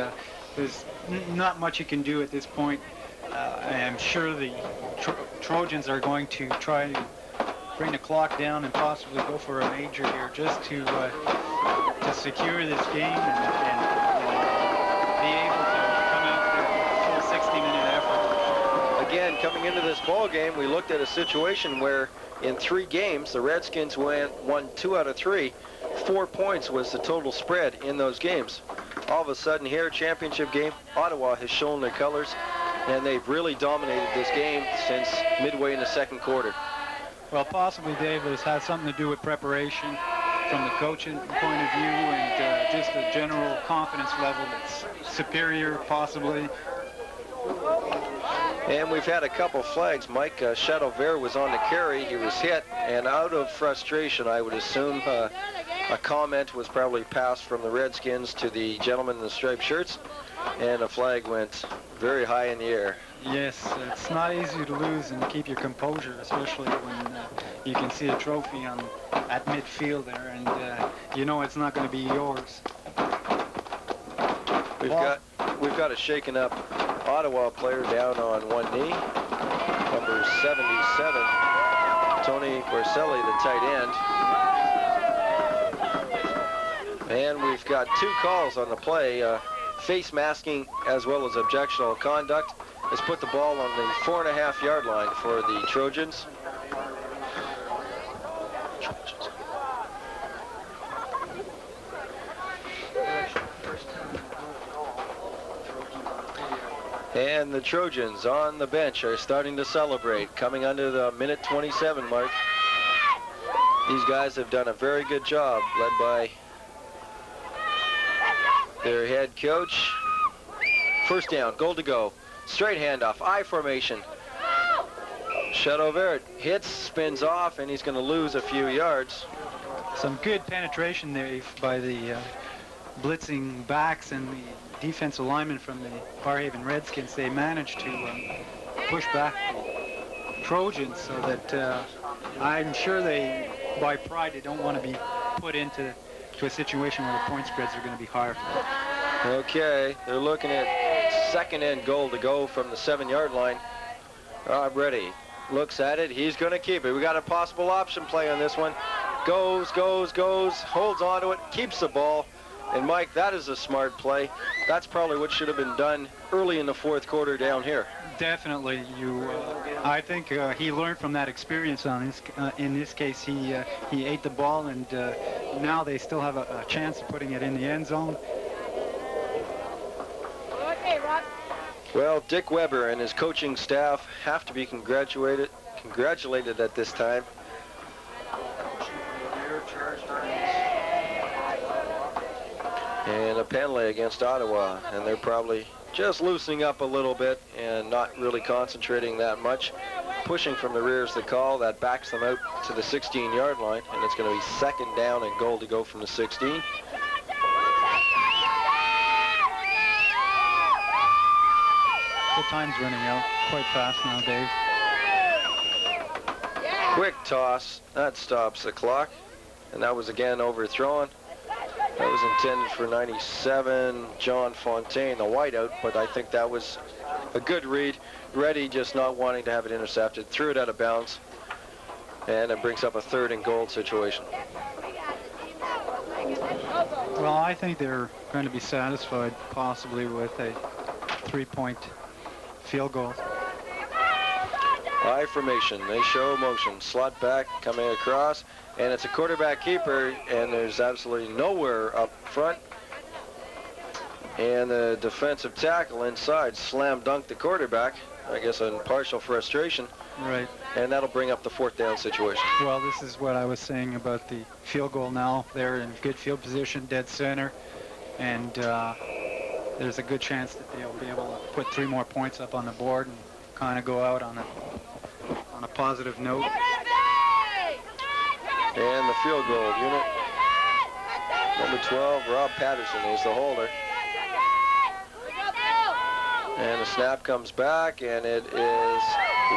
not much you can do at this point. I'm sure the Trojans are going to try to bring the clock down and possibly go for a major here just to secure this game and be able to come out there with a full 60-minute effort. Again, coming into this ball game, we looked at a situation where in 3 games, the Redskins won 2 out of 3. 4 points was the total spread in those games. All of a sudden here, championship game, Ottawa has shown their colors, and they've really dominated this game since midway in the second quarter. Well, possibly, Dave, this has something to do with preparation from the coaching point of view and just a general confidence level that's superior, possibly. And we've had a couple flags. Mike Chateauvert was on the carry. He was hit, and out of frustration, I would assume, a comment was probably passed from the Redskins to the gentleman in the striped shirts, and a flag went very high in the air. Yes, it's not easy to lose and keep your composure, especially when you can see a trophy at midfield there, and you know it's not going to be yours. We've got a shaken up Ottawa player down on one knee. Number 77, Tony Borselli, the tight end. And we've got 2 calls on the play, face masking as well as objectionable conduct. Has put the ball on the 4.5-yard line for the Trojans. And the Trojans on the bench are starting to celebrate, coming under the minute 27 mark. These guys have done a very good job, led by their head coach. First down, goal to go. Straight handoff, I formation. Chateauvert hits, spins off, and he's going to lose a few yards. Some good penetration there by the blitzing backs and the defensive linemen from the Barrhaven Redskins. They managed to push back the Trojans so that I'm sure they, by pride, they don't want to be put into a situation where the point spreads are going to be higher. Okay, they're looking at second and goal to go from the 7-yard line. Rob Reddy looks at it. He's going to keep it. We got a possible option play on this one. Goes, holds onto it, keeps the ball. And Mike, that is a smart play. That's probably what should have been done early in the fourth quarter down here. Definitely. I think he learned from that experience in this case. He ate the ball, and now they still have a chance of putting it in the end zone. Well, Dick Weber and his coaching staff have to be congratulated at this time. And a penalty against Ottawa, and they're probably just loosening up a little bit and not really concentrating that much. Pushing from the rear is the call. That backs them out to the 16-yard line, and it's going to be second down and goal to go from the 16. The time's running out quite fast now, Dave. Quick toss. That stops the clock. And that was again overthrown. That was intended for 97, John Fontaine, the wideout, but I think that was a good read. Reddy just not wanting to have it intercepted, threw it out of bounds, and it brings up a 3rd and goal situation. Well, I think they're going to be satisfied possibly with a 3-point field goal. I formation. They show motion. Slot back, coming across, and it's a quarterback keeper, and there's absolutely nowhere up front. And the defensive tackle inside slam dunked the quarterback, I guess in partial frustration. Right. And that'll bring up the 4th down situation. Well, this is what I was saying about the field goal now. They're in good field position, dead center, and there's a good chance that they'll be able to put 3 more points up on the board and kind of go out on a positive note. And the field goal unit, number 12, Rob Patterson is the holder. And the snap comes back, and it is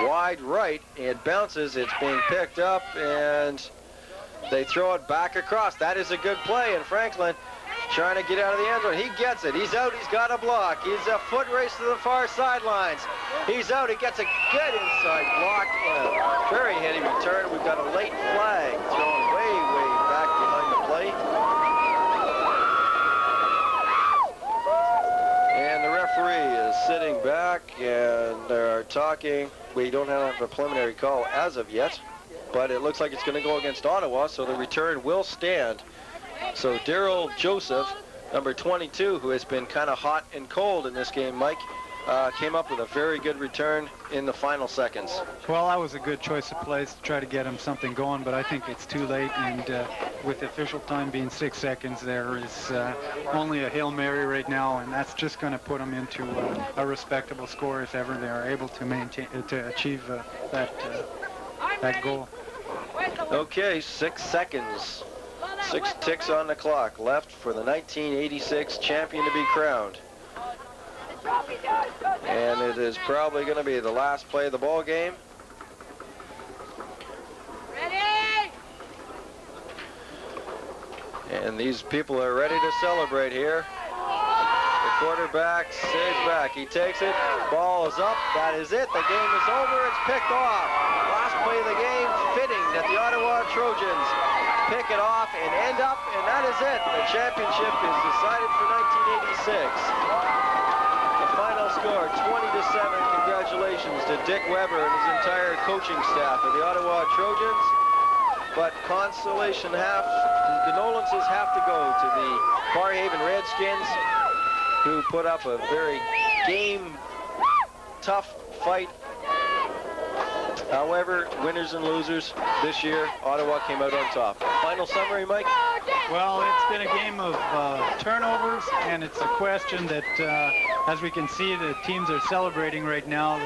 wide right. It bounces, it's being picked up, and they throw it back across. That is a good play, and Franklin trying to get out of the end zone. He gets it. He's out. He's got a block. He's a foot race to the far sidelines. He's out. He gets a good inside block and a very heady return. We've got a late flag thrown way, way back behind the play. And the referee is sitting back, and they're talking. We don't have a preliminary call as of yet, but it looks like it's going to go against Ottawa, so the return will stand. So Daryl Joseph, number 22, who has been kind of hot and cold in this game, Mike, came up with a very good return in the final seconds. Well, that was a good choice of plays to try to get him something going, but I think it's too late, and with the official time being 6 seconds, there is only a Hail Mary right now, and that's just going to put them into a respectable score if ever they are able to maintain to achieve that goal. Okay, 6 seconds. 6 ticks on the clock left for the 1986 champion to be crowned. And it is probably going to be the last play of the ball game. Ready? And these people are ready to celebrate here. The quarterback saves back. He takes it. Ball is up. That is it. The game is over. It's picked off. Last play of the game. Fitting that the Ottawa Trojans pick it off and end up, and that is it. The championship is decided for 1986. The final score, 20-7. Congratulations to Dick Weber and his entire coaching staff of the Ottawa Trojans. But condolences have to go to the Barrhaven Redskins, who put up a very tough fight. However, winners and losers this year, Ottawa came out on top. Final summary, Mike? Well, it's been a game of turnovers, and it's a question that, as we can see, the teams are celebrating right now.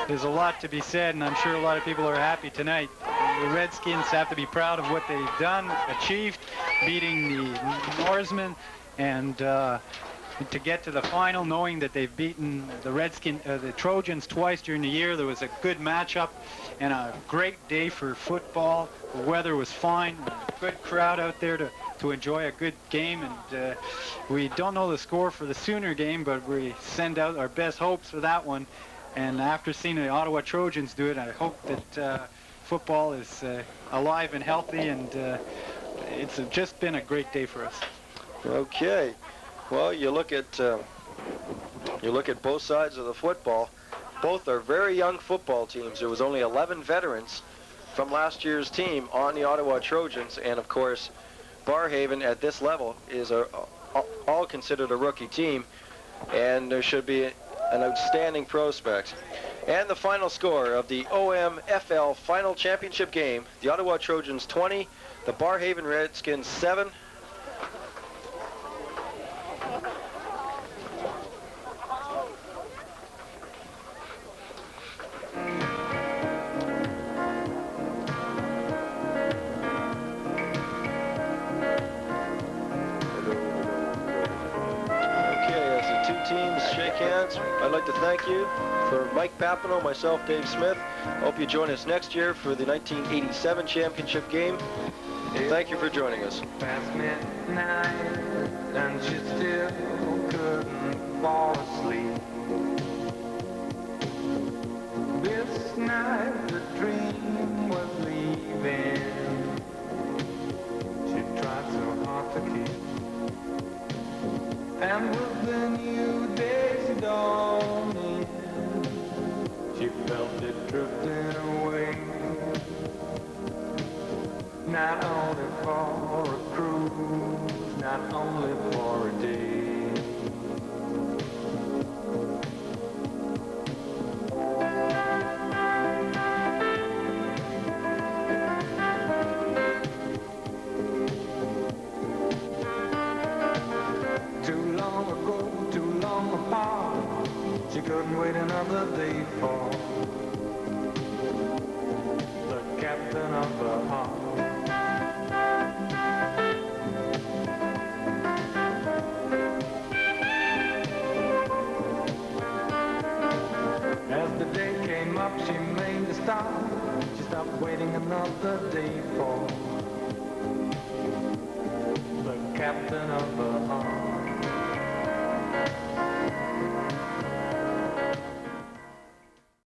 There's a lot to be said, and I'm sure a lot of people are happy tonight. The Redskins have to be proud of what they've done, achieved, beating the Norsemen, and to get to the final, knowing that they've beaten the Trojans twice during the year. There was a good matchup and a great day for football. The weather was fine, a good crowd out there to enjoy a good game, and we don't know the score for the Sooner game, but we send out our best hopes for that one. And after seeing the Ottawa Trojans do it, I hope that football is alive and healthy, and it's just been a great day for us. Okay. Well, you look at both sides of the football. Both are very young football teams. There was only 11 veterans from last year's team on the Ottawa Trojans, and of course, Barrhaven at this level is all considered a rookie team, and there should be an outstanding prospect. And the final score of the OMFL Final Championship game: the Ottawa Trojans 20, the Barrhaven Redskins 7. I'd like to thank you. For Mike Papineau, myself, Dave Smith, hope you join us next year for the 1987 championship game. Thank you for joining us. Past midnight, and she still couldn't fall asleep. This night the dream was leaving. She tried so hard to keep. And with the new day's dawning, she felt it drifting away. Not only for a cruise, not only for a day. She couldn't wait another day for the captain of the heart. As the day came up, she made a stop. She stopped waiting another day for the captain of the